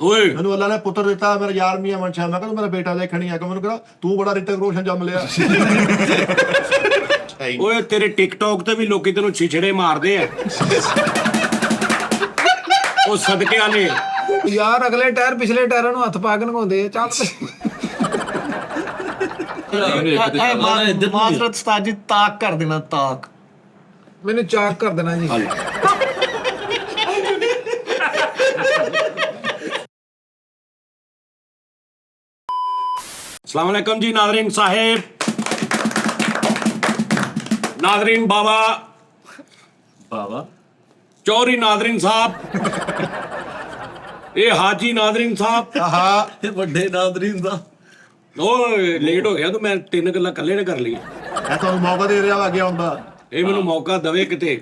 ਓਏ ਮੈਨੂੰ ਅੱਲਾ ਨੇ ਪੁੱਤਰ ਦਿੱਤਾ, ਮੇਰਾ ਯਾਰ ਮੀਆਂ ਮਨਸ਼ਾ। ਮੈਂ ਕਿਹਾ ਮੇਰਾ ਬੇਟਾ ਦੇਖਣੀ ਆ ਕਿ ਮੈਨੂੰ ਕਹਿੰਦਾ ਤੂੰ ਬੜਾ ਰਿਤਕ ਰੋਸ਼ਨ ਜੰਮ ਲਿਆ। ਓਏ ਤੇਰੇ ਟਿਕਟੌਕ ਤੇ ਵੀ ਲੋਕੀ ਤੈਨੂੰ ਛਿਛੜੇ ਮਾਰਦੇ ਆ। ਉਹ ਸਦਕੇ ਵਾਲੇ ਯਾਰ ਅਗਲੇ ਟਾਇਰ ਪਿਛਲੇ ਟਾਇਰਾਂ ਨੂੰ ਹੱਥ ਪਾ ਕੇ ਲੰਘਾਉਂਦੇ ਆ। ਚੱਲ ਮਾਜ਼ਰਤ ਉਸਤਾਦ ਜੀ, ਤਾਕ ਕਰ ਦੇਣਾ, ਤਾਕ। ਮੈਨੂੰ ਚਾਕ ਕਰ ਦੇਣਾ ਜੀ। अस्सलाम वालेकुम जी नादरीन साहेब, नादरीन बाबा चौधरी नादरीन साहब, ये हाजी नादरीन साहब। ਵੱਡੇ ਨਾਜ਼ਰੀਨ ਦਾ ਓਏ ਲੇਟ ਹੋ ਗਿਆ ਤੂੰ, ਮੈਂ ਤਿੰਨ ਗੱਲਾਂ ਇਕੱਲੇ ਨੇ ਕਰ ਲਈਆਂ। ਮੈਂ ਤੁਹਾਨੂੰ ਮੌਕਾ ਦੇ ਰਿਹਾ ਅੱਗੇ ਆਉਣ ਦਾ। ਇਹ ਮੈਨੂੰ ਮੌਕਾ ਦਵੇ ਕਿਤੇ।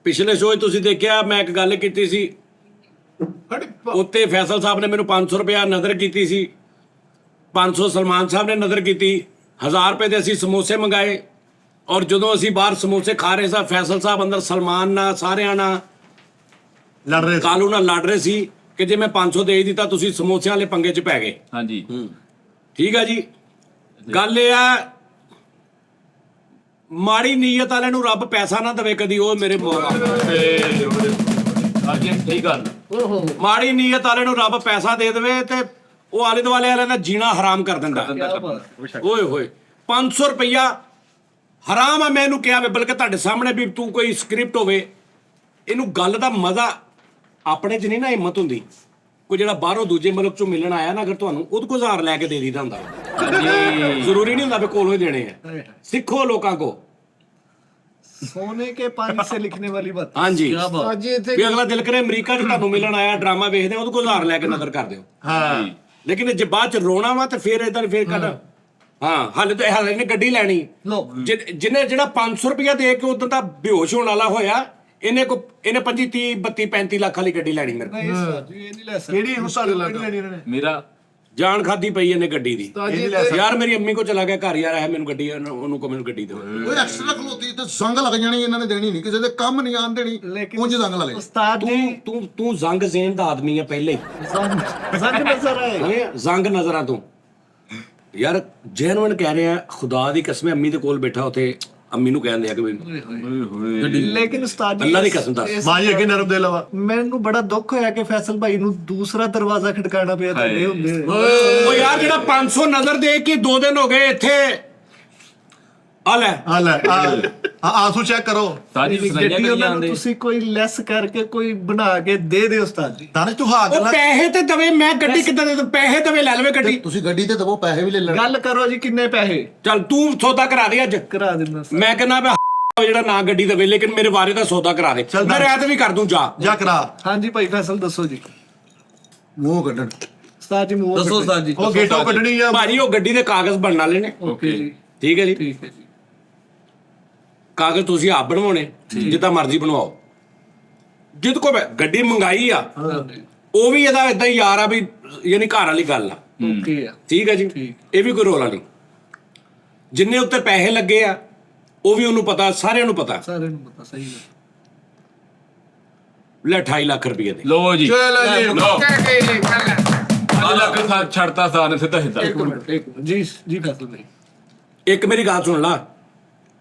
ਪਿਛਲੇ ਸ਼ੋਅ 'ਚ ਤੁਸੀਂ ਦੇਖਿਆ ਮੈਂ ਇੱਕ ਗੱਲ ਕੀਤੀ ਸੀ, ਉੱਤੇ ਫੈਸਲ ਸਾਹਿਬ ਨੇ ਮੈਨੂੰ 500 ਰੁਪਇਆ ਨਜ਼ਰ ਕੀਤੀ ਸੀ, 500 ਸਲਮਾਨ ਸਾਹਿਬ ਨੇ ਨਜ਼ਰ ਕੀਤੀ, 1000 ਰੁਪਏ ਦੇ ਅਸੀਂ ਸਮੋਸੇ ਮੰਗਾਏ। ਔਰ ਜਦੋਂ ਅਸੀਂ ਬਾਹਰ ਸਮੋਸੇ ਖਾ ਰਹੇ ਸਾਂ, ਫੈਸਲ ਸਾਹਿਬ ਅੰਦਰ ਸਲਮਾਨ ਨਾਲ ਸਾਰਿਆਂ ਨਾਲ ਲੜ ਰਹੇ ਸੀ। ਕਾਲੂ ਨਾਲ ਲੜ ਰਹੇ ਸੀ ਕਿ ਜੇ ਮੈਂ 500 ਦੇ ਦਿੱਤਾ ਤੁਸੀਂ ਸਮੋਸਿਆਂ ਵਾਲੇ ਪੰਗੇ 'ਚ ਪੈ ਗਏ। ਹਾਂਜੀ ਠੀਕ ਆ ਜੀ। ਗੱਲ ਇਹ ਆ, ਮਾੜੀ ਨੀਅਤ ਵਾਲਿਆਂ ਨੂੰ ਰੱਬ ਪੈਸਾ ਨਾ ਦੇਵੇ ਕਦੀ। ਉਹ ਮੇਰੇ ਸਹੀ ਗੱਲ। ਮਾੜੀ ਨੀਅਤ ਵਾਲੇ ਨੂੰ ਰੱਬ ਪੈਸਾ ਦੇ ਦੇਵੇ ਤੇ ਉਹ ਆਲੇ ਦੁਆਲੇ ਵਾਲਿਆਂ ਦਾ ਜੀਣਾ ਹਰਾਮ ਕਰ ਦਿੰਦਾ। ਓਏ ਹੋਏ 500 ਰੁਪਇਆ ਹਰਾਮ ਆ। ਮੈਂ ਇਹਨੂੰ ਕਿਹਾ ਵੇ, ਬਲਕਿ ਤੁਹਾਡੇ ਸਾਹਮਣੇ ਵੀ ਤੂੰ ਕੋਈ ਸਕ੍ਰਿਪਟ ਹੋਵੇ, ਇਹਨੂੰ ਗੱਲ ਦਾ ਮਜ਼ਾ ਆਪਣੇ 'ਚ ਨਹੀਂ ਨਾ ਹਿੰਮਤ ਹੁੰਦੀ। ਕੋਈ ਜਿਹੜਾ ਬਾਹਰੋਂ ਦੂਜੇ ਮੁਲਕ 'ਚੋਂ ਮਿਲਣ ਆਇਆ ਨਾ, ਅਗਰ ਤੁਹਾਨੂੰ ਉਹਦੇ ਕੋਲ 1000 ਲੈ ਕੇ ਦੇ ਦਿੱਤਾ ਹੁੰਦਾ, ਜ਼ਰੂਰੀ ਨਹੀਂ ਹੁੰਦਾ ਵੀ ਕੋਲੋਂ ਹੀ ਦੇਣੇ ਆ। ਸਿੱਖੋ ਲੋਕਾਂ ਕੋ सोने के पानी से लिखने वाली बात। ਹਾਂਜੀ ਅੱਜ ਇੱਥੇ ਵੀ ਅਗਲਾ ਦਿਲ ਕਰੇ ਅਮਰੀਕਾ 'ਚ ਤੁਹਾਨੂੰ ਮਿਲਣ ਆਇਆ, ਡਰਾਮਾ ਵੇਖਦੇ ਉਹਦੇ ਕੋਲ 1000 ਲੈ ਕੇ ਨਜ਼ਰ ਕਰ ਦਿਓ। ਹਾਂ ਲੇਕਿਨ ਜੇ ਬਾਅਦ 'ਚ ਰੋਣਾ ਵਾ ਤੇ ਫਿਰ ਇਦਾਂ ਫਿਰ ਕੱਢ। ਹਾਂ ਹਾਲੇ ਨੇ ਗੱਡੀ ਲੈਣੀ। ਜਿਹਨੇ ਜਿਹੜਾ 500 ਰੁਪਇਆ ਦੇ ਕੇ ਉਦੋਂ ਤਾਂ ਬੇਹੋਸ਼ ਹੋਣ ਵਾਲਾ ਹੋਇਆ, ਇਹਨੇ 25 30 32 35 ਲੱਖ ਵਾਲੀ ਗੱਡੀ ਲੈਣੀ ਮੇਰੇ नहीं उस्ताद जी, ये नहीं ले सकते। ਕਿਹੜੀ ਹੁਸਾ ਲੈਣੀ ਇਹਨਾਂ ਨੇ? ਮੇਰਾ ਜਾਨ ਖਾਦੀ ਪਈ ਇਹਨੇ ਗੱਡੀ ਦੀ। ਇਹ ਲੈ ਯਾਰ ਮੇਰੀ ਅੰਮੀ ਕੋ ਚਲਾ ਗਿਆ ਘਰ, ਯਾਰ ਹੈ ਮੈਨੂੰ ਗੱਡੀ, ਉਹਨੂੰ ਕੋ ਮੈਨੂੰ ਗੱਡੀ ਦਿਓ। ਕੋਈ ਐਕਸਟਰਾ ਖਲੋਤੀ ਤੇ ਸੰਗ ਲੱਗ ਜਾਣੀ, ਇਹਨਾਂ ਨੇ ਦੇਣੀ ਨਹੀਂ, ਕਿਸੇ ਦੇ ਕੰਮ ਨਹੀਂ ਆਣ ਦੇਣੀ। लेकिन ਉਂਝ ਸੰਗ ਲਾ ਲੈ। उस्ताद जी, ਤੂੰ ਜ਼ੰਗ ਜ਼ੇਨ ਦਾ ਆਦਮੀ ਆ ਪਹਿਲੇ ਹੀ। जंग नजर आए। ਨਹੀਂ ਜ਼ੰਗ ਨਜ਼ਰਾਂ ਤੋਂ। ਯਾਰ ਜੈਨੂਇਨ ਕਹਿ ਰਿਹਾ, ਖੁਦਾ ਦੀ ਕਸਮ, ਅੰਮੀ ਦੇ ਕੋਲ ਬੈਠਾ ਉੱਥੇ ਅੰਮੀ ਨੂੰ ਕਹਿੰਦੇ ਆ ਕਿ लेकिन उस्ताद ਅੱਲਾ ਦੀ ਕਸਮ ਦੱਸ। ਮਾਂ ਜੀ ਅੱਗੇ ਨਰਮ ਦਿਲ ਵਾ। ਮੈਨੂੰ ਬੜਾ ਦੁੱਖ ਹੋਇਆ ਕਿ ਫੈਸਲ ਭਾਈ ਨੂੰ ਦੂਸਰਾ ਦਰਵਾਜ਼ਾ ਖੜਕਾਣਾ ਪਿਆ ਤੁਹਾਡੇ ਹੁੰਦੇ ਹੋਏ। ਉਹ ਯਾਰ ਜਿਹੜਾ 500 ਨਜ਼ਰ ਦੇ ਕੇ 2 ਦਿਨ ਹੋ ਗਏ ਇੱਥੇ, ਆ ਲੈ ਆ ਲੈ ਆਂਸੂ ਚੈੱਕ ਕਰੋ। ਸਾਡੀ ਸੁਣਾਈਆਂ ਗੱਡੀ ਕਰੀ ਉਹਨਾਂ ਨੂੰ ਜਾਂਦੇ। ਤੁਸੀਂ ਕੋਈ ਲੈਸ ਕਰਕੇ ਕੋਈ ਬਣਾ ਕੇ ਦੇ ਦਿਓ ਉਸਤਾਦ ਜੀ। ਦਾਨਿਸ਼ ਤੂੰ ਹਾਂ ਉਹ ਗੱਲਾਂ ਪੈਸੇ ਤੇ ਦਵੇ, ਮੈਂ ਗੱਡੀ ਕਿੱਦਾਂ ਦੇ ਦੂੰ? ਪੈਸੇ ਦਵੇ, ਲੈ ਲਵੇ ਗੱਡੀ। ਤੁਸੀਂ ਗੱਡੀ ਤੇ ਦਵੋ, ਪੈਸੇ ਵੀ ਲੈ ਲੈਣ। ਗੱਲ ਕਰੋ ਜੀ, ਕਿੰਨੇ ਪੈਸੇ ਚੱਲ ਤੂੰ ਸੌਦਾ ਕਰਾ ਦੇ ਅੱਜ। ਕਰਾ ਦਿੰਦਾ ਸਰ। ਮੈਂ ਕਹਿੰਦਾ ਵੀ ਜਿਹੜਾ ਨਾ ਗੱਡੀ ਦਵੇ, ਲੇਕਿਨ ਮੇਰੇ ਵਾਰੇ ਦਾ ਸੌਦਾ ਕਰਾ ਦੇ। ਮੈਂ ਰਾਤ ਵੀ ਕਰ ਦੂੰ ਜਾ ਕਰਾ। ਹਾਂਜੀ ਭਾਈ ਫੈਸਲ ਦੱਸੋ ਜੀ। ਮੂੰਹ ਕੱਢਣ। ਉਸਤਾਦ ਜੀ ਮੂੰਹ ਦੱਸੋ ਉਸਤਾਦ ਜੀ। ਉਹ ਗੇਟੋਂ ਕੱਢਣੀ ਆ। ਭਾਜੀ। ਉਹ ਗੱਡੀ ਦੇ ਕਾਗਜ਼ ਬਣਨ ਵਾਲੇ ਨੇ। ਓਕੇ ਜੀ, ਠੀਕ ਹੈ ਜੀ। ਠੀਕ ਹੈ ਜੀ। ਕਾਗਜ਼ ਤੁਸੀਂ ਆਪ ਬਣਵਾਉਣੇ, ਜਿੱਦਾਂ ਮਰਜ਼ੀ ਬਣਵਾਓ। ਜਿੱਦ ਕੋ ਗੱਡੀ ਮੰਗਾਈ ਆ, ਉਹ ਵੀ ਇਹਦਾ ਇਦਾਂ ਹੀ ਯਾਰ ਆ ਵੀ, ਯਾਨੀ ਘਰ ਵਾਲੀ ਗੱਲ ਆ। ਓਕੇ ਆ। ਠੀਕ ਹੈ ਜੀ। ਇਹ ਵੀ ਕੋਈ ਰੋਲਾ ਨਹੀਂ। ਜਿੰਨੇ ਉੱਤੇ ਪੈਸੇ ਲੱਗੇ ਆ ਉਹ ਵੀ ਉਹਨੂੰ ਪਤਾ, ਸਾਰਿਆਂ ਨੂੰ ਪਤਾ। ਸਾਰਿਆਂ ਨੂੰ ਪਤਾ, ਸਹੀ ਹੈ। ਲੈ 28 ਲੱਖ ਰੁਪਏ ਦੇ। ਲੋ ਜੀ, ਚਲੋ ਜੀ, ਲਓ। ਕਹਿ ਕੇ ਲੈ ਕਰ ਲੈ। 5 ਲੱਖ ਛੱਡਤਾ ਸਾਨ ਸਿੱਧਾ ਸਿੱਧਾ। ਇੱਕ ਮਿੰਟ ਜੀ, ਜੀ ਫੈਸਲ ਭਾਈ। ਇੱਕ ਮੇਰੀ ਗੱਲ ਸੁਣ ਲਾ,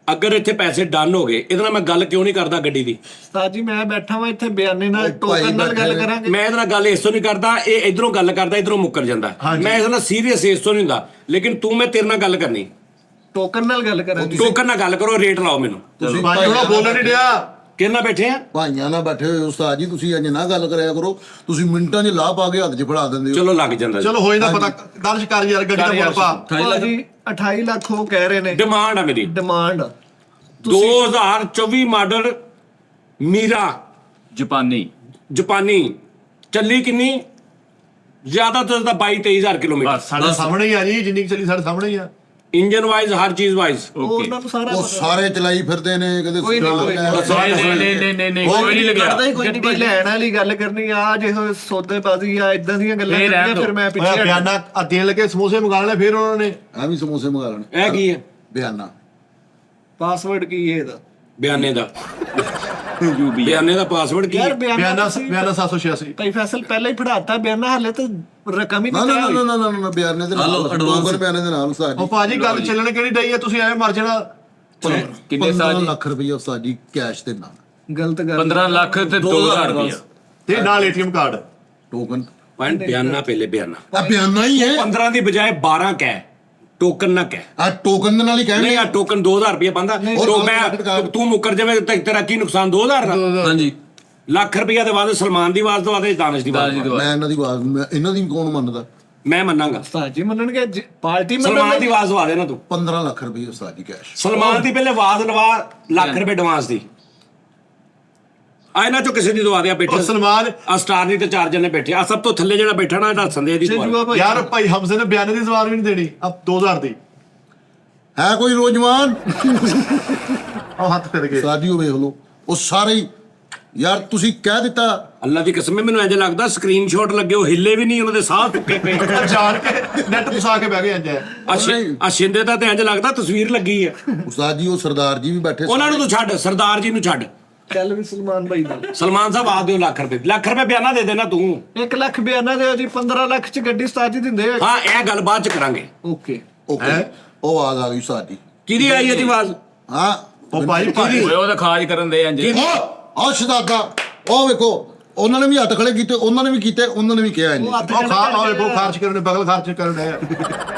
ਅਗਰ ਇੱਥੇ ਪੈਸੇ ਡਨ ਹੋ ਗਏ, ਇਹਦੇ ਨਾਲ ਮੈਂ ਗੱਲ ਕਿਉਂ ਨਹੀਂ ਕਰਦਾ ਗੱਡੀ ਦੀ? ਉਸਤਾਦ ਜੀ ਮੈਂ ਬੈਠਾ ਵਾਂ ਇੱਥੇ, ਬਿਆਨੇ ਨਾਲ ਟੋਕਨ ਨਾਲ ਗੱਲ ਕਰਾਂਗੇ। ਮੈਂ ਇਹਦੇ ਨਾਲ ਗੱਲ ਇਸ ਤੋਂ ਨਹੀਂ ਕਰਦਾ, ਇਹ ਇਧਰੋਂ ਗੱਲ ਕਰਦਾ, ਇਧਰੋਂ ਮੁੱਕਰ ਜਾਂਦਾ। ਮੈਂ ਇਹਦੇ ਨਾਲ ਸੀਰੀਅਸ ਇਸ ਤੋਂ ਨਹੀਂ ਹੁੰਦਾ, ਲੇਕਿਨ ਤੂੰ ਮੈਂ ਤੇਰੇ ਨਾਲ ਗੱਲ ਕਰਨੀ। ਟੋਕਨ ਨਾਲ ਗੱਲ ਕਰਾਂਗੇ। ਟੋਕਨ ਨਾਲ ਗੱਲ ਕਰੋ, ਰੇਟ ਲਾਓ ਮੈਨੂੰ। ਤੁਸੀਂ ਭਾਈ ਹੁਣ ਬੋਲਣ ਨਹੀਂ ਡਿਆ। ਕਿੰਨਾ ਬੈਠੇ ਆ? ਭਾਈਆਂ ਨਾਲ ਬੈਠੇ ਹੋਏ ਉਸਤਾਦ ਜੀ, ਤੁਸੀਂ ਅੱਜ ਨਾ ਗੱਲ ਕਰਿਆ ਕਰੋ। ਤੁਸੀਂ ਮਿੰਟਾਂ 'ਚ ਲਾਹ ਪਾ ਕੇ ਹੱਥ 'ਚ ਫੜਾ ਦਿੰਦੇ ਹੋ। ਚਲੋ ਲੱਗ ਜਾਂਦਾ। ਚਲੋ ਹੋ ਜਾਂਦਾ ਪਤਾ। ਦਾਨਿਸ਼ ਕਰ ਯਾਰ ਗੱਡੀ ਦਾ ਮੁੱਲ ਪਾ। ਭਾਜੀ 28 ਲੱਖ ਉਹ ਕਹਿ ਰਹੇ ਨੇ ਡਿਮਾਂਡ ਆ ਮੇਰੀ। ਡਿਮਾਂਡ। 2024 ਮਾਡਲ ਮੀਰਾ ਜਾਪਾਨੀ। ਚੱਲੀ ਕਿੰਨੀ? ਜ਼ਿਆਦਾ ਤੋਂ ਜ਼ਿਆਦਾ 22-23,000 ਕਿਲੋਮੀਟਰ। ਸਾਡੇ ਸਾਹਮਣੇ ਹੀ ਆ ਜੀ, ਜਿੰਨੀ ਕੁ ਚੱਲੀ ਸਾਡੇ ਸਾਹਮਣੇ ਹੀ ਆ। ਇੰਜਨ ਵਾਈਜ਼, ਹਰ ਚੀਜ਼ ਵਾਈਜ਼। ਉਹਨਾਂ ਨੂੰ ਸਾਰਾ ਉਹ ਸਾਰੇ ਚਲਾਈ ਫਿਰਦੇ ਨੇ, ਕਦੇ ਕੋਈ ਨਹੀਂ, ਕੋਈ ਨਹੀਂ ਕੋਈ ਨਹੀਂ ਲੱਗਿਆ। ਗੱਡੀ ਲੈਣ ਵਾਲੀ ਗੱਲ ਕਰਨੀ ਆ, ਜੇ ਸੌਦੇਬਾਜ਼ੀ ਆ, ਇਦਾਂ ਦੀਆਂ ਗੱਲਾਂ ਕਰਨੀਆਂ, ਫਿਰ ਮੈਂ ਪਿੱਛੇ ਹਟ- ਬਿਆਨਾ ਆ ਦੇਣ ਲੱਗੇ ਸਮੋਸੇ ਮੰਗਾ ਲੈ, ਫਿਰ ਉਹਨਾਂ ਨੇ ਆ ਵੀ ਸਮੋਸੇ ਮੰਗਾ ਲੈਣੇ। ਇਹ ਕੀ ਹੈ? ਬਿਆਨਾ। ਪਾਸਵਰਡ ਕੀ ਹੈ ਇਹਦਾ? ਬਿਆਨੇ ਦਾ। ਬਿਆਨੇ ਦਾ ਪਾਸਵਰਡ ਕੀ ਯਾਰ ਹੈ? ਬਿਆਨਾ ਤੁਸੀਂ- ਬਿਆਨਾ 786 ਭਾਈ ਫੈਸਲ ਪਹਿਲਾਂ ਹੀ ਫੜਾਤਾ ਬਿਆਨਾ, ਹਲੇ ਤਾਂ ਰਕਮ ਹੀ ਨਾ ਨਹੀਂ ਨਾ ਤੈਅ ਨਾ ਹੋਈ। ਨਾ ਬਿਆਨੇ ਦੇ ਨਾਲ ਟੋਕਨ ਬਿਆਨੇ ਦੇ ਨਾਲ ਉਸਤਾਦ ਉਹ ਜੀ ਭਾਜੀ ਗੱਲ ਚੱਲਣ ਕਿਹੜੀ ਡਈ ਹੈ, ਤੁਸੀਂ ਐਵੇਂ ਮਰ ਜਾਣਾ। ਕਿੰਨੇ 15 ਸਾਲ ਲੱਖ ਰੁਪਏ ਉਸਤਾਦ ਜੀ ਕੈਸ਼ ਦੇ ਨਾਲ ਗਲਤ ਗੱਲ 15 ਲੱਖ ਤੇ 2000 ਰੁਪਇਆ ਤੇ ਨਾਲ ਏਟੀਐਮ ਕਾਰਡ। ਟੋਕਨ ਪੁਆਇੰਟ ਬਿਆਨਾ ਪਹਿਲੇ ਬਿਆਨਾ ਆ ਬਿਆਨਾ ਹੀ ਹੈ 15 ਦੀ ਬਜਾਏ 12 ਕਹਿ, ਟੋਕਨ ਨਾ ਕਹਿ। ਆ ਟੋਕਨ ਦੇ ਨਾਲ ਹੀ ਨਹੀਂ ਕਹਿਣਗੇ ਆ ਟੋਕਨ 2000 ਰੁਪਏ ਬੰਦਾ ਹੋਰ ਮੈਂ ਤੂੰ ਮੁੱਕਰ ਜਾਵੇਂ ਤੇ ਤੇਰਾ ਕੀ ਨੁਕਸਾਨ 2000 ਦਾ? ਹਾਂਜੀ ਲੱਖ ਰੁਪਏ ਦੇ ਬਾਅਦ ਸਲਮਾਨ ਦੀ ਆਵਾਜ਼ ਤੋਂ ਬਾਅਦ ਦਾਨਿਸ਼ ਦੀ ਆਵਾਜ਼ ਤੋਂ ਬਾਅਦ। ਮੈਂ ਇਹਨਾਂ ਦੀ ਆਵਾਜ਼ ਇਹਨਾਂ ਦੀ ਕੌਣ ਮੰਨਦਾ ਮੈਂ ਮੰਨਾਂਗਾ। ਉਸਤਾਦ ਜੀ ਮੰਨਣਗੇ, ਪਾਰਟੀ ਸਲਮਾਨ ਦੀ ਮੰਨਣਗੇ। ਆਵਾਜ਼ ਦਵਾ ਦੇਣਾ ਤੂੰ। 15 ਲੱਖ ਰੁਪਏ ਉਸਤਾਦ ਜੀ ਕੈਸ਼ ਸਲਮਾਨ ਦੀ ਪਹਿਲੇ ਆਵਾਜ਼ ਲਵਾ, ਲੱਖ ਰੁਪਏ ਐਡਵਾਂਸ ਦੀ। ਆ ਇਹਨਾਂ ਚੋਂ ਕਿਸੇ ਦੀ ਦਵਾ ਦਿਆ ਬੈਠੇ ਉਹ ਸਲਮਾਨ ਆ ਸਟਾਰ ਦੀ ਤੇ ਚਾਰ ਜਣੇ ਬੈਠੇ ਆ ਸਭ ਤੋਂ ਥੱਲੇ ਜਿਹੜਾ ਬੈਠਾ ਨਾ ਇਹਦਾ ਸੰਦੇ ਦੀ ਜੇ ਦਵਾ। ਜੂਆ ਭਾਈ ਯਾਰ ਭਾਈ ਹਮਜ਼ੇ ਨੇ ਬਿਆਨੇ ਦੀ ਜ਼ਬਾਨ ਵੀ ਨਹੀਂ ਦੇਣੀ। ਅਬ 2000 ਦੀ ਹੈ ਕੋਈ ਨੌਜਵਾਨ ਉਹ ਹੱਥ ਫਿਰ ਗਏ। ਉਸਤਾਦ ਜੀ ਉਹ ਵੇਖ ਲਓ ਉਹ ਸਾਰੇ ਹੀ ਯਾਰ ਤੁਸੀਂ ਕਹਿ ਦਿੱਤਾ ਅੱਲਾ ਦੀ ਕਸਮ ਹੈ, ਮੈਨੂੰ ਇੰਜ ਲੱਗਦਾ ਸਕਰੀਨਸ਼ਾਟ ਲੱਗੇ ਉਹ ਹਿੱਲੇ ਵੀ ਨਹੀਂ, ਉਹਨਾਂ ਦੇ ਸਾਹ ਟੁੱਕੇ ਪਏ। ਜਾਣ ਕੇ ਨੈਟ ਫਸਾ ਕੇ ਬਹਿ ਗਏ ਇੰਜ। ਆ ਸ਼ਿੰਦੇ ਦਾ ਤੇ ਇੰਜ ਲੱਗਦਾ ਤਸਵੀਰ ਲੱਗੀ ਹੈ। ਉਸਤਾਦ ਜੀ ਉਹ ਸਰਦਾਰ ਜੀ ਵੀ ਬੈਠੇ ਉਹਨਾਂ ਨੂੰ ਤੂੰ ਛੱਡ, ਸਰਦਾਰ ਜੀ ਨੂੰ ਛੱਡ। ਚੱਲ ਵੀ ਸਲਮਾਨ ਭਾਈ ਦਾ ਸਲਮਾਨ ਸਾਹਿਬ ਆ ਦਿਓ ਲੱਖ ਰੁਪਏ, ਲੱਖ ਰੁਪਏ ਬਿਆਨਾ ਦੇ ਦੇਣਾ ਤੂੰ। 1 ਲੱਖ ਬਿਆਨਾ ਦਿਓ ਜੀ, 15 ਲੱਖ ਚ ਗੱਡੀ ਉਸਤਾਦ ਜੀ ਦਿੰਦੇ ਆ। ਹਾਂ ਇਹ ਗੱਲ ਬਾਅਦ ਚ ਕਰਾਂਗੇ। ਓਕੇ ਓਕੇ ਉਹ ਆਵਾਜ਼ ਆ ਗਈ ਉਸਤਾਦ ਜੀ ਕਿਹਦੀ ਆਈ ਹੈ ਜੀ ਆਵਾਜ਼? ਹਾਂ ਉਹ ਭਾਈ ਭਾਈ ਓਏ ਉਹਦਾ ਖਾਜ ਕਰਨ ਦੇ ਅੰਜ ਉਹ ਸ਼ਦਾਦਾ ਉਹ ਵੇਖੋ ਉਹਨਾਂ ਨੇ ਵੀ ਹੱਥ ਖੜੇ ਕੀਤੇ, ਉਹਨਾਂ ਨੇ ਵੀ ਕੀਤੇ, ਉਹਨਾਂ ਨੇ ਵੀ ਕਿਹਾ ਇੰਜ ਉਹ ਹੱਥ ਉਹ ਖਾ ਆਵੇ ਕੋ ਖਰਚ ਕਰਨ ਬਗਲ ਖਰਚ ਕਰਨ ਹੈ।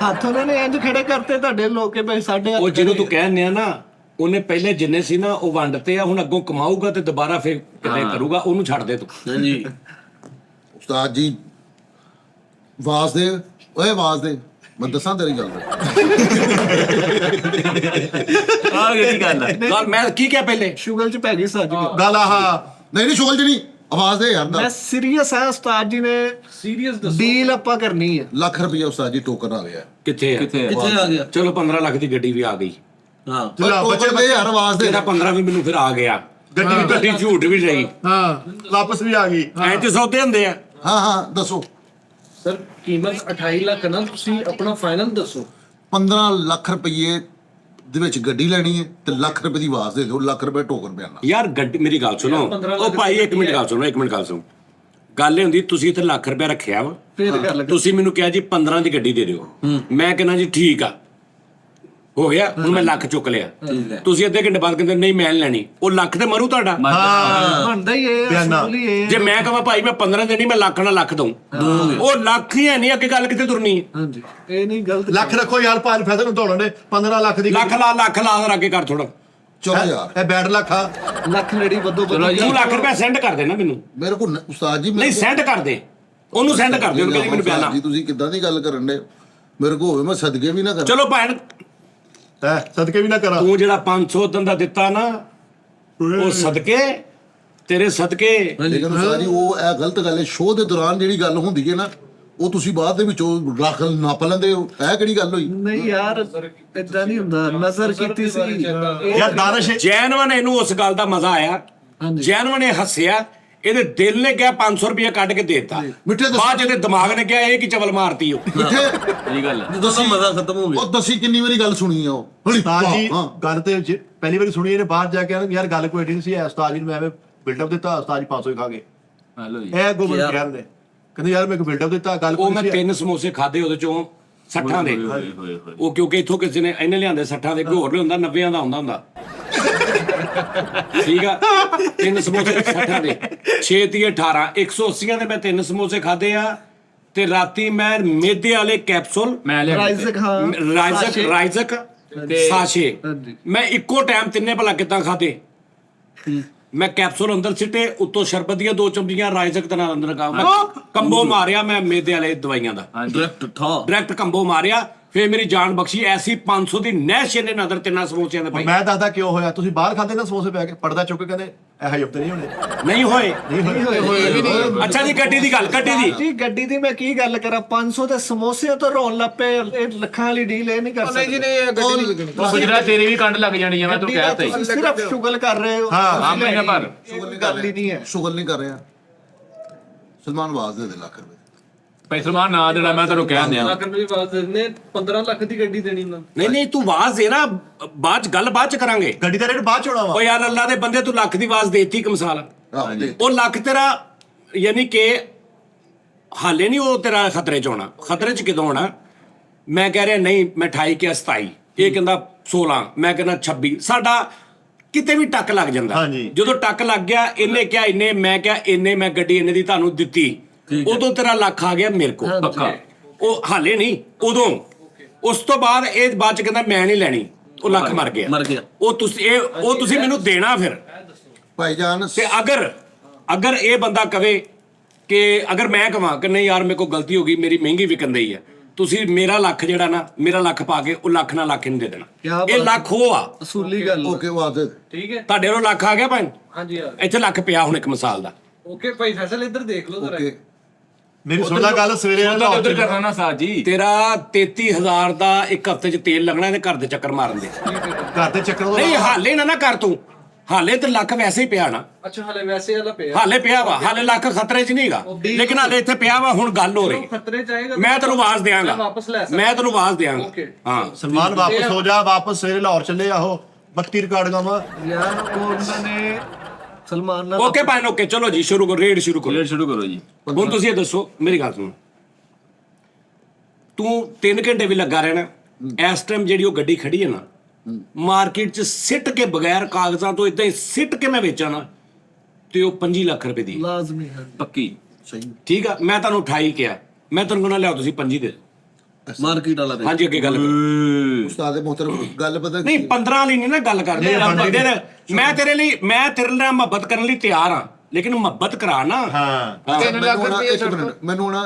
ਹੱਥ ਉਹਨਾਂ ਨੇ ਇੰਜ ਖੜੇ ਕਰਤੇ ਤੁਹਾਡੇ ਲੋਕੇ ਭਾਈ, ਸਾਡੇ ਹੱਥ ਉਹ ਜਿਹਨੂੰ ਤੂੰ ਕਹਿੰਦੇ ਆ ਨਾ, ਉਹਨੇ ਪਹਿਲੇ ਜਿੰਨੇ ਸੀ ਨਾ ਉਹ ਵੰਡਤੇ ਆ, ਹੁਣ ਅੱਗੋਂ ਕਮਾਊਗਾ ਤੇ ਦੁਬਾਰਾ ਫੇਰ ਕਿਤੇ ਕਰੂਗਾ, ਉਹਨੂੰ ਛੱਡ ਦੇ ਤੂੰ। ਹਾਂਜੀ ਉਸਤਾਦ ਜੀ ਆਵਾਜ਼ ਦੇ ਓਏ ਆਵਾਜ਼ ਦੇ ਮੈਂ ਦੱਸਾਂ ਤੇਰੀ ਗੱਲ ਆਹ ਕਿਹੜੀ ਗੱਲ ਹੈ? ਗੱਲ ਮੈਂ ਕੀ ਕਿਹਾ ਪਹਿਲੇ? ਸ਼ੂਗਲ ਚ ਪੈ ਗਈ ਉਸਤਾਦ ਜੀ ਦੀ। ਗੱਲ ਆਹ ਨਹੀਂ ਨਹੀਂ ਸ਼ੁਗਲ ਜੀ ਨਹੀਂ ਆਵਾਜ਼ ਦੇ ਯਾਰ ਮੈਂ ਦਾ ਸੀਰੀਅਸ ਆ, ਉਸਤਾਦ ਜੀ ਨੇ ਸੀਰੀਅਸ ਡੀਲ ਆਪਾਂ ਕਰਨੀ ਹੈ। ਲੱਖ ਰੁਪਏ ਉਸਤਾਦ ਜੀ ਟੋਕਨ ਆ ਗਿਆ ਕਿੱਥੇ ਆ? ਕਿੱਥੇ ਆ ਗਿਆ ਚਲੋ 15 ਲੱਖ ਦੀ ਗੱਡੀ ਵੀ ਆ ਗਈ। ਟੋਕਨ ਦੇ ਯਾਰ ਆਵਾਜ਼ ਦੇ ਤੇਰਾ 15 ਵੀ ਮੈਨੂੰ ਫਿਰ ਆ ਗਿਆ। ਗੱਡੀ ਝੂਠ ਵੀ ਰਹੀ। ਹਾਂ ਵਾਪਸ ਵੀ ਆ ਗਈ। ਐਂ ਤੇ ਸੌਦੇ ਹੁੰਦੇ ਆ। ਹਾਂ ਹਾਂ ਦੱਸੋ ਸਰ ਕੀਮਤ 28 ਲੱਖ ਨਾ, ਤੁਸੀਂ ਆਪਣਾ ਫਾਈਨਲ ਦੱਸੋ। 15 ਲੱਖ ਰੁਪਏ ਦੇ ਵਿੱਚ ਗੱਡੀ ਲੈਣੀ ਹੈ ਤੇ ਲੱਖ ਰੁਪਏ ਦੀ ਆਵਾਜ਼ ਦੇ ਦਿਓ, ਲੱਖ ਰੁਪਏ ਟੋਕਨ ਪਿਆਣਾ ਯਾਰ ਗੱਡੀ ਮੇਰੀ ਗੱਲ ਸੁਣੋ। ਉਹ ਭਾਈ ਇੱਕ ਮਿੰਟ ਗੱਲ ਸੁਣੋ, ਇੱਕ ਮਿੰਟ ਗੱਲ ਸੁਣੋ। ਗੱਲ ਇਹ ਹੁੰਦੀ ਤੁਸੀਂ ਇੱਥੇ ਲੱਖ ਰੁਪਏ ਰੱਖਿਆ ਵਾ, ਫੇਰ ਕਰ ਲੱਗਾ ਤੁਸੀਂ ਮੈਨੂੰ ਕਿਹਾ ਜੀ 15 ਦੀ ਗੱਡੀ ਦੇ ਦਿਓ, ਮੈਂ ਕਹਿੰਦਾ ਜੀ ਠੀਕ ਆ, ਹੋ ਗਿਆ। ਹੁਣ ਮੈਂ ਲੱਖ ਚੁੱਕ ਲਿਆ, ਤੁਸੀਂ ਅੱਧੇ ਘੰਟੇ ਬਾਅਦ ਕਹਿੰਦੇ ਨਹੀਂ ਮੈਂ ਨੀ ਲੈਣੀ, ਉਹ ਲੱਖ ਤੇ ਮਰੂ ਤੁਹਾਡਾ। ਬਣਦਾ ਹੀ ਇਹ ਬਿਆਨਾ। ਅਸੂਲ ਹੀ ਇਹ ਜੇ ਮੈਂ ਕਹਾਂ ਭਾਈ ਮੈਂ 15 ਦੇਣੀ, ਮੈਂ ਲੱਖ ਨਾਲ ਲੱਖ ਦਊਂ, ਉਹ ਲੱਖ ਹੀ ਹੈ ਨਹੀਂ, ਅੱਗੇ ਗੱਲ ਕਿੱਥੇ ਤੁਰਨੀ ਹੈ? ਹਾਂਜੀ ਇਹ ਨਹੀਂ ਗਲਤ। ਲੱਖ ਰੱਖੋ ਯਾਰ ਭਾਜ ਫੈਸਲ ਨੂੰ ਤੋੜਨ ਦੇ 15 ਲੱਖ ਦੀ ਲੱਖ ਲਾ ਅੱਗੇ ਕਰ ਥੋੜਾ। ਚਲੋ ਯਾਰ ਇਹ ਬੈਡ ਲੱਖ ਆ। ਲੱਖ ਲੜੀ ਵੱਧੋ ਵੱਧ ਤੂੰ ਲੱਖ ਰੁਪਏ ਸੈਂਡ ਕਰ ਦੇ ਨਾ ਮੈਨੂੰ। ਮੇਰੇ ਕੋਲ ਉਸਤਾਦ ਜੀ ਨਹੀਂ ਸੈਂਡ ਕਰ ਦੇ, ਉਹਨੂੰ ਸੈਂਡ ਕਰ ਦੇ, ਉਹਨੂੰ ਕਹਿੰਦੀ ਮੈਨੂੰ ਬਿਆਨਾ। ਜੀ ਤੁਸੀਂ ਕਿੱਦਾਂ ਦੀ ਗੱਲ ਕਰਨ ਦੇ ਮੇਰੇ ਕੋਲ ਹੋਵੇ ਮੈਂ ਸਦਕੇ ਵੀ ਨਾ ਕਰਾਂ ਚਲੋ ਭੈਣ ਹੈ ਸਦਕੇ ਵੀ ਨਾ ਕਰਾ। ਤੂੰ ਜਿਹੜਾ 500 ਦਿਨ ਦਾ ਦਿੱਤਾ ਨਾ, ਉਹ ਸਦਕੇ ਤੇਰੇ ਸਦਕੇ। ਲੇਕਿਨ ਉਸਤਾਦ ਜੀ ਉਹ ਇਹ ਗਲਤ ਗੱਲ ਹੈ। ਸ਼ੋਅ ਦੇ ਦੌਰਾਨ ਜਿਹੜੀ ਗੱਲ ਹੁੰਦੀ ਹੈ ਨਾ ਉਹ ਤੁਸੀਂ ਬਾਅਦ ਦੇ ਵਿੱਚੋਂ ਰੱਖ ਨਾਪ ਲੈਂਦੇ ਹੋ, ਇਹ ਕਿਹੜੀ ਗੱਲ ਹੋਈ? ਨਹੀਂ ਯਾਰ ਇਦਾਂ ਨਹੀਂ ਹੁੰਦਾ, ਨਜ਼ਰ ਕੀਤੀ ਸੀ ਯਾਰ ਦਾਨਿਸ਼ ਜੈਨਵਨ ਇਹਨੂੰ ਉਸ ਗੱਲ ਦਾ ਮਜ਼ਾ ਆਇਆ, ਜੈਨਵਨ ਨੇ ਹੱਸਿਆ, ਇਹਦੇ ਦਿਲ ਨੇ ਕਿਹਾ 500 ਰੁਪਏ ਕੱਢ ਕੇ ਦੇਤਾ, ਮਿੱਠੇ ਦੱਸੋ। ਬਾਅਦ ਇਹਦੇ ਦਿਮਾਗ ਨੇ ਕਿਹਾ ਇਹ ਕੀ ਚਵਲ ਮਾਰਤੀ ਉਹ। ਮਿੱਠੇ ਇਹ ਗੱਲ ਹੈ। ਦੱਸੋ ਮਜ਼ਾ ਖਤਮ ਹੋ ਗਿਆ ਉਹ ਦੱਸੀ ਕਿੰਨੀ ਵਾਰੀ ਗੱਲ ਸੁਣੀ ਆ ਉਹ ਉਸਤਾਦ ਜੀ ਹਾਂ ਗੱਲ ਤੇ ਪਹਿਲੀ ਵਾਰੀ ਸੁਣੀ ਇਹਨੇ, ਬਾਹਰ ਜਾ ਕੇ ਆਇਆ ਯਾਰ ਗੱਲ ਕੋਈ ਐਡੀ ਨਹੀਂ ਸੀ। ਉਸਤਾਦ ਜੀ ਨੂੰ ਐਵੇਂ ਬਿਲਡਅਪ ਦਿੱਤਾ, ਉਸਤਾਦ ਜੀ 500 ਹੀ ਖਾ ਗਏ। ਹਲੋ ਜੀ ਇਹ ਗੋਬਰ ਕਹਿਣ ਦੇ ਕਹਿੰਦੇ ਯਾਰ ਮੈਂ ਇੱਕ ਬਿਲਡਅਪ ਦਿੱਤਾ, ਗੱਲ ਉਹ ਕੋਈ ਮੈਂ ਨਹੀਂ ਸੀ। 3 ਸਮੋਸੇ ਖਾਦੇ ਉਹਦੇ ਚੋਂ 60 ਦੇ। ਉਹ ਕਿਉਂਕਿ ਇੱਥੋਂ ਕਿਸੇ ਨੇ ਇਹਨੇ ਲਿਆਂਦੇ 60 ਦੇ, ਕੋਈ ਹੋਰ ਲਿਆਉਂਦਾ 90 ਦਾ ਹੁੰਦਾ ਠੀਕ ਆ। 3 ਸਮੋਸੇ 60 ਦੇ 6 ਤੀ 18 180 ਦੇ ਮੈਂ 3 ਸਮੋਸੇ ਖਾਦੇ ਆ। ਤੇ ਰਾਤੀ ਮੈਂ ਮੇਦੇ ਵਾਲੇ ਕੈਪਸੂਲ ਮੈਂ ਲਿਆ ਰਾਈਜ਼ਕ ਹਾਂ ਰਾਈਜ਼ਕ ਸਾਸ਼ੇ ਮੈਂ ਇੱਕੋ ਟਾਈਮ ਤਿੰਨੇ ਭਲਾ ਕਿੱਦਾਂ ਖਾਦੇ। ਮੈਂ ਕੈਪਸੂਲ ਅੰਦਰ ਸਿੱਟੇ, ਉੱਤੋਂ ਸ਼ਰਬਤ ਦੀਆਂ 2 ਚਮਚੀਆਂ ਰਾਈਜ਼ਕ ਦੇ ਨਾਲ ਅੰਦਰ ਮੈਂ ਕੰਬੋ ਮਾਰਿਆ, ਮੈਂ ਮੇਦੇ ਵਾਲੇ ਦਵਾਈਆਂ ਦਾ ਡਾਇਰੈਕਟ ਕੰਬੋ ਮਾਰਿਆ। ਫੇਰ ਮੇਰੀ ਜਾਨ ਬਖਸ਼ੀ। ਐਸੀ 500 ਦੀ ਨਹਿਸ਼ ਇਹਨੇ ਨਜ਼ਰ 3 ਸਮੋਸਿਆਂ ਦੇ ਪਈ। ਮੈਂ ਦੱਸਦਾ ਕਿਉਂ ਹੋਇਆ, ਤੁਸੀਂ ਬਾਹਰ ਖਾਦੇ ਨਾ ਸਮੋਸੇ ਪੈ ਕੇ ਪਰਦਾ ਚੁੱਕ ਕੇ ਕਹਿੰਦੇ ਇਹ ਹਫਤੇ ਨਹੀਂ ਹੋਣੇ। ਨਹੀਂ ਹੋਏ। ਨਹੀਂ ਹੋਏ। ਅੱਛਾ ਜੀ ਗੱਡੀ ਦੀ ਗੱਲ, ਗੱਡੀ ਦੀ ਜੀ ਗੱਡੀ ਦੀ ਮੈਂ ਕੀ ਗੱਲ ਕਰਾਂ, 500 ਤੇ ਸਮੋਸੇ ਤੋਂ ਰੋਣ ਲੱਪੇ, ਇਹ ਲੱਖਾਂ ਵਾਲੀ ਡੀਲ ਇਹ ਨਹੀਂ ਕਰ ਸਕਦੇ। ਨਹੀਂ ਜੀ ਨਹੀਂ ਇਹ ਗੱਡੀ ਨਹੀਂ ਲੱਗਣੀ। ਗੁਜਰਾ ਤੇਰੀ ਵੀ ਕੰਡ ਲੱਗ ਜਾਣੀ ਆ, ਮੈਂ ਤੈਨੂੰ ਕਹਿ ਤਾ ਹੀ। ਤੁਸੀਂ ਸਿਰਫ ਸ਼ੁਗਲ ਕਰ ਰਹੇ ਹੋ। ਹਾਂ ਮਹੀਨਾ ਭਰ ਸ਼ੁਗਲ ਗੱਲ ਹੀ ਨਹੀਂ ਹੈ। ਸ਼ੁਗਲ ਨਹੀਂ ਕਰ ਰਿਹਾ। ਸਲਮਾਨ ਆਵਾਜ਼ ਦੇ ਲੱਖ ਰੁਪਏ ਭਾਈ ਸਲਮਾਨ ਨਾ ਦੇਣਾ ਮੈਂ ਤੈਨੂੰ ਕਹਿ ਦਿਆਂ ਲੱਖ ਰੁਪਏ ਵਾਸਤੇ ਦਿੰਦੇ 15 ਲੱਖ ਦੀ ਗੱਡੀ ਦੇਣੀ ਨਾ ਨਹੀਂ ਤੂੰ ਆਵਾਜ਼ ਦੇ ਨਾ, ਬਾਅਦ ਚ ਗੱਲ ਬਾਅਦ ਚ ਕਰਾਂਗੇ। ਗੱਡੀ ਦਾ ਰੇਟ ਬਾਅਦ ਚ ਹੋਣਾ ਵਾ। ਓ ਯਾਰ ਅੱਲਾ ਦੇ ਬੰਦੇ, ਤੂੰ ਲੱਖ ਦੀ ਆਵਾਜ਼ ਦੇਤੀ ਇੱਕ ਮਿਸਾਲ। ਆਹੋ ਦੇ। ਉਹ ਲੱਖ ਤੇਰਾ ਯਾਨੀ ਕਿ ਹਾਲੇ ਨਹੀਂ ਉਹ ਤੇਰਾ ਖਤਰੇ ਚ ਹੋਣਾ। ਖਤਰੇ ਚ ਕਿਦੋਂ ਹੋਣਾ? ਮੈਂ ਕਹਿ ਰਿਹਾ ਨਹੀਂ, ਮੈਂ 28 ਕਿਹਾ 27, ਇਹ ਕਹਿੰਦਾ 16, ਮੈਂ ਕਹਿੰਦਾ 26। ਸਾਡਾ ਕਿਤੇ ਵੀ ਟੱਕ ਲੱਗ ਜਾਂਦਾ। ਹਾਂਜੀ। ਜਦੋਂ ਟੱਕ ਲੱਗ ਗਿਆ, ਇਹਨੇ ਕਿਹਾ ਇੰਨੇ, ਮੈਂ ਕਿਹਾ ਇੰਨੇ, ਮੈਂ ਗੱਡੀ ਇੰਨੇ ਦੀ ਤੁਹਾਨੂੰ ਦਿੱਤੀ, ਉਦੋਂ ਤੇਰਾ ਲੱਖ ਆ ਗਿਆ ਮੇਰੇ ਕੋਲ ਪੱਕਾ। ਉਹ ਹਾਲੇ ਨਹੀਂ, ਉਦੋਂ। ਉਸ ਤੋਂ ਬਾਅਦ ਇਹ ਬਾਅਦ ਚ ਕਹਿੰਦਾ ਮੈਂ ਨਹੀਂ ਲੈਣੀ, ਉਹ ਲੱਖ ਮਰ ਗਿਆ। ਉਹ ਤੁਸੀਂ ਮੈਨੂੰ ਦੇਣਾ ਫਿਰ। ਭਾਈਜਾਨ ਤੇ ਅਗਰ ਇਹ ਬੰਦਾ ਕਵੇ ਕਿ ਅਗਰ ਮੈਂ ਕਹਾਂ ਕਿ ਨਹੀਂ ਯਾਰ ਮੇਰੇ ਕੋਲ ਗਲਤੀ ਹੋ ਗਈ, ਮੇਰੀ ਮਹਿੰਗੀ ਵਿਕਣ ਦਈ ਹੈ, ਤੁਸੀਂ ਮੇਰਾ ਲੱਖ ਜਿਹੜਾ ਨਾ, ਮੇਰਾ ਲੱਖ ਪਾ ਕੇ ਉਹ ਲੱਖ ਨਾਲ ਲੱਖ ਨਹੀਂ ਦੇ ਦੇਣਾ। ਇਹ ਲੱਖ ਉਹ ਆ ਅਸੂਲੀ ਗੱਲ ਓਕੇ ਬਾਤ ਠੀਕ ਹੈ। ਤੁਹਾਡੇ ਵੱਲੋਂ ਲੱਖ ਆ ਗਿਆ ਭਾਈ, ਹਾਂਜੀ ਯਾਰ ਇੱਥੇ ਲੱਖ ਪਿਆ ਹੁਣ ਇੱਕ ਮਿਸਾਲ ਦਾ। ਓਕੇ ਭਾਈ ਫੈਸਲ ਇੱਧਰ ਦੇਖ ਲਓ ਜ਼ਰਾ। ਓਕੇ ਮੇਰੀ ਸੁਣਦਾ ਗੱਲ, ਸਵੇਰੇ ਤਾਂ ਉਧਰ ਕਰਨਾ ਨਾ ਸਾਜ ਜੀ। ਤੇਰਾ 33,000 ਦਾ ਇੱਕ ਹਫ਼ਤੇ 'ਚ ਤੇਲ ਲੱਗਣਾ, ਇਹਦੇ ਘਰ ਦੇ ਚੱਕਰ ਮਾਰਨ ਦੇ। ਘਰ ਦੇ ਚੱਕਰ ਨਹੀਂ ਹਾਲੇ ਨਾ ਕਰ ਤੂੰ, ਹਾਲੇ ਤੇ ਲੱਖ ਵੈਸੇ ਹੀ ਪਿਆ ਨਾ, ਅੱਛਾ ਹਲੇ ਵੈਸੇ ਵਾਲਾ ਪਿਆ ਹਾਲੇ ਪਿਆ ਵਾ, ਹਾਲੇ ਲੱਖ ਖਤਰੇ 'ਚ ਨਹੀਂਗਾ, ਲੇਕਿਨ ਹਾਲੇ ਇੱਥੇ ਪਿਆ ਵਾ। ਹੁਣ ਗੱਲ ਹੋ ਰਹੀ, ਖਤਰੇ ਚ ਆਏਗਾ ਮੈਂ ਤੈਨੂੰ ਆਵਾਜ਼ ਦਿਆਂਗਾ, ਵਾਪਸ ਲੈ ਸਕਦਾ। ਮੈਂ ਤੈਨੂੰ ਆਵਾਜ਼ ਦਿਆਂਗਾ। ਓਕੇ। ਹਾਂ ਸਲਮਾਨ ਵਾਪਸ ਹੋ ਜਾ, ਵਾਪਸ ਸਵੇਰੇ ਲਾਹੌਰ ਚੱਲੇ ਆਹੋ 32 ਰਿਕਾਰਡ ਗਾਵਾਂ। ਯਾਰ ਉਹਨਾਂ ਨੇ ਸਲਮਾਨ ਨਾਲ ਓਕੇ ਭਾਈ, ਓਕੇ ਚਲੋ ਜੀ, ਸ਼ੁਰੂ ਕਰੋ, ਰੇਡ ਸ਼ੁਰੂ ਕਰੋ। ਰੇਟ ਸ਼ੁਰੂ ਕਰੋ ਜੀ। ਹੁਣ ਤੁਸੀਂ ਇਹ ਦੱਸੋ, ਮੇਰੀ ਗੱਲ ਸੁਣੋ, ਤੂੰ 3 ਘੰਟੇ ਵੀ ਲੱਗਾ ਰਹਿਣਾ, ਇਸ ਟਾਈਮ ਜਿਹੜੀ ਉਹ ਗੱਡੀ ਖੜੀ ਹੈ ਨਾ ਮਾਰਕੀਟ 'ਚ ਸਿੱਟ ਕੇ, ਬਗੈਰ ਕਾਗਜ਼ਾਂ ਤੋਂ ਇਦਾਂ ਹੀ ਸਿੱਟ ਕੇ ਮੈਂ ਵੇਚਾਂ ਨਾ, ਤੇ ਉਹ 25 ਲੱਖ ਰੁਪਏ ਦੀ। ਲਾਜ਼ਮੀ ਹੈ ਪੱਕੀ ਸਹੀ ਠੀਕ ਆ, ਮੈਂ ਤੁਹਾਨੂੰ 28 ਕਿਹਾ, ਮੈਂ ਤੁਹਾਨੂੰ ਕਹਿੰਦਾ ਲਿਆਓ ਤੁਸੀਂ 25 ਦੇ। ਮਾਰਕੀਟ ਵਾਲਾ ਹਾਂਜੀ ਅੱਗੇ ਗੱਲ ਕਰੋ। ਉਸਤਾਦ ਮੁਹਤਰਮ ਗੱਲ ਪਤਾ ਨਹੀਂ 15 ਲਈ ਨਹੀਂ ਨਾ ਗੱਲ ਕਰਦੇ ਯਾਰ, ਬੰਦੇ ਨੇ, ਮੈਂ ਤੇਰੇ ਨਾਲ ਮੁਹੱਬਤ ਕਰਨ ਲਈ ਤਿਆਰ ਹਾਂ, ਲੇਕਿਨ ਮੁਹੱਬਤ ਕਰਾ ਨਾ। ਹਾਂ 3 ਲੱਖ ਰੁਪਏ ਇੱਕ ਮਿੰਟ, ਮੈਨੂੰ ਨਾ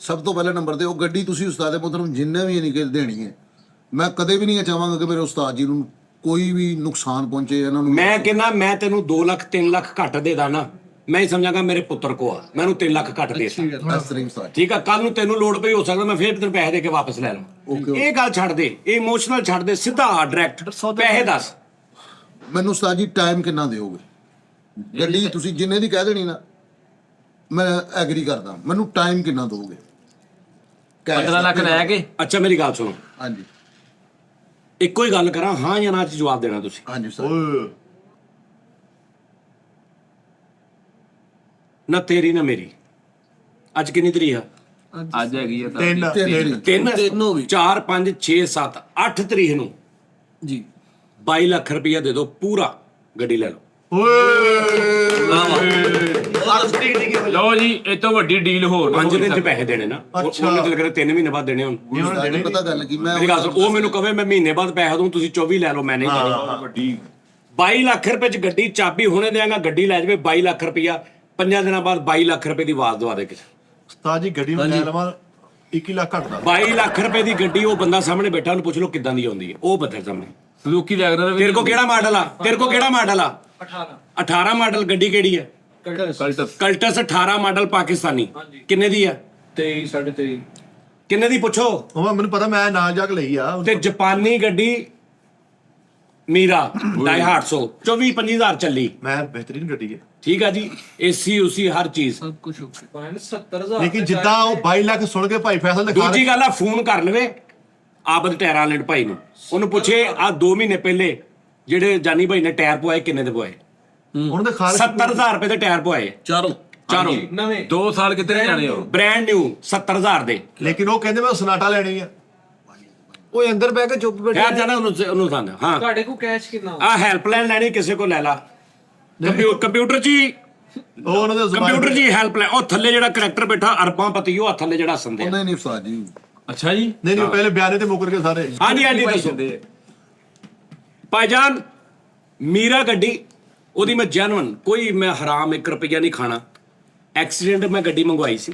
ਸਭ ਤੋਂ ਪਹਿਲੇ ਨੰਬਰ ਤੇ ਉਹ ਗੱਡੀ ਤੁਸੀਂ ਉਸਤਾਦ ਮੁਹਤਰਮ ਜਿੰਨੇ ਵੀ ਨਹੀਂ ਕਿ ਦੇਣੀ ਹੈ, ਮੈਂ ਕਦੇ ਵੀ ਨਹੀਂ ਚਾਹਾਂਗਾ ਕਿ ਮੇਰੇ ਉਸਤਾਦ ਜੀ ਨੂੰ ਕੋਈ ਵੀ ਨੁਕਸਾਨ ਪਹੁੰਚੇ ਇਹਨਾਂ ਨੂੰ। ਮੈਂ ਕਹਿੰਦਾ ਮੈਂ ਤੈਨੂੰ 2 ਲੱਖ 3 ਲੱਖ ਘੱਟ ਦੇ ਦਾਂ ਨਾ, ਮੈਂ ਹੀ ਸਮਝਾਂਗਾ ਮੇਰੇ ਪੁੱਤਰ ਕੋ ਆ, ਮੈਨੂੰ 3 ਲੱਖ ਘੱਟ ਦੇ ਤਾ। ਇਸ ਤਰ੍ਹਾਂ ਉਸਤਾਦ ਠੀਕ ਆ, ਕੱਲ ਨੂੰ ਤੈਨੂੰ ਲੋੜ ਪਈ ਹੋ ਸਕਦਾ ਮੈਂ ਫੇਰ ਤੈਨੂੰ ਪੈਸੇ ਦੇ ਕੇ ਵਾਪਸ ਲੈ ਲਵਾਂ। ਇਹ ਗੱਲ ਛੱਡ ਦੇ, ਇਹ ਇਮੋਸ਼ਨਲ ਛੱਡ ਦੇ, ਸਿੱਧਾ ਡਾਇਰੈਕਟ ਪੈਸੇ ਦੱਸ। ਮੈਨੂੰ ਉਸਤਾਦ ਜੀ ਟਾਈਮ ਕਿੰਨਾ ਦਿਓਗੇ? ਗੱਡੀ ਤੁਸੀਂ ਜਿੰਨੇ ਦੀ ਕਹਿ ਦੇਣੀ ਨਾ, ਮੈਂ ਐਗਰੀ ਕਰਦਾ, ਮੈਨੂੰ ਟਾਈਮ ਕਿੰਨਾ ਦੋਗੇ? 15 ਲੱਖ ਲੈ ਕੇ। ਅੱਛਾ ਮੇਰੀ ਗੱਲ ਸੁਣੋ, ਹਾਂਜੀ ਇੱਕੋ ਹੀ ਗੱਲ ਕਰਾਂ, ਹਾਂ ਜਾਂ ਨਾ ਚ ਜਵਾਬ ਦੇਣਾ ਤੁਸੀਂ। ਹਾਂਜੀ ਉਸਤਾਦ। ਓਏ ਨਾ ਤੇਰੀ ਨਾ ਮੇਰੀ। ਅੱਜ ਕਿੰਨੀ ਤਰੀਕ ਆ? ਅੱਜ ਹੈਗੀ ਆ ਤਾਂ 3 3 ਹੋ ਗਈ, 4 5 6 7 8 ਤਰੀਕ ਨੂੰ ਜੀ 22 ਲੱਖ ਰੁਪਇਆ ਦੇ ਦਿਓ ਪੂਰਾ, ਗੱਡੀ ਲੈ ਲਓ। ਲਓ ਜੀ, ਇਹ ਤੋਂ ਵੱਡੀ ਡੀਲ ਹੋਰ ਨਾ 5 ਹੋਈ ਦਿਨ ਚ ਸਕਦੀ। ਪੈਸੇ ਦੇਣੇ ਨਾ, ਉਹਨੇ ਦਿਲ ਕਰੇ 3 ਮਹੀਨੇ ਬਾਅਦ ਦੇਣੇ ਹੁਣ। ਉਸਤਾਦ ਜੀ ਪਤਾ ਗੱਲ ਕੀ ਮੈਂ ਮੇਰੀ ਗੱਲ ਸੁਣ, ਉਹ ਮੈਨੂੰ ਕਵੇ ਮੈਂ ਮਹੀਨੇ ਬਾਅਦ ਪੈਸੇ ਦੂੰ, ਤੁਸੀਂ 24 ਲੈ ਲਓ, ਮੈਂ ਨਹੀਂ ਦੇਣੀ। ਵੱਡੀ 22 ਲੱਖ ਰੁਪਏ ਚ ਗੱਡੀ, ਚਾਬੀ ਹੁਣੇ ਦੇਵਾਂਗਾ, ਗੱਡੀ ਲੈ ਜਾਵੇ 22 ਲੱਖ ਰੁਪਇਆ, 5 ਦਿਨਾਂ ਬਾਅਦ 22 ਲੱਖ ਰੁਪਏ ਦੀ ਆਵਾਜ਼ ਦਵਾ ਦੇ ਕਿਸੇ। ਉਸਤਾਦ ਜੀ ਗੱਡੀ ਨੂੰ ਲੈ ਲਵਾਂ 21 ਲੱਖ ਘੱਟਦਾ। 22 ਲੱਖ ਰੁਪਏ ਦੀ ਗੱਡੀ, ਉਹ ਬੰਦਾ ਸਾਹਮਣੇ ਬੈਠਾ, ਉਹਨੂੰ ਪੁੱਛ ਲਓ ਕਿੱਦਾਂ ਦੀ ਆਉਂਦੀ ਹੈ, ਉਹ ਬੰਦੇ ਸਾਹਮਣੇ। ਸੁਜ਼ੂਕੀ ਵੈਗਨਰ ਤੇਰੇ ਕੋ ਕਿਹੜਾ ਮਾਡਲ ਆ? ਤੇਰੇ ਕੋ ਕਿਹੜਾ ਮਾਡਲ ਆ? 18 ਮਾਡਲ ਗੱਡੀ ਕਿਹੜੀ ਹੈ? Cultus Cultus 18 model Pakistani. ਕਿੰਨੇ ਦੀ ਆ? 23 23.5 ਕਿੰਨੇ ਦੀ ਪੁੱਛੋ। ਉਹ ਮੈਨੂੰ ਪਤਾ, ਮੈਂ ਨਾਲ ਜਾ ਕੇ ਲਈ ਆ। ਤੇ ਜਾਪਾਨੀ ਗੱਡੀ ਮੀਰਾ 250 24-25,000 ਚੱਲੀ। ਮੈਂ ਬਿਹਤਰੀਨ ਗੱਡੀ ਹੈ, ਠੀਕ ਆ ਜੀ, ਏਸੀ ਉਸੀ ਹਰ ਚੀਜ਼। ਸਭ ਕੁਝ ਓਕੇ। 70,000 ਲੇਕਿਨ ਜਿੱਦਾਂ ਉਹ 22 ਲੱਖ ਸੁਣ ਕੇ ਭਾਈ ਫੈਸਲ ਦਿਖਾ ਦੂਜੀ ਗੱਲ ਆ, ਫੋਨ ਕਰ ਲਵੇ ਆਬਦ ਟਾਇਰਾਂ ਵਾਲੇ ਭਾਈ ਨੂੰ, ਉਹਨੂੰ ਪੁੱਛੇ ਆ 2 ਮਹੀਨੇ ਪਹਿਲੇ ਜਿਹੜੇ ਜਾਨੀ ਭਾਈ ਨੇ ਟਾਇਰ ਪਵਾਏ ਕਿੰਨੇ ਦੇ ਪਵਾਏ? ਹੁਣ ਤੇ ਖਾਲਸ 70,000 ਰੁਪਏ ਦੇ ਟਾਇਰ ਪਵਾਏ ਚਾਰੋਂ। ਨਵੇਂ 2 ਸਾਲ ਕਿੱਥੇ ਜਾਣੇ ਹੋ? ਬ੍ਰਾਂਡ ਨਿਊ 70,000 ਦੇ। ਲੇਕਿਨ ਉਹ ਕਹਿੰਦੇ ਮੈਂ ਸਨਾਟਾ ਲੈਣੀ ਆ। ਉਹ ਅੰਦਰ ਬਹਿ ਕੇ ਚੁੱਪ ਬੈਠੇ ਯਾਰ ਜਾਣਾ ਉਹਨੂੰ ਸੰਦ। ਹਾਂ ਤੁਹਾਡੇ ਕੋਲ ਕੈਸ਼ ਕਿੰਨਾ? ਆ ਹੈਲਪਲਾਈਨ ਲੈਣੀ ਕਿਸੇ ਕੋ ਲੈ ਲਾ, ਕੰਪਿਊਟਰ ਜੀ, ਉਹ ਉਹਨਾਂ ਦੇ ਕੰਪਿਊਟਰ ਜੀ ਹੈਲਪਲਾਈਨ। ਉਹ ਥੱਲੇ ਜਿਹੜਾ ਕਰੈਕਟਰ ਬੈਠਾ ਅਰਬਾਂ ਪਤੀ, ਉਹ ਥੱਲੇ ਜਿਹੜਾ ਸੰਦੇ। ਨਹੀਂ ਨਹੀਂ ਉਸਤਾਦ ਜੀ ਅੱਛਾ ਜੀ। ਨਹੀਂ ਨਹੀਂ ਪਹਿਲੇ ਬਿਆਨੇ ਤੇ ਮੁੱਕਰ ਕੇ ਸਾਰੇ। ਹਾਂਜੀ ਹਾਂਜੀ ਦੱਸੋ ਭਾਈਜਾਨ। ਮੀਰਾ ਗੱਡੀ ਉਹਦੀ ਮੈਂ ਜੈਨੂਨ, ਕੋਈ ਮੈਂ ਹਰਾਮ 1 ਰੁਪਈਆ ਨਹੀਂ ਖਾਣਾ। ਐਕਸੀਡੈਂਟ ਮੈਂ ਗੱਡੀ ਮੰਗਵਾਈ ਸੀ,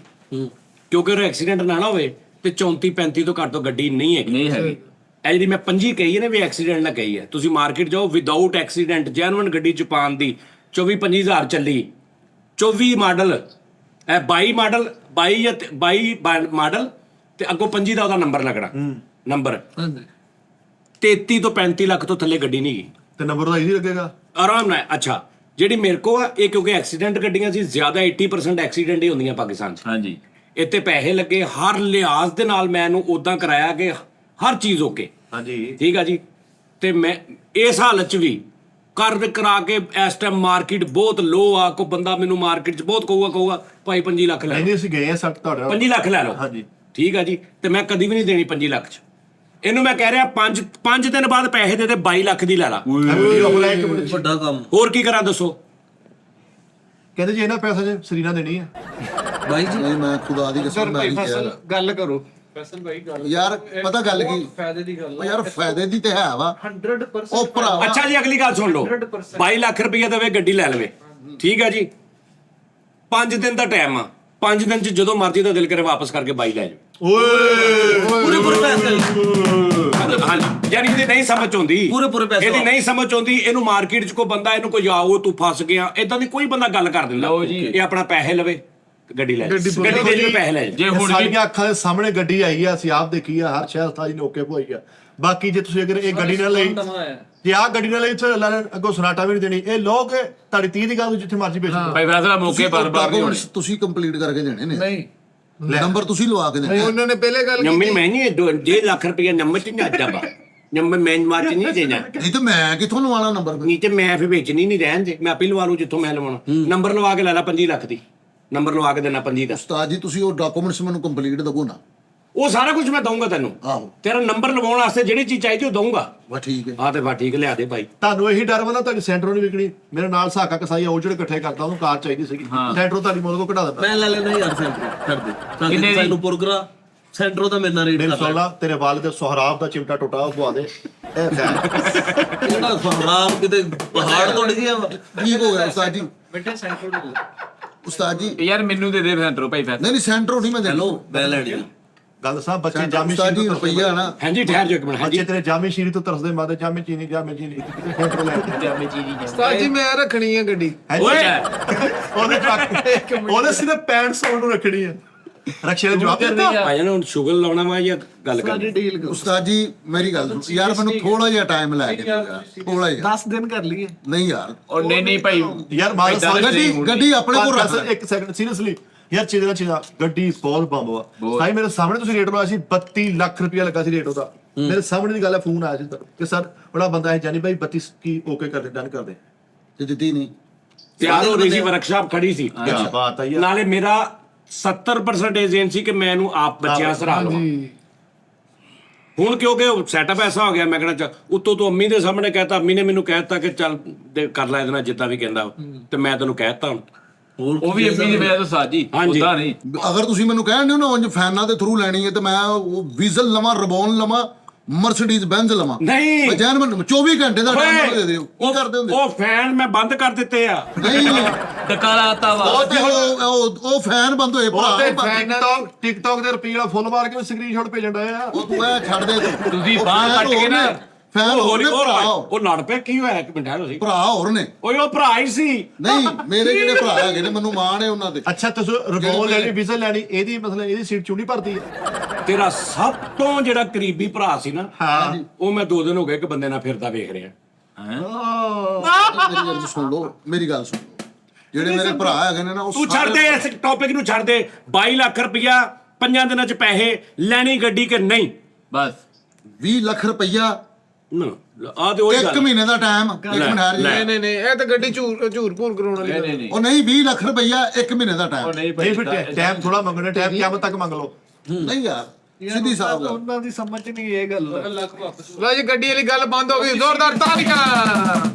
ਕਿਉਂਕਿ ਉਹ ਐਕਸੀਡੈਂਟ ਨਾ ਹੋਵੇ ਤੇ 34-35 ਤੋਂ ਘੱਟ ਤੋਂ ਗੱਡੀ ਨਹੀਂ ਹੈਗੀ। ਨਹੀਂ ਹੈਗੀ। ਇਹ ਜਿਹੜੀ ਮੈਂ 25 ਕਹੀ ਹੈ ਨਾ ਵੀ ਐਕਸੀਡੈਂਟ ਨਾ ਕਹੀ ਹੈ, ਤੁਸੀਂ ਮਾਰਕੀਟ ਜਾਓ ਵਿਦਆਊਟ ਐਕਸੀਡੈਂਟ ਜੈਨੂਨ ਗੱਡੀ ਜਾਪਾਨ ਦੀ 24-25,000 ਚੱਲੀ। 24 ਮਾਡਲ, ਇਹ 22 ਮਾਡਲ, 22 ਜਾਂ 22 ਮਾਡਲ ਤੇ ਅੱਗੋਂ 25 ਦਾ ਉਹਦਾ ਨੰਬਰ ਲੱਗਣਾ। ਨੰਬਰ 33 ਤੋਂ 35 ਲੱਖ ਤੋਂ ਥੱਲੇ ਗੱਡੀ ਨਹੀਂ ਗਈ ਤੇ ਨੰਬਰ ਤਾਂ ਇਜ਼ੀ ਲੱਗੇਗਾ ਆਰਾਮ ਨਾਲ। ਅੱਛਾ ਜਿਹੜੀ ਮੇਰੇ ਕੋ ਆ ਇਹ, ਕਿਉਂਕਿ ਐਕਸੀਡੈਂਟ ਗੱਡੀਆਂ ਸੀ ਜ਼ਿਆਦਾ, 80% ਐਕਸੀਡੈਂਟ ਹੀ ਹੁੰਦੀਆਂ ਪਾਕਿਸਤਾਨ 'ਚ। ਹਾਂਜੀ ਇੱਥੇ ਪੈਸੇ ਲੱਗੇ, ਹਰ ਲਿਹਾਜ਼ ਦੇ ਨਾਲ ਮੈਂ ਇਹਨੂੰ ਉਦਾਂ ਕਰਾਇਆ ਕਿ ਹਰ ਚੀਜ਼ ਓਕੇ। ਹਾਂਜੀ ਠੀਕ ਆ ਜੀ। ਤੇ ਮੈਂ ਇਸ ਹਾਲਤ 'ਚ ਵੀ ਕਰਾ ਕੇ ਇਸ ਟਾਈਮ ਮਾਰਕੀਟ ਬਹੁਤ ਲੋ ਆ, ਕੋ ਬੰਦਾ ਮੈਨੂੰ ਮਾਰਕੀਟ 'ਚ ਬਹੁਤ ਕਹੂਗਾ ਭਾਈ 25 ਲੱਖ ਲੈ ਨਹੀਂ ਅਸੀਂ ਗਏ ਆ ਸੱਟ ਤੁਹਾਡੇ ਨਾਲ 25 ਲੱਖ ਲੈ ਲਓ। ਹਾਂਜੀ ਠੀਕ ਆ ਜੀ। ਤੇ ਮੈਂ ਕਦੀ ਵੀ ਨਹੀਂ ਦੇਣੀ 25 ਲੱਖ 'ਚ। ਇਹਨੂੰ ਮੈਂ ਕਹਿ ਰਿਹਾ 5 ਦਿਨ ਬਾਅਦ ਪੈਸੇ ਦੇ 22 ਲੱਖ ਦੀ ਲੈ ਲਾ। ਵੱਡਾ ਕੰਮ ਹੋਰ ਕੀ ਕਰਾਂ ਦੱਸੋ? ਕਹਿੰਦੇ ਜੀ ਇਹਨਾਂ ਪੈਸੇ ਚ ਸਰੀਨਾ ਦੇਣੀ ਆ। ਬਾਈ ਜੀ ਨਹੀਂ ਮੈਂ ਖੁਦਾ ਦੀ ਕਸਮ ਮੈਂ ਨਹੀਂ ਕਿਹਾ ਗੱਲ ਕਰੋ। ਯਾਰ ਪਤਾ ਗੱਲ ਕੀ ਫਾਇਦੇ ਦੀ ਗੱਲ ਉਹ ਯਾਰ ਫਾਇਦੇ ਦੀ ਤੇ ਹੈ ਵਾ 100% ਉਹ ਭਰਾਵਾ ਅੱਛਾ ਜੀ ਅਗਲੀ ਗੱਲ ਸੁਣ ਲਓ। 22 ਲੱਖ ਰੁਪਏ ਦੇਵੇ ਗੱਡੀ ਲੈ ਲਵੇ। ਠੀਕ ਹੈ ਜੀ। 5 ਦਿਨ ਦਾ ਟਾਈਮ ਆ। 5 ਦਿਨ ਚ ਜਦੋਂ ਮਰਜ਼ੀ ਦਾ ਦਿਲ ਕਰੇ ਵਾਪਸ ਕਰਕੇ 22 ਲੈ ਜਾਓ। ਪੂਰੇ ਪੈਸੇ ਹਾਂਜੀ ਯਾਰ ਇਹਦੀ ਨਹੀਂ ਸਮਝ ਆਉਂਦੀ। ਪੂਰੇ ਪੈਸੇ ਇਹਦੀ ਨਹੀਂ ਸਮਝ ਆਉਂਦੀ। ਇਹਨੂੰ ਮਾਰਕੀਟ 'ਚ ਕੋਈ ਬੰਦਾ ਇਹਨੂੰ ਕੋਈ ਆਓ ਤੂੰ ਫਸ ਗਿਆ ਇਦਾਂ ਦੀ ਕੋਈ ਬੰਦਾ ਗੱਲ ਕਰ ਦਿੰਦਾ। ਇਹ ਆਪਣਾ ਪੈਸੇ ਲਵੇ ਗੱਡੀ ਲੈ ਗੱਡੀ ਦੇ ਲਈ ਪੈਸੇ ਲੈ ਜਾਓ। ਜੇ ਹੁਣ ਵੀ ਸਾਡੀਆਂ ਅੱਖਾਂ ਦੇ ਸਾਹਮਣੇ ਗੱਡੀ ਆਈ ਆ, ਅਸੀਂ ਆਪ ਦੇਖੀ ਆ, ਹਰ ਸ਼ਹਿਰ ਉਸਤਾਦ ਜੀ ਨੇ ਓਕੇ ਪਵਾਈ ਆ। ਬਾਕੀ ਜੇ ਤੁਸੀਂ ਅਗਰ ਇਹ ਗੱਡੀ ਨਾਲ ਲਈ, ਜੇ ਆਹ ਗੱਡੀ ਨਾਲ ਲਈ ਇੱਥੇ ਅੱਲਾ ਨੇ ਅੱਗੋਂ ਸਨਾਟਾ ਵੀ ਨਹੀਂ ਦੇਣੀ। ਇਹ ਲੋਕ ਤੁਹਾਡੀ 30 ਦੀ ਗੱਲ ਜਿੱਥੇ ਮਰਜ਼ੀ ਵੇਚ ਦਿਓ। ਭਾਈ ਫੈਸਲਾ ਮੌਕੇ ਪਰ ਡਾਕੂਮੈਂਟਸ ਤੁਸੀਂ ਕੰਪਲੀਟ ਕਰਕੇ ਦੇਣੇ ਨੇ। ਨਹੀਂ ਨੰਬਰ ਤੁਸੀਂ ਲਵਾ ਕੇ ਦੇਣੇ। ਉਹਨਾਂ ਨੇ ਪਹਿਲੇ ਗੱਲ ਨੰਮੀ ਕੀਤੀ ਮੈਂ ਨਹੀਂ 1.5 ਲੱਖ ਰੁਪਏ ਨੰਬਰ 'ਚ ਨਹੀਂ ਆਜਾ ਬਾ ਨੰਬਰ ਮੈਂ ਮਾਚ ਨਹੀਂ ਦੇਣਾ। ਨਹੀਂ ਤੇ ਮੈਂ ਕਿੱਥੋਂ ਲਵਾਣਾ ਨੰਬਰ ਨਹੀਂ ਤੇ ਮੈਂ ਫਿਰ ਵੇਚਣੀ ਨਹੀਂ ਰਹਿਣ ਦੇ। ਮੈਂ ਆਪੇ ਲਵਾ ਲੂ ਜਿੱਥੋਂ ਮੈਂ ਲਵਾਉਣਾ। ਨੰਬਰ ਲਵਾ ਕੇ ਲੈ ਲਾ 25 ਲੱਖ ਦੀ। ਨੰਬਰ ਲਵਾ ਕੇ ਦੇਣਾ 25 ਦਾ। ਉਸਤਾਦ ਜੀ ਤੁਸੀਂ ਉਹ ਡਾਕੂਮੈਂਟਸ ਮੈਨੂੰ ਕੰਪਲੀਟ ਦਵੋ ਨਾ। ਉਹ ਸਾਰਾ ਕੁਝ ਮੈਂ ਦਊਂਗਾ ਤੈਨੂੰ। ਆਹੋ ਤੇਰਾ ਨੰਬਰ ਲਵਾਉਣ ਵਾਸਤੇ ਜਿਹੜੀ ਚੀਜ਼ ਚਾਹੀਦੀ ਉਹ ਦਊਂਗਾ। ਬਸ ਠੀਕ ਹੈ। ਹਾਂ ਤੇ ਬਾ ਠੀਕ ਲਿਆ ਦੇ ਭਾਈ। ਤੁਹਾਨੂੰ ਇਹੀ ਡਰ ਵਾ ਨਾ ਤੁਹਾਡੀ ਸੈਂਟਰੋਂ ਨਹੀਂ ਵਿਕਣੀ। ਮੇਰੇ ਨਾਲ ਸਾਕਾ ਕਸਾਈ ਉਹ ਜਿਹੜੇ ਇਕੱਠੇ ਕਰਦਾ ਉਹਨੂੰ ਕਾਰ ਚਾਹੀਦੀ ਸੀਗੀ। ਸੈਂਟਰੋਂ ਤੁਹਾਡੀ ਮੋਲ ਕੋ ਕਢਾ ਦਿੰਦਾ। ਮੈਂ ਲੈ ਲੈਣਾ ਯਾਰ ਸੈਂਟਰ ਛੱਡ ਦੇ ਕਿੰਨੇ ਸਾਨੂੰ ਪੁਰਗਰਾ ਸੈਂਟਰੋ ਦਾ ਮੇਰੇ ਨਾਲ ਰੇਟ ਮੇਰੇ ਕਰ ਸੁਣ ਲਾ ਤੇਰੇ ਵਾਲ ਦੇ ਸੁਹਰਾਬ ਦਾ ਚਿਮਟਾ ਟੁੱਟਾ ਉਹ ਪਵਾ ਦੇ। ਇਹ ਖੈਰ ਜਿਹੜਾ ਫਰਾਮ ਕਿਤੇ ਪਹਾੜ ਤੋੜ ਗਿਆ ਵਾ ਠੀਕ ਹੋ ਗਿਆ ਉਸਤਾਦ ਜੀ। ਬੇਟੇ ਸੈਂਟਰ ਦੇ ਉਸਤਾਦ ਜੀ ਯਾਰ ਮੈਨੂੰ ਦੇ ਦੇ ਸੈਂਟਰੋ ਭਾਈ ਫੈਸਲਾ। ਨਹੀਂ ਸੈਂਟਰੋ ਨਹੀਂ ਮੈਂ ਦੇਣਾ। ਚਲੋ ਮੈਂ ਲੈਣੀ ਆ ਗੱਲ ਸਾਂ ਬੱਚੇ ਜਾਮੀ ਉਸਤਾਦ ਸ਼ੀਰੀ ਜੀ ਤੋਂ ਰੁਪਈਆ ਨਾ ਹਾਂਜੀ ਠਹਿਰ ਜਾ ਇੱਕ ਮਿੰਟ। ਹਾਂਜੀ ਬੱਚੇ ਤੇਰੇ ਜਾਮੀ ਸ਼ੀਰੀ ਤੋਂ ਤਰਸਦੇ ਮਾਦੇ ਜਾਮੀ ਚੀਨੀ ਕਿਤੇ ਸੈਂਟਰੋਂ ਲੈ ਕੇ ਉਸਤਾਦ ਜੀ ਮੈਂ ਰੱਖਣੀ ਆ ਗੱਡੀ। ਓਏ ਉਹਦੇ ਟਰੱਕ ਉਹਦੇ ਸਿਰਫ ਪੈਂਟ ਸੌਣ ਨੂੰ ਰੱਖਣੀ ਆ। ਰਕਸ਼ੇ ਦਾ ਜਵਾਬ ਦਿੱਤਾ। ਭਾਈ ਨੂੰ ਸ਼ੁਗਰ ਲਾਉਣਾ ਵਾ ਜਾਂ ਗੱਲ ਸਾਡੀ ਕਰਨੀ? ਡੀਲ ਕਰੋ। ਉਸਤਾਦ ਜੀ ਮੇਰੀ ਗੱਲ ਸੁਣੋ ਯਾਰ ਮੈਨੂੰ ਥੋੜਾ ਜਿਹਾ ਟਾਈਮ ਲੈ ਕੇ ਦਿਓ ਯਾਰ, ਥੋੜਾ ਜਿਹਾ 10 ਦਿਨ ਕਰ ਲਈਏ। ਨਹੀਂ ਯਾਰ ਉਹ ਨਹੀਂ ਭਾਈ ਯਾਰ ਮਾਲ ਗੱਡੀ ਆਪਣੇ ਕੋਲ ਰੱਖ ਲੈ। ਇੱਕ ਸੈਕਿੰਡ ਸੀਰੀਅਸਲੀ ਯਾਰ ਚੀਜ਼ਾਂ ਗੱਡੀ ਬਹੁਤ ਬੰਬ ਵਾ। ਸਾਈ ਮੇਰੇ ਸਾਹਮਣੇ ਤੁਸੀਂ ਰੇਟ ਲਾਇਆ ਸੀ 32 ਲੱਖ ਰੁਪਇਆ ਲੱਗਾ ਸੀ ਰੇਟ ਉਹਦਾ। ਮੇਰੇ ਸਾਹਮਣੇ ਦੀ ਗੱਲ ਹੈ ਫੋਨ ਆਇਆ ਸੀ ਕਿ ਸਰ ਬੜਾ ਬੰਦਾ ਹੈ ਜਾਨੀ ਭਾਈ 32 ਕੀ ਓਕੇ ਕਰ ਦੇ ਡਨ ਕਰ ਦੇ। ਤੇ ਦਿੱਤੀ ਨਹੀਂ। ਤਿਆਰ ਹੋ ਰਹੀ ਸੀ ਵਰਕਸ਼ਾਪ ਖੜੀ ਸੀ। ਕੀ ਬਾਤ ਹੈ ਯਾਰ। ਨਾਲੇ ਮੇਰਾ 70% ਏਜੰਸੀ ਕਿ ਮੈਂ ਇਹਨੂੰ ਆਪ ਬੱਚਿਆਂ ਸਰਾ ਲਵਾਂ। ਹੁਣ ਕਿਉਂਕਿ ਉਹ ਸੈਟਅਪ ਐਸਾ ਹੋ ਗਿਆ ਮੈਂ ਕਹਿੰਦਾ ਉੱਤੋਂ ਤੋਂ ਅੰਮੀ ਦੇ ਸਾਹਮਣੇ ਕਹਿਤਾ। ਅੰਮੀ ਨੇ ਮੈਨੂੰ ਕਹਿਤਾ ਕਿ ਚੱਲ ਕਰ ਲੈ ਇਹਦੇ ਨਾਲ ਜਿੱਦਾਂ ਵੀ ਕਹਿੰਦਾ ਤੇ ਮੈਂ ਤੈਨੂੰ ਕਹਿਤਾ ਹੁਣ। ਉਹ ਵੀ ਅੱਮੀ ਦੀ ਵਜ੍ਹਾ ਤੋਂ ਸਾਜੀ ਹਾਂਜੀ। ਉਦਾਂ ਨਹੀਂ। ਅਗਰ ਤੁਸੀਂ ਮੈਨੂੰ ਕਹਿੰਦੇ ਹੋ ਨਾ ਉਂਝ ਫੈਨਾਂ ਦੇ ਥਰੂ ਲੈਣੀ ਹੈ ਤੇ ਮੈਂ ਉਹ ਵੀਜ਼ਲ ਲਵਾਂ, ਰਬੋਨ ਲਵਾਂ, ਮਰਸੀਡੀਜ਼ ਬੈਂਜ਼ ਲਵਾਂ। ਨਹੀਂ ਬਜਾਨ ਮੈਨੂੰ 24 ਘੰਟੇ ਦਾ ਟਾਈਮ ਦੇ ਦਿਓ। ਕੀ ਕਰਦੇ ਹੁੰਦੇ? ਉਹ ਫੈਨ ਮੈਂ ਬੰਦ ਕਰ ਦਿੱਤੇ ਆ। ਨਹੀਂ ਟਕਾ ਲਾਤਾ ਵਾ ਉਹ ਤੇ ਉਹ ਫੈਨ ਬੰਦ ਹੋਏ ਭਰਾ। ਟਿਕਟੌਕ ਦੇ ਰੁਪਏ ਵਾਲਾ ਫੁੱਲ ਮਾਰ ਕੇ ਸਕਰੀਨਸ਼ਾਟ ਭੇਜਣ ਡਏ ਆ। ਉਹ ਤੂੰ ਇਹ ਛੱਡ ਦੇ ਤੂੰ। ਤੁਸੀਂ ਉਹ ਬਾਂਹ ਫੈਨ ਕੱਟ ਕੇ ਨਾ ਫੈਨ ਹੋਰ ਨੇ ਭਰਾ। ਉਹ ਲੜ ਪਿਆ ਕੀ ਹੋਇਆ ਇੱਕ ਮਿੰਟ ਠਹਿਰੋ ਸੀ। ਭਰਾ ਹੋਰ ਨੇ। ਓਏ ਉਹ ਭਰਾ ਹੀ ਸੀ। ਨਹੀਂ ਮੇਰੇ ਜਿਹੜੇ ਭਰਾ ਹੈਗੇ ਨੇ ਮੈਨੂੰ ਮਾਣ ਹੈ ਉਹਨਾਂ ਤੇ। ਅੱਛਾ ਤੁਸੀਂ ਰਬੋਲ ਲੈਣੀ ਵਿਜ਼ਲ ਲੈਣੀ ਇਹਦੀ ਮਤਲਬ ਇਹਦੀ ਸੀਟ ਚੁਣੀ ਭਰਦੀ ਹੈ। ਤੇਰਾ ਸਭ ਤੋਂ ਜਿਹੜਾ ਕਰੀਬੀ ਭਰਾ ਸੀ ਨਾ ਹਾਂ ਉਹ ਮੈਂ 2 ਦਿਨ ਹੋ ਗਏ ਇੱਕ ਬੰਦੇ ਨਾਲ ਫਿਰਦਾ ਵੇਖ ਰਿਹਾ। ਮੇਰੀ ਗੱਲ ਸੁਣ ਲਓ, ਮੇਰੀ ਗੱਲ ਸੁਣ ਲਓ। ਜਿਹੜੇ ਮੇਰੇ ਭਰਾ ਹੈਗੇ ਨੇ ਨਾ ਉਹ ਤੂੰ ਛੱਡ ਦੇ ਇਸ ਟੌਪਿਕ ਨੂੰ ਛੱਡ ਦੇ। 22 ਲੱਖ ਰੁਪਇਆ 5 ਦਿਨਾਂ ਚ ਪੈਸੇ ਲੈਣੀ ਗੱਡੀ ਕਿ ਨਹੀਂ? ਬਸ 20 ਲੱਖ ਰੁਪਈਆ ਨਾ ਆ ਤੇ ਉਹੀ ਇੱਕ ਗੱਲ। ਮਹੀਨੇ ਦਾ ਟਾਈਮ। ਇੱਕ ਮਿੰਟ ਹਾਰ ਨਹੀਂ ਨਹੀਂ ਨਹੀਂ ਇਹ ਤਾਂ ਗੱਡੀ ਝੂਰ ਭੂਰ ਕਰਾਉਣ ਵਾਲੀ ਗੱਲ। ਨਹੀਂ ਉਹ ਨਹੀਂ 20 ਲੱਖ ਰੁਪਈਆ ਇੱਕ ਮਹੀਨੇ ਦਾ ਟਾਈਮ। ਨਹੀਂ ਨਹੀਂ ਫਿਰ ਟਾਈਮ ਥੋੜਾ ਮੰਗਣਾ ਟਾਈਮ ਕਿਆਮਤ ਤੱਕ ਮੰਗ ਲਓ। ਨਹੀਂ ਯਾਰ ਸਿੱਧੀ ਸਾਹਿਬ ਗੱਲ। ਉਹਨਾਂ ਦੀ ਸਮਝ ਚ ਨਹੀਂ ਇਹ ਗੱਲ। ਲਓ ਜੀ ਗੱਡੀ ਵਾਲੀ ਗੱਲ ਬੰਦ ਹੋ ਗਈ। ਜ਼ੋਰਦਾਰ ਤਾਲੀਆਂ।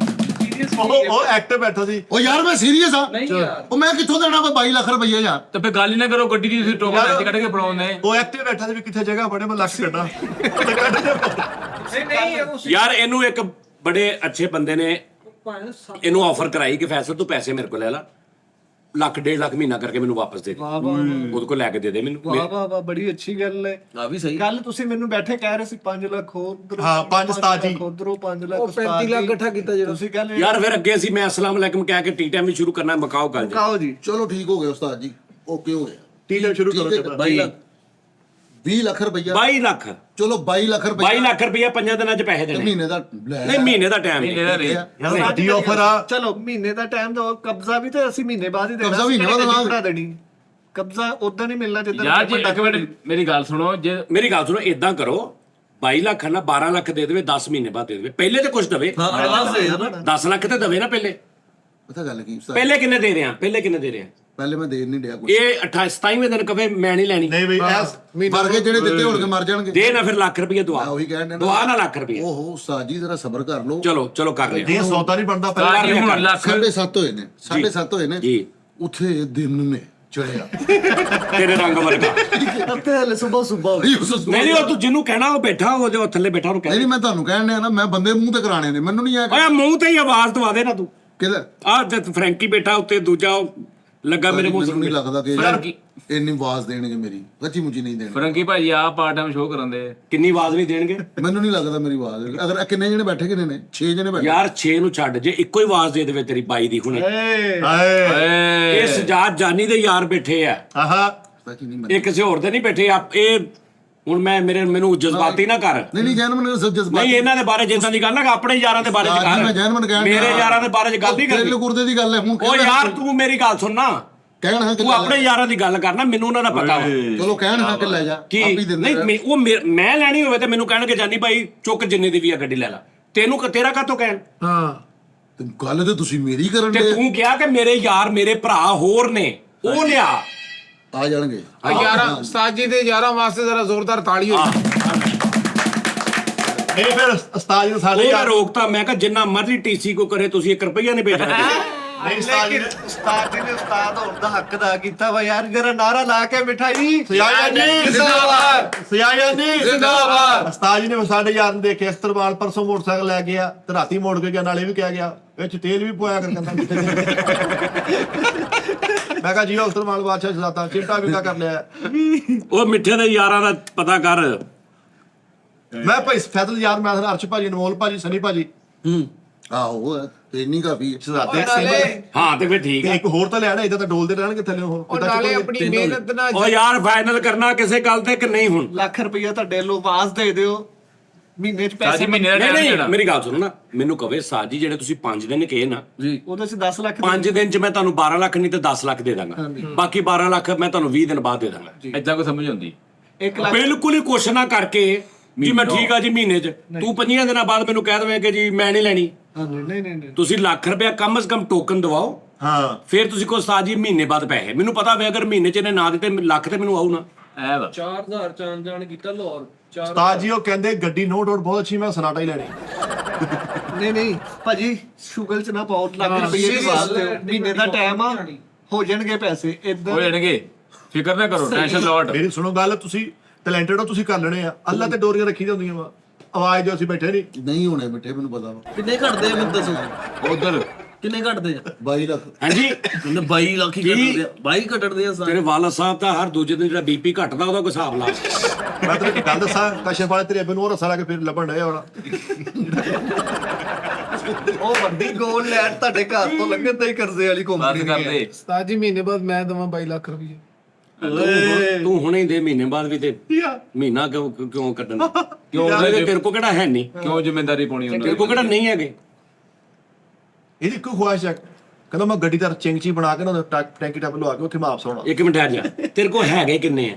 ਉਹ ਐਕਟਿਵ ਬੈਠਾ ਸੀ। ਉਹ ਯਾਰ ਮੈਂ ਸੀਰੀਅਸ ਆ। ਉਹ ਮੈਂ ਕਿੱਥੋਂ ਦੇਣਾ ਕੋਈ 22 ਲੱਖ ਰੁਪਈਆ ਯਾਰ। ਤੇ ਫੇ ਗੱਲ ਹੀ ਨਾ ਕਰੋ ਗੱਡੀ ਦੀ ਤੁਸੀਂ ਟੋਕਨ ਪੈਸੇ ਕੱਢ ਕੇ ਬਣਾਉਂਦੇ। ਉਹ ਐਕਟਿਵ ਬੈਠਾ ਸੀ ਵੀ ਕਿੱਥੇ ਜਗ੍ਹਾ ਬੜੇ ਮੈਂ ਲੱਖ ਕੱਢਾਂ। ਯਾਰ ਇਹਨੂੰ ਇੱਕ ਬੜੇ ਅੱਛੇ ਬੰਦੇ ਨੇ ਇਹਨੂੰ ਆਫਰ ਕਰਾਈ ਕਿ ਫੈਸਲ ਤੂੰ ਪੈਸੇ ਮੇਰੇ ਕੋਲ ਲੈ ਲਾ, 1.5 ਲੱਖ ਮਹੀਨਾ ਕਰਕੇ ਮੈਨੂੰ ਵਾਪਸ ਦੇ ਦੇ। ਉਹਦੇ ਕੋਲ ਲੈ ਕੇ ਦੇ ਦੇ ਮੈਨੂੰ। ਵਾਹ ਵਾਹ ਵਾਹ ਬੜੀ ਅੱਛੀ ਗੱਲ ਹੈ। ਆ ਵੀ ਸਹੀ ਕੱਲ ਤੁਸੀਂ ਮੈਨੂੰ ਬੈਠੇ ਕਹਿ ਰਹੇ ਸੀ 5 ਲੱਖ ਉਧਰੋਂ। ਹਾਂ, 5 ਉਸਤਾਦ ਜੀ। ਉਧਰੋਂ 5 ਲੱਖ ਉਹ 35 ਲੱਖ ਇਕੱਠਾ ਕੀਤਾ ਜਿਹੜਾ। ਤੁਸੀਂ ਕਹਿੰਦੇ ਯਾਰ ਫਿਰ ਅੱਗੇ ਅਸੀਂ ਮੈਂ ਅਸਲਾਮ ਅਲੈਕਮ ਕਹਿ ਕੇ ਟੀ ਟਾਈਮ ਵੀ ਸ਼ੁਰੂ ਕਰਨਾ ਮਕਾਓ ਗੱਲ ਜੀ। ਕਾਓ ਜੀ। ਚਲੋ ਠੀਕ ਹੋ ਗਿਆ ਉਸਤਾਦ ਜੀ। ਓਕੇ ਹੋ ਗਿਆ। ਠੀਕ ਹੈ ਸ਼ੁਰੂ ਕਰੋ ਠੀਕ ਹੈ। ਚੱਕਰ। 20 ਲੱਖ ਰੁਪਈਆ। 22 ਲੱਖ ਚਲੋ 22 ਲੱਖ ਰੁਪਈਆ। 22 ਲੱਖ ਰੁਪਇਆ 5 ਦਿਨਾਂ ਚ ਪੈਸੇ ਦੇਣੇ। ਮਹੀਨੇ ਦਾ ਲੈ ਨਹੀਂ ਮਹੀਨੇ ਦਾ ਟਾਈਮ ਮਹੀਨੇ ਦਾ ਰੇਟ ਯਾਰ ਵੱਡੀ ਆਫਰ ਆ। ਚਲੋ ਮਹੀਨੇ ਦਾ ਟਾਈਮ ਦੋ। ਕਬਜ਼ਾ ਵੀ ਤੇ ਅਸੀਂ ਮਹੀਨੇ ਬਾਅਦ ਹੀ ਦੇਣਾ। ਕਬਜ਼ਾ ਮਹੀਨੇ ਬਾਅਦ ਗੱਡੀ ਲਾਵਾਂਗੇ। ਬਣਾ ਦੇਣੀ। ਕਬਜ਼ਾ ਉਦਾਂ ਨਹੀਂ ਮਿਲਣਾ ਜਿੱਦਾਂ ਯਾਰ ਜੀ ਇੱਕ ਮਿੰਟ ਮੇਰੀ ਗੱਲ ਸੁਣੋ, ਜੇ ਮੇਰੀ ਗੱਲ ਸੁਣੋ, ਇਦਾਂ ਕਰੋ 22 ਲੱਖ ਨਾ 12 ਲੱਖ ਦੇ ਦੇਵੇ, 10 ਮਹੀਨੇ ਬਾਅਦ ਦੇ ਦੇਵੇ। ਪਹਿਲੇ ਤੇ ਕੁਝ ਦਵੇ, ਹਾਂ ਆਵਾਜ਼ ਹੈ ਨਾ 10 ਲੱਖ ਤੇ ਦਵੇ ਨਾ ਪਹਿਲੇ। ਪਤਾ ਗੱਲ ਕੀ ਉਸਤਾਦ, ਪਹਿਲੇ ਕਿੰਨੇ ਦੇ ਰਿਹਾ? ਪਹਿਲੇ ਕਿੰਨੇ ਦੇ ਰਿਹਾ? ਪਹਿਲੇ ਮੈਂ ਦੇ ਨਹੀਂ ਡਿਆ ਕੁਝ। ਇਹ 27ਵੇਂ ਦਿਨ ਕਵੇ ਮੈਂ ਨਹੀਂ ਲੈਣੀ, ਨਹੀਂ ਬਈ ਐਸ ਵਰਗੇ ਜਿਹੜੇ ਦਿੱਤੇ ਹੋਣਗੇ ਮਰ ਜਾਣਗੇ। ਦੇ ਨਾ ਫਿਰ ਲੱਖ ਰੁਪਏ ਦਵਾ, ਮੈਂ ਉਹੀ ਕਹਿਣ ਡਿਆ ਨਾ। ਦਵਾ ਨਾ ਲੱਖ ਰੁਪਏ। ਓਹੋ ਉਸਤਾਦ ਜੀ ਜ਼ਰਾ ਸਬਰ ਕਰ ਲਓ। ਚਲੋ ਚਲੋ ਕਰ ਲਿਆ। ਜੇ ਸੌਦਾ ਨਹੀਂ ਬਣਦਾ ਤਾਂ ਪਹਿਲਾਂ ਜੀ ਹੁਣ ਲੱਖ 7.5 ਹੋਏ ਨੇ, 7.5 ਹੋਏ ਨੇ ਜੀ। ਉੱਥੇ ਦਿਨ ਨੇ ਚੜਿਆ ਤੇਰੇ ਰੰਗ ਵਰਗਾ। ਉੱਥੇ ਹਲੇ ਸਵੇਰ ਨਹੀਂ ਉਹ ਤੂੰ ਜਿਹਨੂੰ ਕਹਿਣਾ ਉਹ ਬੈਠਾ, ਉਹਦੇ ਥੱਲੇ ਬੈਠਾ ਉਹਨੂੰ ਕਹਿ। ਨਹੀਂ ਮੈਂ ਤੁਹਾਨੂੰ ਕਹਿਣ ਡਿਆ ਨਾ, ਮੈਂ ਬੰਦੇ ਮੂੰਹ ਤੇ ਕਰਾਣੇ ਨੇ, ਮੈਨੂੰ ਨਹੀਂ ਆ ਓਏ ਮੂੰਹ ਤੇ ਹੀ ਆਵਾਜ਼ ਦਵਾ ਦੇ ਨਾ ਤੂੰ। ਕਿਹਦਾ। ਆਹ ਤੇ ਫਰੈਂਕੀ ਬੈਠਾ ਉੱਤੇ, ਦੂਜਾ ਉਹ ਲੱਗਾ ਮੇਰੇ ਮੂੰਹ ਮੈਨੂੰ ਨਹੀਂ ਤੇ। ਲੱਗਦਾ ਕਿ ਇੰਨੀ ਆਵਾਜ਼ ਦੇਣਗੇ ਮੇਰੀ, ਕੱਚੀ ਮੁੱਚੀ ਨਹੀਂ ਦੇਣਗੇ। ਫਰੰਕੀ ਭਾਜੀ ਆ ਪਾਰਟ ਟਾਈਮ ਸ਼ੋਅ ਕਰਾਉਂਦੇ। ਕਿੰਨੀ ਆਵਾਜ਼ ਨਹੀਂ ਦੇਣਗੇ? ਮੈਨੂੰ ਨਹੀਂ ਲੱਗਦਾ ਮੇਰੀ ਆਵਾਜ਼, ਅਗਰ ਇਹ ਕਿੰਨੇ ਜਣੇ ਬੈਠੇ ਕਿੰਨੇ ਨੇ, 6 ਜਣੇ ਬੈਠੇ। ਯਾਰ 6 ਨੂੰ ਛੱਡ, ਜੇ ਇੱਕੋ ਹੀ ਆਵਾਜ਼ ਦੇ ਦੇਵੇ ਤੇਰੀ ਬਾਈ ਦੀ ਹੁਣੇ। ਹਾਏ ਇਹ ਸਜਾਦ ਜਾਨੀ ਦੇ ਯਾਰ ਬੈਠੇ ਆ, ਆਹਾ ਸੱਚੀ ਨਹੀਂ ਇਹ ਕਿਸੇ ਹੋਰ ਦੇ ਨਹੀਂ ਬੈਠੇ ਆ। ਇਹ ਹੁਣ ਮੈਨੂੰ ਜਜ਼ਬਾਤੀ ਨਾ ਕਰ। ਨਹੀਂ ਜੈਨ ਮੈਨੂੰ ਜਜ਼ਬਾਤ ਨਹੀਂ ਇਹਨਾਂ ਦੇ ਬਾਰੇ ਜਿੱਦਾਂ ਦੀ ਗੱਲ ਨਾ, ਆਪਣੇ ਯਾਰਾਂ ਦੇ ਬਾਰੇ ਚ ਮੈਂ ਕਰ। ਜੈਨਮਨ ਕਹਿਣ ਮੇਰੇ ਯਾਰਾਂ ਦੇ ਬਾਰੇ ਚ ਗੱਲ ਨਹੀਂ ਕਰਨੀ। ਦਿਲ ਗੁਰਦੇ ਦੀ ਗੱਲ ਹੈ ਹੁਣ। ਉਹ ਯਾਰ ਤੂੰ ਮੇਰੀ ਗੱਲ ਸੁਣ ਨਾ, ਕਹਿਣ ਹਾਂ ਕਿ ਤੂੰ ਆਪਣੇ ਯਾਰਾਂ ਦੀ ਗੱਲ ਕਰਨਾ, ਮੈਨੂੰ ਉਹਨਾਂ ਦਾ ਪਤਾ ਵਾ ਚਲੋ ਕਹਿਣ ਹਾਂ ਕਿ ਲੈ ਜਾ ਕਿ ਆਪ ਹੀ ਦਿੰਦੇ ਨਹੀਂ। ਉਹ ਮੈਂ ਲੈਣੀ ਹੋਵੇ ਤੇ ਮੈਨੂੰ ਕਹਿਣਗੇ ਜਾਨੀ ਭਾਈ ਚੁੱਕ ਜਿੰਨੇ ਦੀ ਵੀ ਆ ਗੱਡੀ ਲੈ ਲੈ। ਤੇਰਾ ਕਾਹਤੋਂ ਕਹਿਣ? ਹਾਂ ਤੇ ਗੱਲ ਤੇ ਤੁਸੀਂ ਮੇਰੀ ਕਰਨ ਤੇ ਦੇ ਤੂੰ ਕਿਹਾ ਕਿ ਮੇਰੇ ਯਾਰ ਮੇਰੇ ਭਰਾ ਹੋਰ ਨੇ, ਉਹ ਲਿਆ। ਆ ਜਾਣਗੇ। 11 ਉਸਤਾਦ ਜੀ ਦੇ 11 ਵਾਸਤੇ ਜ਼ਰਾ ਜ਼ੋਰਦਾਰ ਤਾੜੀ ਹੋ ਇਹ ਫਿਰ ਉਸਤਾਦ ਜੀ ਨੂੰ ਸਾਡੇ ਉਹ ਮੈਂ ਯਾਰ ਰੋਕਤਾ, ਮੈਂ ਕਿਹਾ ਜਿੰਨਾ ਮਰਜ਼ੀ ਟੀਸੀ ਕੋ ਕਰੇ ਤੁਸੀਂ 1 ਰੁਪਈਆ ਨਹੀਂ ਭੇਜਣਾ। ਨਹੀਂ ਉਸਤਾਦ ਜੀ ਉਸਤਾਦ ਜੀ ਨੇ ਉਸਤਾਦ ਹੋਣ ਦਾ ਹੱਕ ਅਦਾ ਕੀਤਾ ਵਾ ਯਾਰ, ਜਰਾ ਨਾਰਾ ਲਾ ਕੇ ਮਿਠਾਈ ਸਜਾਇਆ ਜੀ ਜ਼ਿੰਦਾਬਾਦ ਸਜਾਇਆ ਜੀ ਜ਼ਿੰਦਾਬਾਦ। ਉਸਤਾਦ ਜੀ ਨੇ ਸਾਡੇ ਯਾਰ ਨੂੰ ਦੇਖਿਆ ਅਸਤਰਵਾਲ ਪਰਸੋਂ ਮੋਟਰਸਾਈਕਲ ਲੈ ਗਿਆ ਤੇ ਰਾਤੀ ਮੋੜ ਕੇ ਗਿਆ, ਨਾਲੇ ਵੀ ਕਹਿ ਗਿਆ ਵਿੱਚ ਤੇਲ ਵੀ ਪਵਾਇਆ ਕਰ ਕਹਿੰਦਾ। ਮੈਂ ਕਿਹਾ ਜੀ ਅਸਤਰਵਾਲ ਬਾਦਸ਼ਾਹ ਜਲਾਤਾ ਚਿੱਟਾ ਵੀ ਕਰ ਲਿਆ। ਉਹ ਮਿੱਠੇ ਦੇ ਯਾਰਾਂ ਦਾ ਪਤਾ ਕਰ। ਮੈਂ ਭਾਈ ਫੈਜ਼ਲ ਯਾਰ, ਮੈਂ ਅਰਸ਼ ਭਾਜੀ, ਅਨਮੋਲ ਭਾਜੀ, ਸਨੀ ਭਾਜੀ, ਆਹੋ ਤੇ ਇੰਨੀ ਕਾਫੀ ਹੈ। ਸ਼ਹਜ਼ਾਦੇ ਨਾਲੇ ਹਾਂ ਤੇ ਫਿਰ ਠੀਕ ਹੈ। ਇੱਕ ਹੋਰ ਤਾਂ ਲੈਣਾ, ਇਦਾਂ ਤਾਂ ਡੋਲਦੇ ਰਹਿਣਗੇ ਥੱਲੇ ਉਹ। ਉਹ ਨਾਲੇ ਆਪਣੀ ਮਿਹਨਤ ਨਾਲ ਉਹ ਯਾਰ ਫਾਈਨਲ ਕਰਨਾ ਕਿਸੇ ਗੱਲ ਤੇ ਕਿ ਨਹੀਂ ਹੁਣ? ਲੱਖ ਰੁਪਈਆ ਤੁਹਾਡੇ ਲੋ ਆਵਾਜ਼ ਦੇ ਦਿਓ, ਮਹੀਨੇ ਚ ਪੈਸੇ ਸਾਜੀ ਮਹੀਨੇ ਦਾ ਨਹੀਂ ਟਾਈਮ ਨਹੀਂ ਦੇਣਾ। ਮੇਰੀ ਗੱਲ ਸੁਣੋ ਨਾ, ਮੈਨੂੰ ਕਵੇ ਸਾਜੀ ਜਿਹੜੇ ਤੁਸੀਂ 5 ਦਿਨ ਕਹੇ ਨਾ, ਉਹਦੇ ਚ 10 ਲੱਖ 5 ਦਿਨ ਚ ਮੈਂ ਤੁਹਾਨੂੰ 12 ਲੱਖ ਨਹੀਂ ਤੇ 10 ਲੱਖ ਦੇ ਦਾਂਗਾ। ਬਾਕੀ 12 ਲੱਖ ਮੈਂ ਤੁਹਾਨੂੰ 20 ਦਿਨ ਬਾਅਦ ਦੇ ਦਾਂਗਾ। ਏਦਾਂ ਕੋਈ ਸਮਝ ਆਉਂਦੀ। 1 ਲੱਖ ਬਿਲਕੁਲ ਹੀ ਕੁਛ ਨਾ ਕਰਕੇ ਜੀ ਮੈਂ ਠੀਕ ਆ ਜੀ ਮਹੀਨੇ ਚ, ਤੂੰ 5 ਦਿਨਾਂ ਬਾਅਦ ਮੈਨੂੰ ਕਹਿ ਦਵੇਂ ਕਿ ਜੀ ਮੈਂ ਨਹੀਂ ਲੈਣੀ। ਨਹੀਂ ਤੁਸੀਂ ਲੱਖ ਰੁਪਇਆ ਕਮ ਸੇ ਕਮ ਟੋਕਨ ਦਵਾਓ, ਹਾਂ ਫਿਰ ਤੁਸੀਂ ਕੋ ਸਾਜੀ ਮਹੀਨੇ ਬਾਅਦ ਪੈਸੇ। ਮੈਨੂੰ ਪਤਾ ਵੇ ਅਗਰ ਮਹੀਨੇ ਚ ਇਹਨੇ ਨਾ ਦਿੱਤੇ ਲੱਖ ਤੇ ਮੈਨੂੰ ਆਊ ਨਾ। ਐ ਵਾ 4000 ਚਾਂ ਜਾਣ ਕੀਤਾ ਲਾਹੌਰ 4 ਉਸਤਾਦ ਜੀ ਉਹ ਕਹਿੰਦੇ ਗੱਡੀ ਨੋ ਡਾਊਟ ਬਹੁਤ ਅੱਛੀ, ਮੈਂ ਸਨਾਟਾ ਹੀ ਲੈਣੀ। ਨਹੀਂ ਭਾਜੀ ਸ਼ੂਗਲ ਚ ਨਾ ਪਾਓ, ਲੱਖ ਰੁਪਈਏ ਦੀ ਆਵਾਜ਼ ਦਿਓ, ਮਹੀਨੇ ਦਾ ਟਾਈਮ ਆ, ਹੋ ਜਾਣਗੇ ਪੈਸੇ ਹੋ ਇਦਾਂ। ਜਾਣਗੇ, ਫਿਕਰ ਨਾ ਕਰੋ, ਟੈਨਸ਼ਨ ਲੋਟ। ਮੇਰੀ ਸੁਣੋ ਗੱਲ, ਤੁਸੀਂ ਟੈਲੈਂਟਡ ਹੋ, ਤੁਸੀਂ ਕਰ ਲੈਣੇ ਆ। ਅੱਲਾ ਤੇ ਡੋਰੀਆਂ ਰੱਖੀ ਹੁੰਦੀਆਂ ਵਾ, ਆਵਾਜ਼ ਜੋ ਅਸੀਂ ਬੈਠੇ ਨਹੀਂ। ਨਹੀਂ ਹੋਣੇ ਮਿੱਠੇ, ਮੈਨੂੰ ਪਤਾ ਵਾ। ਕਿੰਨੇ ਘਟਦੇ ਆ ਮੈਨੂੰ ਦੱਸੋ, ਉਧਰ ਕਿੰਨੇ ਘਟਦੇ ਆ? 22 ਲੱਖ। ਹਾਂਜੀ ਉਹਨੇ 22 ਲੱਖ ਹੀ ਘਟਦੇ ਆ, 22 ਘਟਦੇ ਆ ਸਾਰੇ। ਤੇਰੇ ਵਾਲਾ ਸਾਹਿਬ ਦਾ ਹਰ ਦੂਜੇ ਦਿਨ ਜਿਹੜਾ ਬੀਪੀ ਘਟਦਾ ਉਹਦਾ ਕੋਈ ਹਿਸਾਬ ਲਾ। ਮੈਂ ਤੈਨੂੰ ਇੱਕ ਗੱਲ ਦੱਸਾਂ, ਕਸ਼ਫ ਵਾਲੇ ਤੇਰੇ ਅੱਬੇ ਨੂੰ ਉਹ ਰਸਾ ਲਾ ਕੇ ਫਿਰ ਲੱਭਣ ਡਿਆ ਹੋਣਾ। ਉਹ ਵੱਡੀ ਗੋਲ ਲੈਟ ਤੁਹਾਡੇ ਘਰ ਤੋਂ ਲੱਗਣ ਤੇ ਹੀ ਕਰਜ਼ੇ ਵਾਲੀ ਬਸ ਕੰਪਨੀ ਕਰਦੇ। ਉਸਤਾਦ ਜੀ ਮਹੀਨੇ ਬਾਅਦ ਮੈਂ ਦਵਾਂ 22 ਲੱਖ ਰੁਪਏ। ਤੂੰ ਹੁਣੇ ਹੀ ਦੇ, ਮਹੀਨੇ ਬਾਅਦ ਵੀ ਤੇ ਮਹੀਨਾ ਕਿਉਂ ਕੱਢਣਾ? ਕਿਉਂ ਤੇਰੇ ਕੋ ਕਿਹੜਾ ਹੈ ਨਹੀਂ? ਕਿਉਂ ਜ਼ਿੰਮੇਵਾਰੀ ਪਾਉਣੀ ਤੇਰੇ ਹੁੰਦਾ? ਕੋ ਕਿਹੜਾ ਨਹੀਂ ਹੈਗੇ? ਇਹਦੀ ਕੋਈ ਖੁਆਇਸ਼ ਹੈ, ਕਹਿੰਦਾ ਮੈਂ ਗੱਡੀ ਦਾ ਚਿੰਗਚੀ ਬਣਾ ਕੇ ਨਾ ਟੈਂਕੀ ਟੱਪ ਲਵਾ ਕੇ ਉੱਥੇ ਮਾਪ ਸੌਣਾ। 1 ਮਿੰਟ ਆ ਜਾ, ਤੇਰੇ ਕੋ ਹੈਗੇ ਕਿੰਨੇ ਆ?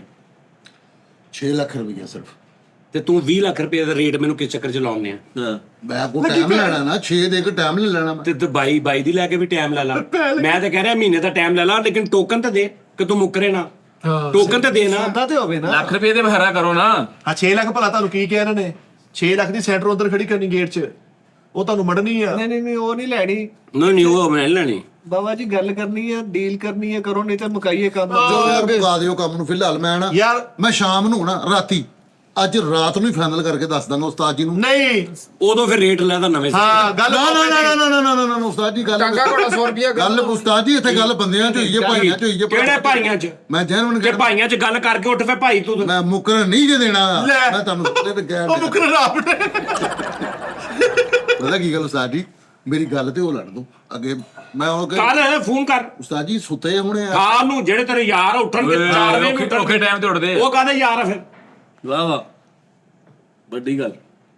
6 ਲੱਖ ਰੁਪਈਆ ਸਿਰਫ। ਤੇ ਤੂੰ 20 ਲੱਖ ਰੁਪਏ ਦਾ ਰੇਟ ਮੈਨੂੰ ਕਿਸ ਚੱਕਰ ਚ ਲਾਉਂਦੇ ਆ? ਹਾਂ ਮੈਂ ਕੋ ਟਾਈਮ ਲੈਣਾ ਨਾ, 6 ਦੇ ਕੇ ਟਾਈਮ ਨਹੀਂ ਲੈਣਾ ਮੈਂ। ਤੇ 22 ਦੀ ਲੈ ਕੇ ਵੀ ਟਾਈਮ ਲੈ ਲਾ। ਮੈਂ ਤਾਂ ਕਹਿ ਰਿਹਾ ਮਹੀਨੇ ਦਾ ਟਾਈਮ ਲੈ ਲਾ, ਲੇਕਿਨ ਟੋਕਨ ਤਾਂ ਦੇ ਕਿ ਤੂੰ ਮੁੱਕਰੇ ਨਾ। ਹਾਂ ਟੋਕਨ ਤਾਂ ਦੇ ਨਾ। ਹੁੰਦਾ ਤੇ ਹੋਵੇ ਨਾ। ਲੱਖ ਰੁਪਏ ਦੇ ਬਹਾਰਾ ਕਰੋ ਨਾ। ਹਾਂ 6 ਲੱਖ ਭਲਾ ਤੁਹਾਨੂੰ ਕੀ ਕਿਹਾ ਇਹਨਾਂ ਨੇ? 6 ਲੱਖ ਦੀ ਸੈਂਟਰ ਉਧਰ ਖੜੀ ਕਰਨੀ ਗੇਟ 'ਚ, ਉਹ ਤੁਹਾਨੂੰ ਮੜਨੀ ਆ। ਨਹੀਂ ਉਹ ਨਹੀਂ ਲੈਣੀ ਨਹੀਂ ਉਹ ਮੈਂ ਲੈਣੀ। ਬਾਬਾ ਜੀ, ਗੱਲ ਕਰਨੀ ਹੈ, ਡੀਲ ਕਰਨੀ ਹੈ, ਕਰੋ, ਨਹੀਂ ਤਾਂ ਮੁਕਾਈਏ ਕੰਮ। ਜੋ ਯਾਰ ਮੁਕਾ ਦਿਓ ਕੰਮ ਨੂੰ ਫਿਲਹਾਲ। ਮੈਂ ਨਾ ਯਾਰ ਮੈਂ ਸ਼ਾਮ ਨੂੰ ਨਾ ਰਾਤੀ, ਅੱਜ ਰਾਤ ਨੂੰ ਹੀ ਫਾਈਨਲ ਕਰਕੇ ਦੱਸ ਦਾਂਗਾ ਉਸਤਾਦ ਜੀ ਨੂੰ। ਨਹੀਂ ਉਦੋਂ ਫਿਰ ਰੇਟ ਲੈਦਾ ਨਵੇਂ ਸਿਰੇ ਹਾਂ ਗੱਲ ਨਾ ਨਾ ਨਾ ਨਾ ਨਾ ਨਾ ਨਾ ਉਸਤਾਦ ਜੀ ਗੱਲ ਟਾਂਗਾ ਘੋੜਾ 100 ਰੁਪਿਆ ਗੱਲ ਉਸਤਾਦ ਜੀ ਇੱਥੇ ਗੱਲ ਬੰਦਿਆਂ 'ਚ ਹੋਈ ਹੈ, ਭਾਈਆਂ 'ਚ ਹੋਈ ਹੈ। ਕਿਹੜੇ ਭਾਈਆਂ 'ਚ? ਮੈਂ ਜੈਨੂਨ ਜੇ ਭਾਈਆਂ 'ਚ ਗੱਲ ਕਰਕੇ ਉੱਠ ਫੇ ਭਾਈ ਤੂੰ ਮੈਂ ਮੁਕਰ ਨਹੀਂ ਜੇ ਦੇਣਾ। ਲੈ। ਮੈਂ ਤੁਹਾਨੂੰ ਤੇ ਗੈਰ ਉਹ ਮੁਕਰ ਰਾਪ ਪਤਾ ਕੀ ਗੱਲ ਉਸਤਾਦ ਜੀ, ਮੇਰੀ ਗੱਲ ਤੇ ਉਹ ਲੜ ਦੋ ਅੱਗੇ। ਮੈਂ ਉਹ ਕੱਲ ਫੋਨ ਕਰ ਉਸਤਾਦ ਜੀ ਸੁੱਤੇ ਹੋਣੇ ਆ। ਖਾਣ ਨੂੰ, ਜਿਹੜੇ ਤੇਰੇ ਯਾਰ ਉੱਠਣਗੇ 4 ਵਜੇ ਔਖੇ ਟਾਈਮ ਤੇ ਉੱਠਦੇ। ਉਹ ਕਹਦੇ ਯਾਰ ਫਿਰ ਵਾਹ ਵਾਹ ਵੱਡੀ ਗੱਲ।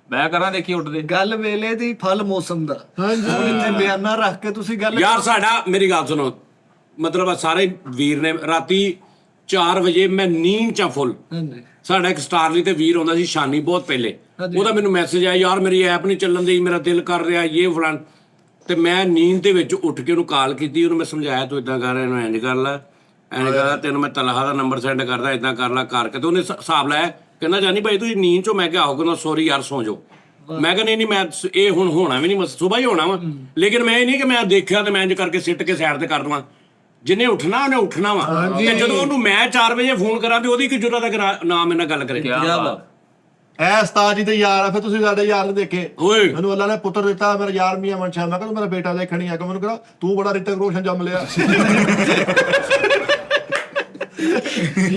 ਮੈਂ ਕਰਾਂ ਦੇਖੀ ਉੱਠਦੇ। ਗੱਲ ਵੇਲੇ ਦੀ ਫਲ ਮੌਸਮ ਦਾ। ਹਾਂਜੀ ਇੱਥੇ ਬਿਆਨਾ ਰੱਖ ਕੇ ਤੁਸੀਂ ਗੱਲ ਯਾਰ ਸਾਡਾ, ਮੇਰੀ ਗੱਲ ਸੁਣੋ, ਮਤਲਬ ਸਾਰੇ ਵੀਰ ਨੇ ਰਾਤੀ 4 ਵਜੇ ਮੈਂ ਨੀਂਦ ਚ ਫੁੱਲ। ਹਾਂਜੀ ਸਾਡਾ ਇੱਕ ਸਟਾਰਲੀ ਤੇ ਵੀਰ ਆਉਂਦਾ ਸੀ ਸ਼ਾਨੀ ਬਹੁਤ ਪਹਿਲੇ, ਉਹਦਾ ਮੈਨੂੰ ਮੈਸੇਜ ਆਇਆ ਯਾਰ ਮੇਰੀ ਐਪ ਨਹੀਂ ਚੱਲਣ ਦੀ, ਮੇਰਾ ਦਿਲ ਕਰ ਰਿਹਾ ਇਹ ਫਲਾਣ, ਤੇ ਮੈਂ ਨੀਂਦ ਦੇ ਵਿੱਚ ਉੱਠ ਕੇ ਉਹਨੂੰ ਕਾਲ ਕੀਤੀ, ਉਹਨੂੰ ਮੈਂ ਸਮਝਾਇਆ ਤੂੰ ਇਦਾਂ ਕਰ, ਇਹਨੂੰ ਇੰਝ ਕਰ ਲੈ, ਇੰਝ ਕਰ, ਤੈਨੂੰ ਮੈਂ ਤਨਖਾਹ ਦਾ ਨੰਬਰ ਸੈਂਡ ਕਰਦਾ, ਇਦਾਂ ਕਰ ਲੈ ਕਰਕੇ, ਤੇ ਉਹਨੇ ਹਿਸਾਬ ਲਾਇਆ, ਕਹਿੰਦਾ ਜਾਨੀ ਭਾਈ ਤੁਸੀਂ ਨੀਂਦ ਚੋਂ, ਮੈਂ ਕਿਹਾ ਆਹੋ, ਕਹਿੰਦਾ ਸੌਰੀ ਯਾਰ ਸੌਂ ਜਾਓ। ਮੈਂ ਕਿਹਾ ਨਹੀਂ ਮੈਂ ਇਹ ਹੁਣ ਹੋਣਾ ਵੀ ਨਹੀਂ, ਸੁਬਾਹ ਹੀ ਹੋਣਾ ਵਾ, ਲੇਕਿਨ ਮੈਂ ਇਹ ਨਹੀਂ ਕਿ ਮੈਂ ਦੇਖਿਆ ਤੇ ਮੈਂ ਇੰਝ ਕਰਕੇ ਸਿੱਟ ਕੇ ਸਾਈਡ ਤੇ ਕਰ ਦਵਾਂ, ਜਿਹਨੇ ਉੱਠਣਾ ਉਹਨੇ ਉੱਠਣਾ ਵਾ। ਤੇ ਜਦੋਂ ਉਹਨੂੰ ਮੈਂ 4 ਵਜੇ ਫੋਨ ਕਰਾਂ ਤੇ ਉਹਦੀ ਕੀ ਜ਼ਰੂਰਤ ਹੈ ਕਿ ਨਾ ਮੇਰੇ ਨਾਲ ਗੱਲ ਕਰੇ। ਐ ਉਸਤਾਦ ਜੀ ਦੇ ਯਾਰ ਆ, ਫਿਰ ਤੁਸੀਂ ਸਾਡੇ ਯਾਰ ਨੂੰ ਦੇਖੇ। ਓਏ ਮੈਨੂੰ ਅੱਲਾ ਨੇ ਪੁੱਤਰ ਦਿੱਤਾ, ਮੇਰਾ ਯਾਰ ਮੀਆਂ ਮਨਸ਼ਾ, ਮੈਂ ਕਿਹਾ ਮੇਰਾ ਬੇਟਾ ਦੇਖਣੀ ਆ ਕਿ ਮੈਨੂੰ ਕਹਿੰਦਾ ਤੂੰ ਬੜਾ ਰਿਤਕ ਰੋਸ਼ਨ ਜੰਮ ਲਿਆ।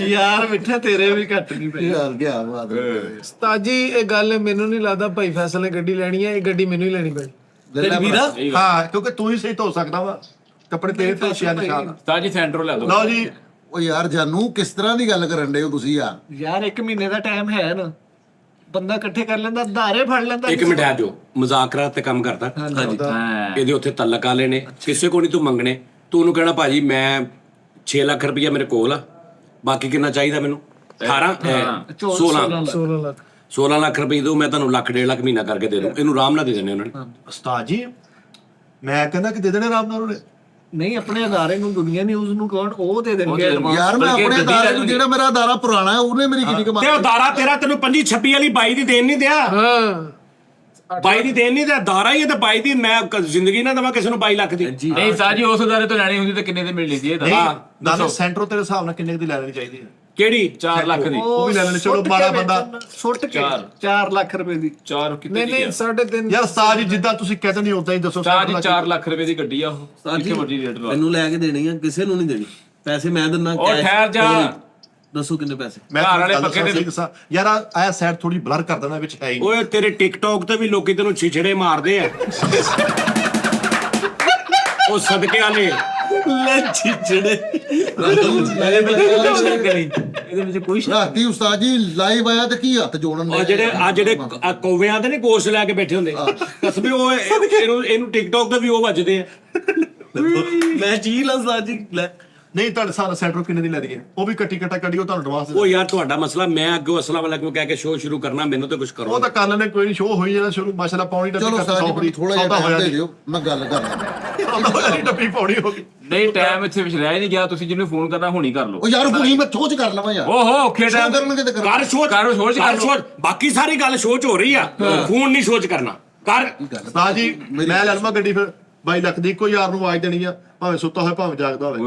ਯਾਰ ਮਿੱਠਾ ਤੇਰੇ ਵੀ ਘੱਟ ਨਹੀਂ ਪਈ ਯਾਰ ਕੀ ਬਾਤ ਹੈ। ਉਸਤਾਦ ਜੀ ਇਹ ਗੱਲ ਮੈਨੂੰ ਨਹੀਂ ਲੱਗਦਾ ਭਾਈ ਫੈਸਲ ਨੇ ਗੱਡੀ ਲੈਣੀ ਹੈ, ਇਹ ਗੱਡੀ ਮੈਨੂੰ ਹੀ ਲੈਣੀ ਪਈ। ਤੇਰੇ ਵੀਰਾ ਹਾਂ ਕਿਉਂਕਿ ਤੂੰ ਹੀ ਸਹੀ ਧੋ ਸਕਦਾ ਵਾ ਕੱਪੜੇ, ਤੇਰੇ ਤੇ ਸ਼ਿਆ ਨਿਸ਼ਾਨ। ਉਸਤਾਦ ਜੀ ਸੈਂਟਰੋ ਲੈ ਦੋ। ਲਓ ਜੀ ਉਹ ਯਾਰ ਜਾਨੂ ਕਿਸ ਤਰ੍ਹਾਂ ਦੀ ਗੱਲ ਕਰਨ ਡਏ ਹੋ ਤੁਸੀਂ ਯਾਰ? ਯਾਰ 1 ਮਹੀਨੇ ਦਾ ਟਾਈਮ ਹੈ ਨਾ, ਬੰਦਾ ਇਕੱਠੇ ਕਰ ਲੈਂਦਾ, ਧਾਰੇ ਫੜ ਲੈਂਦਾ। ਇੱਕ ਮਿੰਟ ਆ ਜੋ ਮਜ਼ਾਕਰਾ ਤੇ ਕੰਮ ਕਰਦਾ, ਹਾਂਜੀ ਇਹਦੇ ਉੱਥੇ ਤਲਕ ਵਾਲੇ ਨੇ, ਕਿਸੇ ਕੋ ਨਹੀਂ ਤੂੰ ਮੰਗਣੇ, ਤੂੰ ਉਹਨੂੰ ਕਹਿਣਾ ਭਾਜੀ ਮੈਂ 6 ਲੱਖ ਰੁਪਈਆ ਮੇਰੇ ਕੋਲ ਆ, ਬਾਕੀ ਕਿੰਨਾ ਚਾਹੀਦਾ ਮੈਨੂੰ? 16 ਲੱਖ ਰੁਪਏ ਦੋ, ਮੈਂ ਤੁਹਾਨੂੰ ਲੱਖ 1.5 ਲੱਖ ਮਹੀਨਾ ਕਰਕੇ ਦੇ ਦੂੰ। ਇਹਨੂੰ ਆਰਾਮ ਨਾਲ ਦੇ ਦੇਣੇ ਉਹਨਾਂ ਨੇ। ਉਸਤਾਦ ਜੀ ਮੈਂ ਕਹਿੰਦਾ ਕਿ ਦੇ ਦੇਣੇ ਆਰਾਮ ਨਾਲ ਉਹਨੇ। ਨਹੀਂ ਆਪਣੇ ਅਦਾਰੇ ਨੂੰ ਦੁਨੀਆ ਨਿਊਜ਼ ਨੂੰ ਕੌਣ ਉਹ ਦੇ ਦੇਣਗੇ advance। ਯਾਰ ਮੈਂ ਆਪਣੇ ਅਦਾਰੇ ਨੂੰ, ਜਿਹੜਾ ਮੇਰਾ ਅਦਾਰਾ ਪੁਰਾਣਾ ਹੈ ਉਹਨੇ ਮੇਰੀ ਕਿੰਨੀ ਤੇ ਕਮਾਈ। ਉਹ ਦਾਰਾ ਤੇਰਾ ਤੈਨੂੰ 25-26 ਵਾਲੀ 22 ਦੀ ਦੇਣ ਨਹੀਂ ਦਿਆ, ਹਾਂ 22 ਦੀ ਦੇਣ ਨਹੀਂ ਦਿਆ, ਦਾਰਾ ਹੀ ਹੈ ਤੇ 22 ਦੀ ਮੈਂ ਜ਼ਿੰਦਗੀ ਨਾ ਦੇਵਾਂ ਕਿਸੇ ਨੂੰ 22 ਲੱਖ ਦੀ। ਨਹੀਂ ਉਸਤਾਦ ਜੀ ਉਸ ਅਦਾਰੇ ਤੋਂ ਲੈਣੀ ਹੁੰਦੀ ਤਾਂ ਕਿੰਨੇ ਦੀ ਮਿਲ ਲੈਂਦੀ ਇਹ ਨਹੀਂ ਤਾਂ? ਨਾਲੇ ਸੈਂਟਰੋ ਤੇਰੇ ਹਿਸਾਬ ਨਾਲ ਕਿੰਨੇ ਦੀ ਲੈ ਲੈਣੀ ਚਾਹੀਦੀ ਹੈ? ਕਿਹੜੀ? 4 ਲੱਖ ਦੀ। ਉਹ ਵੀ ਲੈ ਲੈਣੇ, ਚਲੋ ਸੁੱਟ ਕੇ ਮਾੜਾ ਬੰਦਾ। ਸੁੱਟ ਕੇ 4 ਲੱਖ ਰੁਪਏ ਦੀ। 4 ਕਿਤੇ ਨਹੀਂ ਨਹੀਂ 3.5 ਯਾਰ ਉਸਤਾਦ ਜੀ ਜਿੱਦਾਂ ਤੁਸੀਂ ਕਹਿੰਦੇ ਨਹੀਂ ਉਦਾਂ ਹੀ ਦੱਸੋ। ਉਸਤਾਦ ਜੀ 4 ਲੱਖ ਰੁਪਏ ਦੀ ਗੱਡੀ ਆ ਉਹ, ਕਿੱਥੇ ਵੱਡੀ ਰੇਟ ਲਾ। ਮੈਨੂੰ ਲੈ ਕੇ ਦੇਣੀ ਆ, ਕਿਸੇ ਨੂੰ ਨਹੀਂ ਦੇਣੀ। ਪੈਸੇ ਮੈਂ ਦਿੰਦਾ ਉਹ ਠਹਿਰ ਜਾ। ਦੱਸੋ ਕਿੰਨੇ ਪੈਸੇ? ਮੈਂ ਘਰ ਵਾਲੇ ਤੁਹਾਨੂੰ ਪੱਕੇ ਸਹੀ ਦੇ- ਦੱਸਾਂ ਯਾਰ, ਆਹ ਸਾਈਡ ਥੋੜੀ ਬਲਰ ਕਰ ਦੇਣਾ ਵਿੱਚ ਹੈ ਹੀ ਨਹੀਂ। ਓਏ ਤੇਰੇ ਟਿਕਟੌਕ ਤੇ ਵੀ ਲੋਕੀ ਤੈਨੂੰ ਛਿਛੜੇ ਮਾਰਦੇ ਆ। ਉਹ ਸਦਕੇ ਵਾਲੇ ਲੈ ਚਿਚੜੇ ਇਹਦੇ ਵਿੱਚ ਕੋਈ ਰਾਤੀ ਉਸਤਾਦ ਜੀ ਲਾਈਵ ਆਇਆ ਤੇ ਕੀ ਹੱਥ ਜੋੜਨ ਉਹ ਜਿਹੜੇ ਕੌਵਿਆਂ ਦੇ ਨੇ ਗੋਸ਼ ਲੈ ਕੇ ਬੈਠੇ ਹੁੰਦੇ ਕਸਬੇ, ਉਹ ਇਹਨੂੰ ਟਿਕਟੌਕ ਤੇ ਵੀ ਉਹ ਵੱਜਦੇ ਆ। ਮੈਂ ਚੀਲ ਉਸਤਾਦ ਜੀ ਲੈ। ਨਹੀਂ ਤੁਹਾਡੇ ਸਾਰਾ ਸੈਂਟਰ ਕਿੰਨੇ ਦੀ ਲੈ ਦਈਏ? ਉਹ ਵੀ ਕੱਟੀ ਕੱਟਾ ਕੱਢੀ, ਉਹ ਤੁਹਾਨੂੰ ਐਡਵਾਂਸ ਉਹ ਯਾਰ ਤੁਹਾਡਾ ਮਸਲਾ, ਮੈਂ ਅੱਗੋਂ ਅਸਲਾਮ ਵਾਲੇਕੁਮ ਕਹਿ ਕੇ ਸ਼ੋਅ ਸ਼ੁਰੂ ਕਰਨਾ, ਮੈਨੂੰ ਤਾਂ ਕੁਝ ਕਰੋ। ਉਹ ਤਾਂ ਕਰ ਲੈਣੇ, ਕੋਈ ਨਹੀਂ, ਸ਼ੋਅ ਹੋਈ ਜਾਣਾ ਸ਼ੁਰੂ। ਮਾਸ਼ਾਅੱਲਾ ਪੌਣੀ ਡੱਬੀ ਚਲੋ ਕਰਤਾ, ਉਸਤਾਦ ਜੀ ਥੋੜਾ ਜਿਹਾ ਟਾਈਮ ਦੇ ਦਿਓ, ਮੈਂ ਗੱਲ ਕਰਦਾ। ਡੱਬੀ ਪੌਣੀ ਹੋ ਗਈ। ਨਹੀਂ ਟਾਈਮ ਇੱਥੇ ਵਿੱਚ ਰਹਿ ਨਹੀਂ ਗਿਆ, ਤੁਸੀਂ ਜਿਹਨੂੰ ਫੋਨ ਕਰਨਾ ਹੁਣੀ ਕਰ ਲਓ। ਉਹ ਯਾਰ ਹੁਣੀ ਮੈਂ ਸੋਚ ਕਰ ਲਵਾਂ ਯਾਰ। ਓਹੋ ਔਖੇ ਸ਼ੋਅ ਟਾਈਮ ਕਰਨਗੇ ਤੇ ਕਰ ਕਰ ਸ਼ੋਅ, ਕਰ ਸ਼ੋਅ ਚ ਕਰ ਲਓ। ਬਾਕੀ ਸਾਰੀ ਗੱਲ ਸ਼ੋਅ ਚ ਹੋ ਰਹੀ ਆ, ਫੋਨ ਨਹੀਂ ਸ਼ੋਅ ਚ ਕਰਨਾ। ਕਰ ਉਸਤਾਦ ਜੀ ਮੈਂ ਲੈ ਲਵਾਂ ਗੱਡੀ, ਫਿਰ 22 ਲੱਖ ਦੀ ਇੱਕੋ ਯਾਰ ਨੂੰ ਆਵਾਜ਼ ਦੇਣੀ ਆ, ਭਾਵੇਂ ਸੁੱਤਾ ਹੋਵੇ ਭਾਵੇਂ ਜਾਗਦਾ ਹੋਵੇ।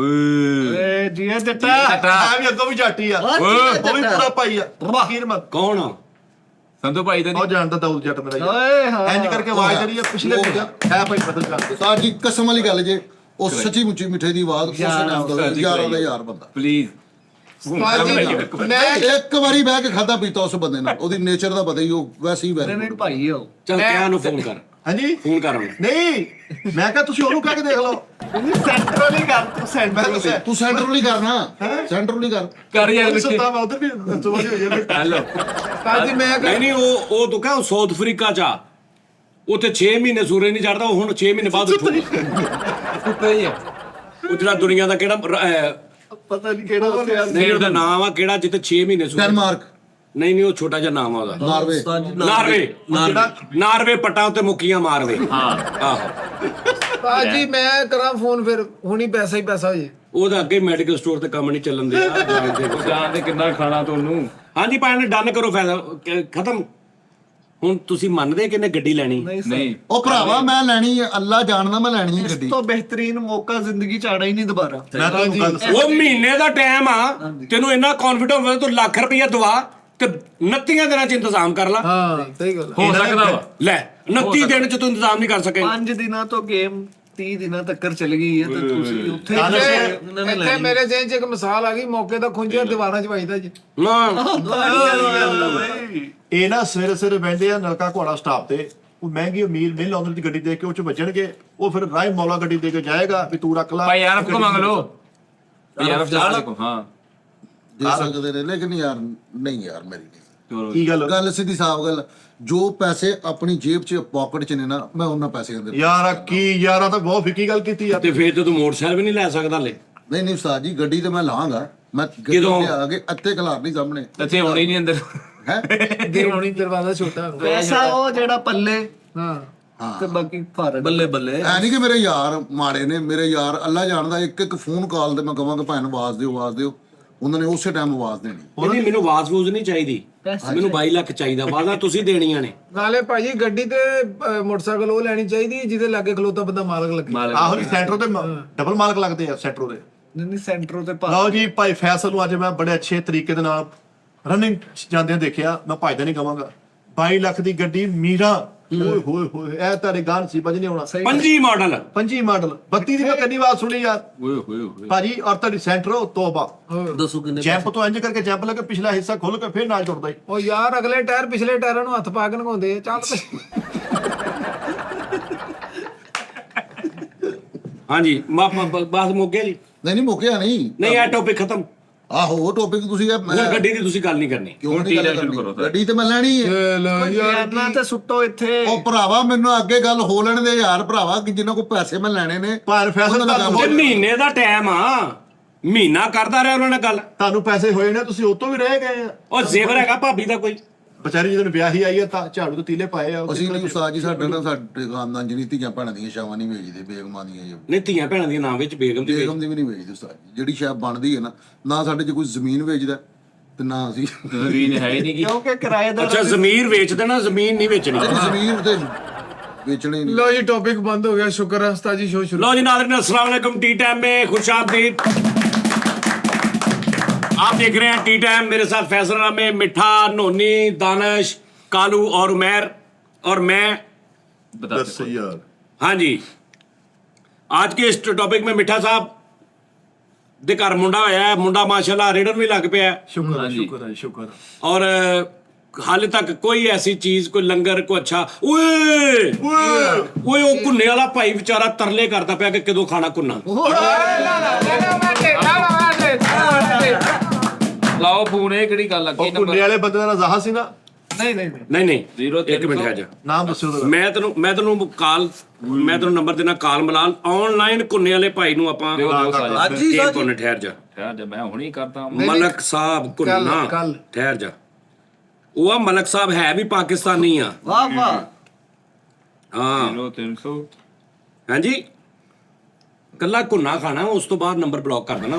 ਏ ਜੀ ਜੱਟਾ ਐ ਵੀ ਅੱਗੋਂ ਵੀ ਜਾਟੀ ਆ, ਉਹ ਵੀ ਪੂਰਾ ਭਾਈ ਆ। ਵਕੀਲ ਮਤ ਕੌਣ ਆ? ਸੰਧੂ ਭਾਈ ਦਾ ਉਹ ਜਾਣਦਾ ਦਾਊਦ ਜੱਟ ਮੇਰਾ ਯਾਰ। ਓਏ ਹਾਂ ਇੰਜ ਕਰਕੇ ਆਵਾਜ਼ ਜਿਹੜੀ ਆ ਪਿਛਲੇ ਮਹੀਨੇ ਹੈ ਭਾਈ ਬਦਲ ਜਾਂਦੇ। ਉਸਤਾਦ ਜੀ ਕਸਮ ਵਾਲੀ ਗੱਲ ਜੇ, ਉਹ ਸੱਚੀ ਮੁੱਚੀ ਮਿੱਠੇ ਦੀ ਆਵਾਜ਼ ਉਸੇ ਟਾਈਮ ਦਾ ਯਾਰ ਦਾ ਯਾਰ ਬੰਦਾ। ਪਲੀਜ਼ ਉਸਤਾਦ ਜੀ ਮੈਂ ਇੱਕ ਵਾਰੀ ਬਹਿ ਕੇ ਖਾਦਾ ਪੀਤਾ ਉਸ ਬੰਦੇ ਨਾਲ, ਉਹਦੀ ਨੇਚਰ ਦਾ ਪਤਾ ਹੀ, ਉਹ ਵੈਸੇ ਹੀ ਵੈਸੇ ਨਹੀਂ ਭਾਈ ਹੋ ਚੱਲ ਕਿਆ ਨੂੰ ਫੋਨ ਕਰ, ਹਾਂਜੀ ਫੋਨ ਕਰ ਉਹਨੂੰ। ਨਹੀਂ ਮੈਂ ਕਿਹਾ ਤੁਸੀਂ ਉਹਨੂੰ ਕਹਿ ਕੇ ਦੇਖ ਲਓ। ਸੈਂਟਰਲ ਹੀ ਕਰ ਤੂੰ ਮੈਂ ਸੈਂਟਰਲ ਦੱਸਿਆ ਤੂੰ ਸੈਂਟਰ ਨਹੀਂ ਕਰਨਾ, ਸੈਂਟਰ ਨਹੀਂ ਕਰ। ਕਰ ਯਾਰ ਮਿੱਠੇ। ਸੁੱਤਾ ਮੈਂ ਉਧਰ ਵੀ ਸੁਬਹ ਹੋ ਜਾਵੇ। ਹੈਲੋ ਉਸਤਾਦ ਜੀ ਮੈਂ ਨਹੀਂ ਨਹੀਂ ਉਹ ਤੂੰ ਕਹਾਂ ਸਾਊਥ ਅਫਰੀਕਾ ਚ ਆ, ਉੱਥੇ 6 ਮਹੀਨੇ ਸੂਰਜ ਨਹੀਂ ਚੜਦਾ, ਉਹ ਹੁਣ 6 ਮਹੀਨੇ ਬਾਅਦ ਉੱਠੂ। ਸੁੱਤਾ ਹੀ ਹੈ। ਉਹ ਜਿਹੜਾ ਦੁਨੀਆ ਦਾ ਕਿਹੜਾ ਪਤਾ ਨਹੀਂ ਕਿਹੜਾ ਉੱਥੇ ਆ। ਨਹੀਂ ਉਹਦਾ ਨਾਮ ਆ ਕਿਹੜਾ ਜਿੱਥੇ 6 ਮਹੀਨੇ ਸੂਰਜ ਡੈਨਮਾਰਕ, ਨਹੀਂ ਉਹ ਛੋਟਾ ਜਿਹਾ ਨਾਮ ਆ ਉਹਦਾ, ਨਾਰਵੇ। ਉਸਤਾਦ ਜੀ ਨਾਰਵੇ ਪੱਟਾਂ ਉੱਤੇ ਮੁੱਕੀਆਂ ਮਾਰਵੇ। ਹਾਂ ਆਹੋ ਉਸਤਾਦ ਜੀ ਮੈਂ ਕਰਾਂ ਫੋਨ, ਫਿਰ ਹੁਣੀ ਪੈਸਾ ਹੀ ਪੈਸਾ ਹੋ ਜੇ। ਉਹਦਾ ਅੱਗੇ ਮੈਡੀਕਲ ਸਟੋਰ ਤੇ ਕੰਮ ਨਹੀਂ ਚੱਲਣ ਦੇ ਜਾਣ ਦੇ ਕਿੰਨਾ ਖਾਣਾ ਤੁਹਾਨੂੰ। ਹਾਂਜੀ ਭਾਈ ਡਨ ਕਰੋ, ਫਾਇਦਾ ਖਤਮ। ਹੁਣ ਤੁਸੀਂ ਮੰਨਦੇ ਕਿ ਇਹਨੇ ਗੱਡੀ ਲੈਣੀ? ਨਹੀਂ ਉਹ ਭਰਾਵਾ ਮੈਂ ਲੈਣੀ ਹੈ, ਅੱਲਾ ਜਾਣਦਾ ਮੈਂ ਲੈਣੀ ਹੈ ਗੱਡੀ। ਤੋਂ ਬਿਹਤਰੀਨ ਮੌਕਾ ਜ਼ਿੰਦਗੀ ਚ ਆਣਾ ਹੀ ਨਹੀਂ ਦੁਬਾਰਾ। ਮੈਂ ਤੁਹਾਨੂੰ ਗੱਲ ਉਹ ਮਹੀਨੇ ਦਾ ਟਾਈਮ ਆ, ਤੈਨੂੰ ਇੰਨਾ ਕੌਨਫੀਡੈਂਟ ਹੋਵੇ ਤੂੰ ਲੱਖ ਰੁਪਈਆ ਦਵਾ ਤੇ 29 ਦਿਨਾਂ ਚ ਇੰਤਜ਼ਾਮ ਕਰ ਲਾ। ਹਾਂ ਸਹੀ ਗੱਲ ਹੋ ਸਕਦਾ ਵਾ। ਲੈ 29 ਦਿਨ ਚ ਤੂੰ ਇੰਤਜ਼ਾਮ ਨਹੀਂ ਕਰ ਸਕੇ। 5 ਦਿਨਾਂ ਤੋਂ ਗੇਮ 30 ਦਿਨਾਂ ਤੱਕ ਚਲ ਗਈ ਹੈ ਤੇ ਤੁਸੀਂ ਉੱਥੇ ਇੱਥੇ ਮੇਰੇ ਜ਼ਿਹਨ 'ਚ ਇੱਕ ਮਿਸਾਲ ਆ ਗਈ, ਮੌਕੇ ਦਾ ਖੁੰਝਿਆ ਦੀਵਾਰਾਂ 'ਚ ਵੱਜਦਾ ਜੀ। ਇਹ ਨਾ ਸਵੇਰੇ ਸਵੇਰੇ ਬੈਠਦੇ ਆ ਨਲਕਾ ਘੋੜਾ ਸਟਾਪ ਤੇ, ਉਹ ਮਹਿੰਗੀ ਅਮੀਰ ਮਿਲ ਆਉਂਦਰ ਦੀ ਗੱਡੀ ਦੇਖ ਕੇ ਉਹ ਚ ਵੱਜਣਗੇ, ਉਹ ਫਿਰ ਰਾਈ ਮੌਲਾ ਗੱਡੀ ਦੇ ਕੇ ਜਾਏਗਾ ਵੀ ਤੂੰ ਰੱਖ ਲਾ। ਭਾਈ ਯਾਰ ਕੋ ਮੰਗ ਲਓ ਯਾਰ ਚਾਹ ਕੋ। ਹਾਂ ਦੇ ਸਕਦੇ ਨੇ, ਲੇਕਿਨ ਯਾਰ ਨਹੀਂ ਯਾਰ ਮੇਰੀ ਨਹੀਂ। ਚਲੋ ਕੀ ਗੱਲ ਗੱਲ ਸਿੱਧੀ ਸਾਫ਼ ਗੱਲ, ਜੋ ਪੈਸੇ ਆਪਣੀ ਜੇਬ 'ਚ ਪਾਕਟ 'ਚ ਨੇ ਨਾ, ਮੈਂ ਉਹਨਾਂ ਪੈਸੇ ਅੰਦਰ ਯਾਰ ਕੀ ਯਾਰਾਂ ਤਾਂ ਬਹੁਤ ਫਿੱਕੀ ਗੱਲ ਕੀਤੀ ਆ। ਤੇ ਫੇਰ ਤੇ ਤੂੰ ਮੋਟਰਸਾਈਕਲ ਵੀ ਨਹੀਂ ਲੈ ਸਕਦਾ ਲੈ। ਨਹੀਂ ਉਸਤਾਦ ਜੀ ਗੱਡੀ ਤੇ ਮੈਂ ਲਾਂਗਾ, ਮੈਂ ਕਿਦੋਂ? ਆ ਕੇ ਅੱਤੇ ਖਿਲਾਫ ਨਹੀਂ ਸਾਹਮਣੇ ਇੱਥੇ ਹੋਣੀ ਨਹੀਂ ਅੰਦਰ ਹੈ ਦੇ ਹੋਣੀ ਦਰਵਾਜ਼ਾ ਛੋਟਾ ਹੁੰਦਾ। ਪੈਸਾ ਉਹ ਜਿਹੜਾ ਪੱਲੇ ਹਾਂ ਤੇ ਬਾਕੀ ਫਾਰਗ ਬੱਲੇ ਬੱਲੇ ਐ ਨਹੀਂ ਕਿ ਮੇਰੇ ਯਾਰ ਮਾੜੇ ਨੇ, ਮੇਰੇ ਯਾਰ ਅੱਲਾ ਜਾਣਦਾ, ਇੱਕ ਇੱਕ ਫੋਨ ਕਾਲ ਤੇ ਮੈਂ ਕਹਾਂਗਾ ਭਾਵੇਂ ਆਵਾਜ਼ ਦਿਓ, ਉਹਨਾਂ ਨੇ ਉਸੇ ਟਾਈਮ ਆਵਾਜ਼ ਦੇਣੀ। ਨਹੀਂ ਮੈਨੂੰ ਆਵਾਜ਼-ਵੂਜ਼ ਨਹੀਂ ਚਾਹੀਦੀ, ਮੈਨੂੰ 22 ਲੱਖ ਚਾਹੀਦਾ, ਆਵਾਜ਼ਾਂ ਤੁਸੀਂ ਦੇਣੀਆਂ ਨੇ। ਨਾਲੇ ਭਾਜੀ ਗੱਡੀ ਤੇ ਮੋਟਰਸਾਈਕਲ ਉਹ ਲੈਣੀ ਚਾਹੀਦੀ ਜਿਹਦੇ ਲਾਗੇ ਖਲੋਤਾ ਬੰਦਾ ਮਾਲਕ ਲੱਗੇ। ਆਹੋ ਸੈਂਟਰੋ ਤੇ ਡਬਲ ਮਾਲਕ ਲੱਗਦੇ ਆ ਸੈਂਟਰੋ ਦੇ। ਨਹੀਂ ਸੈਂਟਰੋ ਤੇ ਲਓ ਜੀ ਭਾਈ ਫੈਸਲ ਨੂੰ ਅੱਜ ਮੈਂ ਬੜੇ ਅੱਛੇ ਤਰੀਕੇ ਦੇ ਨਾਲ ਰਨਿੰਗ ਜਾਂਦਿਆਂ ਦੇਖਿਆ, ਮੈਂ ਭਜਦਾ ਨਹੀਂ ਕਵਾਂਗਾ। 22 ਲੱਖ ਦੀ ਗੱਡੀ ਮੀਰਾ, ਓਏ ਹੋਏ ਹੋਏ, ਇਹ ਤੁਹਾਡੇ ਗਾਂ ਨਸੀਬਾਂ 'ਚ ਨਹੀਂ ਆਉਣਾ। 25 ਮਾਡਲ 25 ਮਾਡਲ 32 ਦੀ ਮੈਂ ਕੰਨੀ ਆਵਾਜ਼ ਸੁਣੀ ਯਾਰ ਓਏ ਹੋਏ ਹੋਏ ਭਾਜੀ। ਔਰ ਤੁਹਾਡੀ ਸੈਂਟਰੋ ਤੋਬਾ, ਦੱਸੋ ਕਿੰਨੇ ਜੈਂਪ ਤੋਂ ਇੰਜ ਕਰਕੇ ਜੈਂਪ ਲਾ ਕੇ ਪਿਛਲਾ ਹਿੱਸਾ ਖੋਲ ਕੇ ਫਿਰ ਨਾਲ ਜੁੜਦਾ ਹੀ। ਉਹ ਯਾਰ ਅਗਲੇ ਟਾਇਰ ਪਿਛਲੇ ਟਾਇਰਾਂ ਨੂੰ ਹੱਥ ਪਾ ਕੇ ਲੰਘਾਉਂਦੇ ਆ। ਚੱਲ ਹਾਂਜੀ ਬਾਤ ਮੁੱਕ ਗਿਆ ਜੀ। ਨਹੀਂ ਮੁੱਕਿਆ ਨਹੀਂ। ਨਹੀਂ ਇਹ ਟੌਪਿਕ ਖਤਮ, ਆਹੋ ਟੌਪਿਕ ਤੁਸੀਂ ਇਹ ਹੁਣ ਗੱਡੀ ਦੀ ਤੁਸੀਂ ਗੱਲ ਨਹੀਂ ਕਰਨੀ। ਕਿਉਂ ਨਹੀਂ ਗੱਲ ਕਰਨੀ? ਗੱਡੀ ਤੇ ਮੈਂ ਲੈਣੀ ਹੈ। ਯਾਰ ਤੇ ਸੁੱਟੋ ਇੱਥੇ। ਉਹ ਭਰਾਵਾ ਮੈਨੂੰ ਅੱਗੇ ਗੱਲ ਹੋ ਲੈਣ ਦੇ ਯਾਰ ਭਰਾਵਾ, ਕਿ ਜਿੰਨਾਂ ਕੋਲ ਪੈਸੇ ਮੈਂ ਲੈਣੇ ਨੇ। ਭਾਰ ਫੈਸਲ ਉਹਨਾਂ ਨਾਲ ਤੇ ਮਹੀਨੇ ਦਾ ਟਾਈਮ ਆ, ਮਹੀਨਾ ਕਰਦਾ ਰਿਹਾ ਉਹਨਾਂ ਨਾਲ ਗੱਲ। ਤੁਹਾਨੂੰ ਪੈਸੇ ਹੋਏ ਨੇ, ਤੁਸੀਂ ਉਤੋਂ ਵੀ ਰਹਿ ਗਏ ਆ। ਉਹ ਜ਼ੇਵਰ ਹੈਗਾ ਭਾਬੀ ਦਾ ਕੋਈ, ਵਿਚਾਰੀ ਜਦੋਂ ਵਿਆਹੀ ਆਈ ਆ ਤਾਂ ਝਾੜੂ ਤੇ ਤੀਲੇ ਪਾਏ ਆ। ਅਸੀਂ ਨਹੀਂ ਉਸਤਾਦ ਜੀ, ਸਾਡੇ ਨਾਲ ਸਾਡੇ ਖਾਨਦਾਨ ਚ ਧੀਆਂ ਭੈਣਾਂ ਦੀਆਂ ਛਾਵਾਂ ਨਹੀਂ ਵੇਚਦੇ, ਬੇਗਮਾਂ ਦੀਆਂ ਜੀ। ਨਹੀਂ ਧੀਆਂ ਭੈਣਾਂ ਦੇ ਨਾਮ ਵਿੱਚ ਬੇਗਮ ਦੀ ਬੇਗਮ ਦੀ ਵੀ ਨਹੀਂ ਵੇਚਦੇ ਉਸਤਾਦ ਜੀ। ਜਿਹੜੀ ਸ਼ਾਇ ਬਣਦੀ ਹੈ ਨਾ ਸਾਡੇ ਚ ਕੋਈ ਜ਼ਮੀਨ ਵੇਚਦਾ ਤੇ ਨਾ ਅਸੀਂ ਜ਼ਮੀਨ ਹੈ ਹੀ ਨਹੀਂ ਗੀ। ਕਿਉਂਕਿ ਕਿਰਾਏਦਾਰ ਅੱਛਾ ਜ਼ਮੀਰ ਵੇਚ ਦੇਣਾ, ਜ਼ਮੀਨ ਨਹੀਂ ਵੇਚਣੀ। ਜ਼ਮੀਨ ਤੇ ਵੇਚਣੀ ਨਹੀਂ। लो जी टॉपिक बंद हो गया। शुक्र है उस्ताद जी, शो शुरू। लो जी नाज़रीन, अस्सलाम वालेकुम। टी टाइम में खुशामदीद। आप देख रहे हैं टी टाइम, मेरे साथ फैसल में मिठा, नोनी, दानिश, कालू और उमैर और मैं। बता ਦੱਸ ਯਾਰ हाँ जी, आज के इस टॉपिक में मिठा साहब ਦੇ ਘਰ ਮੁੰਡਾ ਹੋਇਆ ਹੈ। ਮੁੰਡਾ ਮਾਸ਼ਾਅੱਲਾ ਰੇਡਰ ਵੀ ਲੱਗ ਪਿਆ ਹੈ। ਸ਼ੁਕਰ ਹੈ ਸ਼ੁਕਰ ਹੈ ਸ਼ੁਕਰ। और हाले तक कोई ऐसी चीज, कोई लंगर को अच्छा ओए ओए ਉਹ ਕੁੰਨੇ ਵਾਲਾ ਭਾਈ ਵਿਚਾਰਾ ਤਰਲੇ ਕਰਦਾ ਪਿਆ ਕਿ ਕਦੋਂ ਖਾਣਾ ਕੁੰਨਾ। ਲਾਓ ਫੋਨ, ਇਹ ਕਿਹੜੀ ਗੱਲ ਲੱਗੀ ਉਹ ਕੁੰਨੇ ਵਾਲੇ ਬੰਦੇ ਦਾ ਜ਼ਾਹਾ ਸੀ ਨਾ। ਨਹੀਂ ਇੱਕ ਮਿੰਟ ਆ ਜਾ, ਨਾਮ ਦੱਸਿਓ ਉਹਦਾ। ਮੈਂ ਤੈਨੂੰ ਨੰਬਰ ਦੇਣਾ, ਕਾਲ ਮਿਲਾ। ਆਨਲਾਈਨ ਕੁੰਨੇ ਵਾਲੇ ਭਾਈ ਨੂੰ ਆਪਾਂ ਅੱਜ ਹੀ ਇੱਕ ਮਿੰਟ ਠਹਿਰ ਜਾ। ਠਹਿਰ ਜਾ, ਮੈਂ ਹੁਣੀ ਕਰਦਾ। ਮਲਕ ਸਾਹਿਬ ਕੁੰਨਾ, ਕੱਲ। ਠਹਿਰ ਜਾ। ਉਹ ਆ ਮਲਕ ਸਾਹਿਬ ਹੈ ਵੀ ਪਾਕਿਸਤਾਨੀ ਆ। ਵਾਹ ਵਾਹ। ਹਾਂ 0300 ਹਾਂਜੀ, ਕੱਲਾ ਕੁੰਨਾ ਖਾਣਾ, ਉਸ ਤੋਂ ਬਾਅਦ ਨੰਬਰ ਬਲੌਕ ਕਰ ਦੇਣਾ।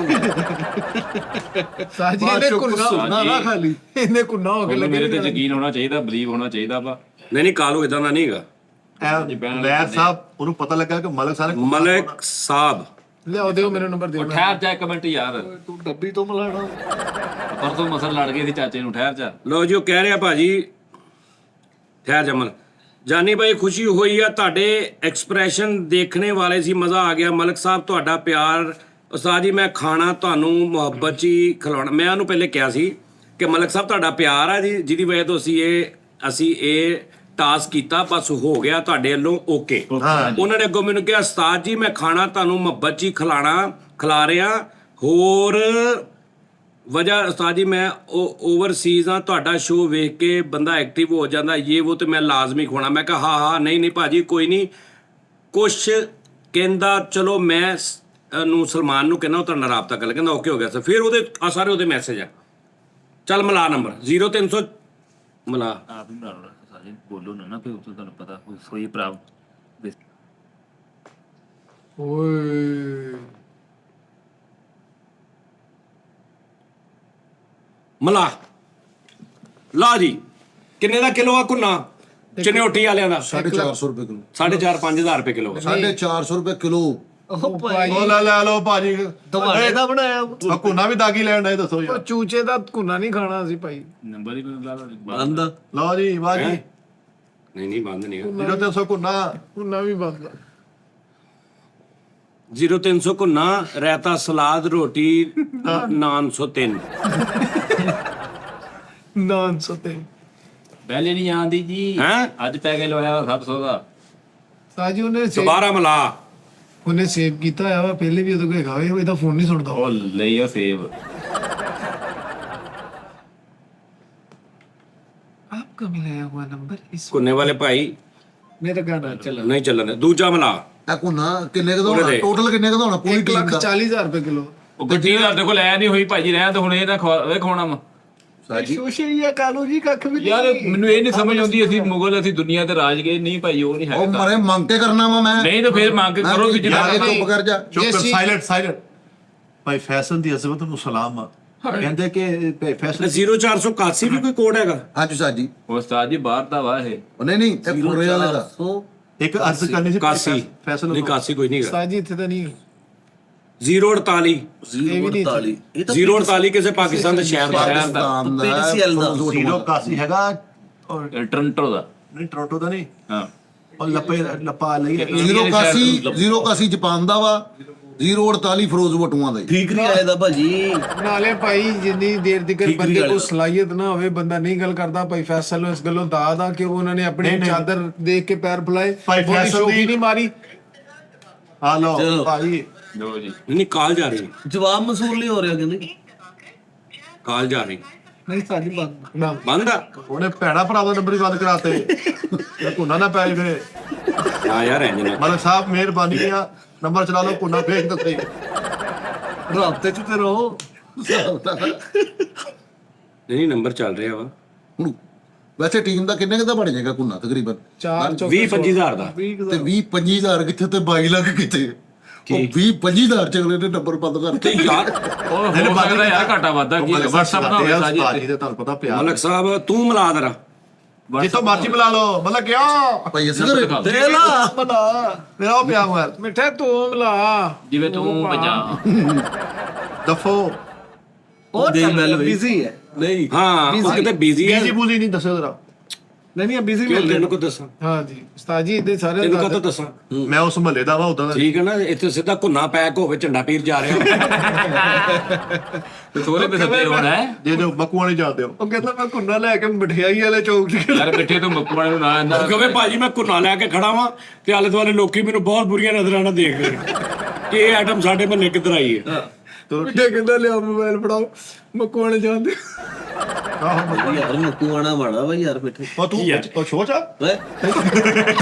साजी ने कुन्ना ਨਾ ਖਾਲੀ इन्हें कुन्ना हो के ਉਹਨੂੰ लगे। ਮੇਰੇ ਤੇ ਯਕੀਨ ਹੋਣਾ ਚਾਹੀਦਾ, ਬਲੀਵ ਹੋਣਾ ਚਾਹੀਦਾ ਵਾ। ਨਹੀਂ ਕਾਲੂ ਇਦਾਂ ਦਾ ਨਹੀਂ ਹੈਗਾ। ਲੈਰ ਸਾਹਿਬ ਉਹਨੂੰ ਪਤਾ ਲੱਗਾ ਕਿ ਮਲਕ ਸਾਰੇ ਮਲਕ ਸਾਹਿਬ ले आओ देखो मेरा नंबर दे। ਉਹ ਠਹਿਰ ਜਾ ਇੱਕ ਮਿੰਟ ਯਾਰ, ਤੂੰ ਡੱਬੀ ਤੋਂ ਮਲਾਣਾ। ਪਰਸੋਂ ਮਸਲ ਲੜ ਗਏ ਸੀ ਚਾਚੇ ਨੂੰ। ਠਹਿਰ ਜਾ। ਲੋ ਜੀ, ਉਹ ਕਹਿ ਰਿਹਾ ਭਾਜੀ ਠਹਿਰ ਜਮਲ ਜਾਨੀ ਭਾਈ, ਖੁਸ਼ੀ ਹੋਈ ਆ ਤੁਹਾਡੇ ਐਕਸਪ੍ਰੈਸ਼ਨ ਦੇਖਣੇ ਵਾਲੇ ਸੀ, ਮਜ਼ਾ ਆ ਗਿਆ। ਮਲਕ ਸਾਹਿਬ ਤੁਹਾਡਾ ਪਿਆਰ ਉਸਤਾਦ ਜੀ, ਮੈਂ ਖਾਣਾ ਤੁਹਾਨੂੰ ਮੁਹੱਬਤ 'ਚ ਹੀ ਖਿਲਾਉਣਾ। ਮੈਂ ਉਹਨੂੰ ਪਹਿਲੇ ਕਿਹਾ ਸੀ ਕਿ ਮਲਕ ਸਾਹਿਬ ਤੁਹਾਡਾ ਪਿਆਰ ਆ ਜੀ, ਜਿਹਦੀ ਵਜ੍ਹਾ ਤੋਂ ਅਸੀਂ ਇਹ ਟਾਸਕ ਕੀਤਾ, ਬਸ ਹੋ ਗਿਆ ਤੁਹਾਡੇ ਵੱਲੋਂ ਓਕੇ। ਉਹਨਾਂ ਨੇ ਅੱਗੋਂ ਮੈਨੂੰ ਕਿਹਾ ਉਸਤਾਦ ਜੀ ਮੈਂ ਖਾਣਾ ਤੁਹਾਨੂੰ ਮੁਹੱਬਤ 'ਚ ਹੀ ਖਿਲਾ ਰਿਹਾ, ਹੋਰ ਵਜ੍ਹਾ ਉਸਤਾਦ ਜੀ ਮੈਂ ਓਵਰਸੀਜ਼ ਆ, ਤੁਹਾਡਾ ਸ਼ੋਅ ਵੇਖ ਕੇ ਬੰਦਾ ਐਕਟਿਵ ਹੋ ਜਾਂਦਾ, ਇਹ ਉਹ ਤੇ ਮੈਂ ਲਾਜ਼ਮੀ ਖਵਾਉਣਾ। ਮੈਂ ਕਿਹਾ ਹਾਂ ਨਹੀਂ ਭਾਜੀ ਕੋਈ ਨਹੀਂ, ਕੁਛ ਕਹਿੰਦਾ ਚਲੋ ਮੈਂ ਨੂੰ ਸਲਮਾਨ ਨੂੰ ਕਹਿੰਦਾ, ਉਹ ਤੁਹਾਡਾ ਨਾਲ ਰਾਬਤਾ ਕਰ ਲਿਆ, ਕਹਿੰਦਾ ਓਕੇ ਹੋ ਗਿਆ ਸਰ। ਫਿਰ ਉਹਦੇ ਆ ਸਾਰੇ ਉਹਦੇ ਮੈਸੇਜ ਆ। ਚੱਲ ਮਿਲਾ ਨੰਬਰ 0300 ਮਿਲਾ। ਆਪ ਹੀ ਬਣਾ ਲਓ ਸਾਰੇ, ਬੋਲੋ ਨਾ ਫਿਰ ਤੁਹਾਨੂੰ ਪਤਾ ਕੋਈ ਪ੍ਰਾਬ। ओए ਮਿਲਾ ਲਾ ਜੀ। ਕਿੰਨੇ ਦਾ ਕਿਲੋ ਆ ਕੁੰਨਾ ਚਨਿਓਟੀ ਵਾਲਿਆਂ ਦਾ? 450 ਰੁਪਏ ਕਿਲੋ। 4.5-5,000 ਰੁਪਏ ਕਿਲੋ। 450 ਰੁਪਏ ਕਿਲੋ। ਉਹ ਭਾਈ ਉਹ ਲੈ ਲਓ ਭਾਜੀ, ਤੁਹਾਡੇ ਦਾ ਬਣਾਇਆ। ਆ ਕੁੰਨਾ ਵੀ ਦਾਗੀ ਲੈਣ ਦਾ ਦੱਸੋ ਯਾਰ। चूचे दा कुन्ना नहीं खाना सी भाई। ਨੰਬਰ ਹੀ ਬਦਲਾ ਬੰਦ ਲਓ ਜੀ ਵਾਹ ਜੀ, ਨਹੀਂ ਬੰਦ ਨਹੀਂ ਹੈ। 0300 ਕੁੰਨਾ। कुन्ना भी बंद। 0300 ਕੁੰਨਾ, ਰਾਇਤਾ ਸਲਾਦ ਰੋਟੀ 903। 900 ਪਹਿਲੇ ਨਹੀਂ ਆਂਦੀ ਜੀ, ਹੈਂ? ਅੱਜ ਪੈ ਕੇ ਲੋਇਆ 700 ਦਾ। साजी उन्हें ਦੁਬਾਰਾ ਮਿਲਾ। उन्हें सेव किया है वा, पहले भी उधर कोई खावे हुए था, फोन नहीं सुनता। ਉਹ ਲਈਓ ਸੇਵ। आपका मिलाया हुआ नंबर इस ਕੁੰਨੇ ਵਾਲੇ ਭਾਈ मेरा गाना चला। ਨਹੀਂ ਚੱਲਣ। ਦੂਜਾ ਮਿਲਾ। ਇਹ ਕੋਨਾ ਕਿੰਨੇ ਕਦਾ ਉਹਦੇ ਹੋਣਾ? ਦੇ। ਟੋਟਲ ਕਿੰਨੇ ਕਦਾ ਹੋਣਾ ਪੂਰੀ ਟੀਮ ਦਾ? 1,40,000 रुपए किलो। ਉਹ ਗੱਡੀ ਤੁਹਾਡੇ ਕੋਲ ਲੈ ਨਹੀਂ ਹੋਈ ਭਾਜੀ, ਰਹਿਣ ਤੇ ਹੁਣ ਇਹ ਨਾ ਖਵਾਉਣਾ ਵਾ ਸੋਸ਼ੀਆ ਕਾਲੂ ਜੀ ਕੱਖ ਵੀ ਯਾਰ। ਮੈਨੂੰ ਇਹ ਨਹੀਂ ਸਮਝ ਆਉਂਦੀ, ਅਸੀਂ ਮੁਗਲ ਅਸੀਂ ਦੁਨੀਆ ਤੇ ਰਾਜ ਗਏ ਨਹੀਂ ਭਾਈ, ਉਹ ਨਹੀਂ ਉਹ ਹੈਗਾ। ਮਰੇ ਮੰਗ ਕੇ ਕਰਨਾ ਵਾ ਮੈਂ ਨਹੀਂ ਤਾਂ ਫਿਰ ਮੰਗ ਕੇ ਕਰੋ ਕਿ ਜਾ ਕੇ ਜਿਹੜਾ ਚੁੱਪ ਕਰ ਜਾ। ਚੁੱਪ ਕਰ, ਸਾਇਲੈਂਟ ਭਾਈ ਫੈਸਲ ਦੀ ਅਜ਼ਮਤ ਨੂੰ ਸਲਾਮ ਆ। ਕਹਿੰਦੇ ਕਿ ਭਾਈ ਫੈਸਲ 0481 ਵੀ ਕੋਈ ਕੋਡ ਹੈਗਾ? ਹਾਂਜੀ ਸਾਜੀ, ਉਸਤਾਦ ਜੀ ਬਾਹਰ ਦਾ ਵਾ ਇਹ। ਉਹ ਨਹੀਂ ਇਹ ਪੂਰੇ ਵਾਲੇ ਦਾ ਇੱਕ ਅਰਜ਼ ਕਰਨੀ ਸੀ 81 ਫੈਸਲ ਨਹੀਂ, 81 ਕੋਈ ਨਹੀਂ ਹੈਗਾ। ਉਸਤਾਦ ਜੀ ਇੱਥੇ ਤਾਂ ਨਹੀਂ 048 048 ਇਹ ਤਾਂ 048 ਕਿਸੇ ਪਾਕਿਸਤਾਨ ਦੇ ਸ਼ਹਿਰ ਦਾ ਪਾਕਿਸਤਾਨ ਦਾ PTCL ਦਾ। 081 ਹੈਗਾ ਔਰ ਇਹ ਟੋਰਾਂਟੋ ਦਾ। ਨਹੀਂ ਟੋਰਾਂਟੋ ਦਾ ਨਹੀਂ, ਹਾਂ ਉਹ ਲੱਪਾ ਲਈ 081 ਜਾਪਾਨ ਦਾ ਵਾ, 048 ਫਿਰੋਜ਼ ਬਟੂਆਂ ਦਾ ਜੀ। ਠੀਕ ਨਹੀਂ ਆਇਆ ਦਾ ਭਾਜੀ। ਨਾਲੇ ਭਾਈ ਜਿੰਨੀ ਦੇਰ ਤੱਕ ਬੰਦੇ ਕੋਲ ਸਲਾਹੀਅਤ ਨਾ ਹੋਵੇ ਬੰਦਾ ਨਹੀਂ ਗੱਲ ਕਰਦਾ। ਭਾਈ ਫੈਸਲ ਨੂੰ ਇਸ ਗੱਲੋਂ ਦਾਦ ਆ ਕਿ ਉਹਨਾਂ ਨੇ ਆਪਣੀ ਚਾਦਰ ਦੇਖ ਕੇ ਪੈਰ ਫੁਲਾਏ, ਭਾਈ ਫੈਸਲ ਸ਼ੌਕੀ ਦੀ- ਨਹੀਂ ਮਾਰੀ। ਆ ਲਓ ਚਲੋ। ਭਾਈ ਲੋ ਜੀ। ਨਹੀਂ, ਕਾਲ ਜਾ ਰਹੀ, ਜਵਾਬ ਮਸੂਲ ਨਹੀਂ ਹੋ ਰਿਹਾ ਕਹਿੰਦੇ। ਕਾਲ ਜਾ ਰਹੀ ਨਹੀਂ ਸਾਡੀ ਬੰਦ ਬੰਦ ਆ। ਉਹਨੇ ਭੈਣਾ ਭਰਾ ਦਾ ਨੰਬਰ ਹੀ ਬੰਦ ਕਰਾਤੇ। ਇਹ ਕੁੰਨਾ ਨਾ ਪੈ ਜਾਵੇ। ਹਾਂ ਯਾਰ, ਇੰਜ ਨਾ ਮਲਕ ਸਾਹਿਬ ਮਿਹਰਬਾਨੀ ਆ, ਨੰਬਰ ਚਲਾ ਲਓ, ਕੁੰਨਾ ਭੇਜ ਦਿੱਤੇ। ਰਾਬਤੇ ਚ ਤੇ ਰਹੋ। ਨਹੀਂ, ਨੰਬਰ ਚੱਲ ਰਿਹਾ ਵਾ। ਹੁਣ ਵੈਸੇ ਟੀਮ ਦਾ ਕਿੰਨੇ ਕੁ ਦਾ ਬਣ ਜਾਏਗਾ ਕੁੰਨਾ ਤਕਰੀਬਨ? 20-25 ਹਜ਼ਾਰ ਦਾ। ਤੇ 20-25 ਕਿੱਥੇ ਤੇ 22 ਲੱਖ ਕਿੱਥੇ? ਉਹ 20-25 ਚ ਅਗਲੇ ਨੇ ਨੰਬਰ ਬੰਦ ਤੇ ਕਰਤੇ। ਯਾਰ ਉਹ ਹੋ ਸਕਦਾ ਯਾਰ ਘਾਟਾ ਵਾਧਾ ਕੀ WhatsApp ਨਾ ਹੋਵੇ ਸਾਜੀ ਭਾਜੀ ਦੇ ਤੁਹਾਨੂੰ ਪਤਾ ਪਿਆ। ਮਲਕ ਸਾਹਿਬ ਤੂੰ ਮਿਲਾ ਦਰਾ। ਜਿੱਥੋਂ ਮਰਜ਼ੀ ਮਿਲਾ ਲਓ, ਮਤਲਬ ਕਿਉਂ ਭਾਈ ਅਸੀਂ ਕਰੇ ਦੇ ਲਾ ਮੇਰਾ ਉਹ ਪਿਆ ਹੋਇਆ ਮਿੱਠਾ ਤੂੰ ਮਿਲਾ। ਜਿਵੇਂ ਤੂੰ ਭਜਾ ਦਫੋ। ਉਹ ਦੇ ਮੈਲ ਵੀ। ਬਿਜ਼ੀ ਹੈ। ਨਹੀਂ ਹਾਂ, ਉਹ ਕਿਤੇ ਬਿਜ਼ੀ ਹੈ। ਬੀਜੀ ਬੂਜੀ ਨਹੀਂ ਦੱਸਿਓ ਜਰਾ। ਨਹੀਂ ਬਿਜ਼ੀ ਕਿਉਂ ਮਿਲ ਤੈਨੂੰ ਕੋ ਦੱਸਾਂ? ਹਾਂ ਜੀ ਉਸਤਾਦ ਜੀ ਇਹਦੇ ਸਾਰੇ ਤੈਨੂੰ ਕਦੋਂ ਦੱਸਾਂ? ਮੈਂ ਉਸ ਮਹੱਲੇ ਦਾ ਵਾ ਉਦਾਂ ਦਾ। ਠੀਕ ਹੈ ਨਾ, ਇੱਥੇ ਸਿੱਧਾ ਘੁੰਨਾ ਪੈਕ ਹੋਵੇ, ਝੰਡਾ ਪੀਰ ਜਾ ਰਿਹਾ ਤੇ ਥੋੜੇ ਪੈਸੇ ਤੇ ਹੋਣਾ ਹੈ ਜੇ ਜੋ ਮਕੂਆਂ ਨਹੀਂ ਜਾਂਦੇ ਹੋ। ਉਹ ਕਹਿੰਦਾ ਮੈਂ ਕੁੰਨਾ ਲੈ ਕੇ ਮਠਿਆਈ ਵਾਲੇ ਚੌਕ ਤੇ ਯਾਰ। ਬਿੱਠੇ ਤੋਂ ਮੁੱਕ ਵਾਲੇ ਨੂੰ ਨਾ ਆਂਦਾ ਕਿਉਂਕਿ ਭਾਜੀ ਮੈਂ ਘੁੰਨਾ ਲੈ ਕੇ ਖੜਾ ਵਾਂ ਤੇ ਆਲੇ ਦੁਆਲੇ ਲੋਕੀ ਮੈਨੂੰ ਬਹੁਤ ਬੁਰੀਆਂ ਨਜ਼ਰਾਂ ਨਾਲ ਦੇਖਦੇ ਨੇ ਕਿ ਇਹ ਆਈਟਮ ਸਾਡੇ ਮਹੱਲੇ ਕਿੱਧਰ ਆਈ ਹੈ। ਮਿੱਠਾ ਕਹਿੰਦਾ ਲਿਆ ਮੋਬਾਈਲ ਫੜਾਓ, ਮਕਵਾਣ ਜਾਂਦੇ। ਯਾਰ ਮੁੱਕੂ ਆਣਾ ਮਾੜਾ ਵਾ ਯਾਰ ਬੈਠੇ। ਉਹ ਤੂੰ ਉਹ ਸੋਚ ਆ ਓਏ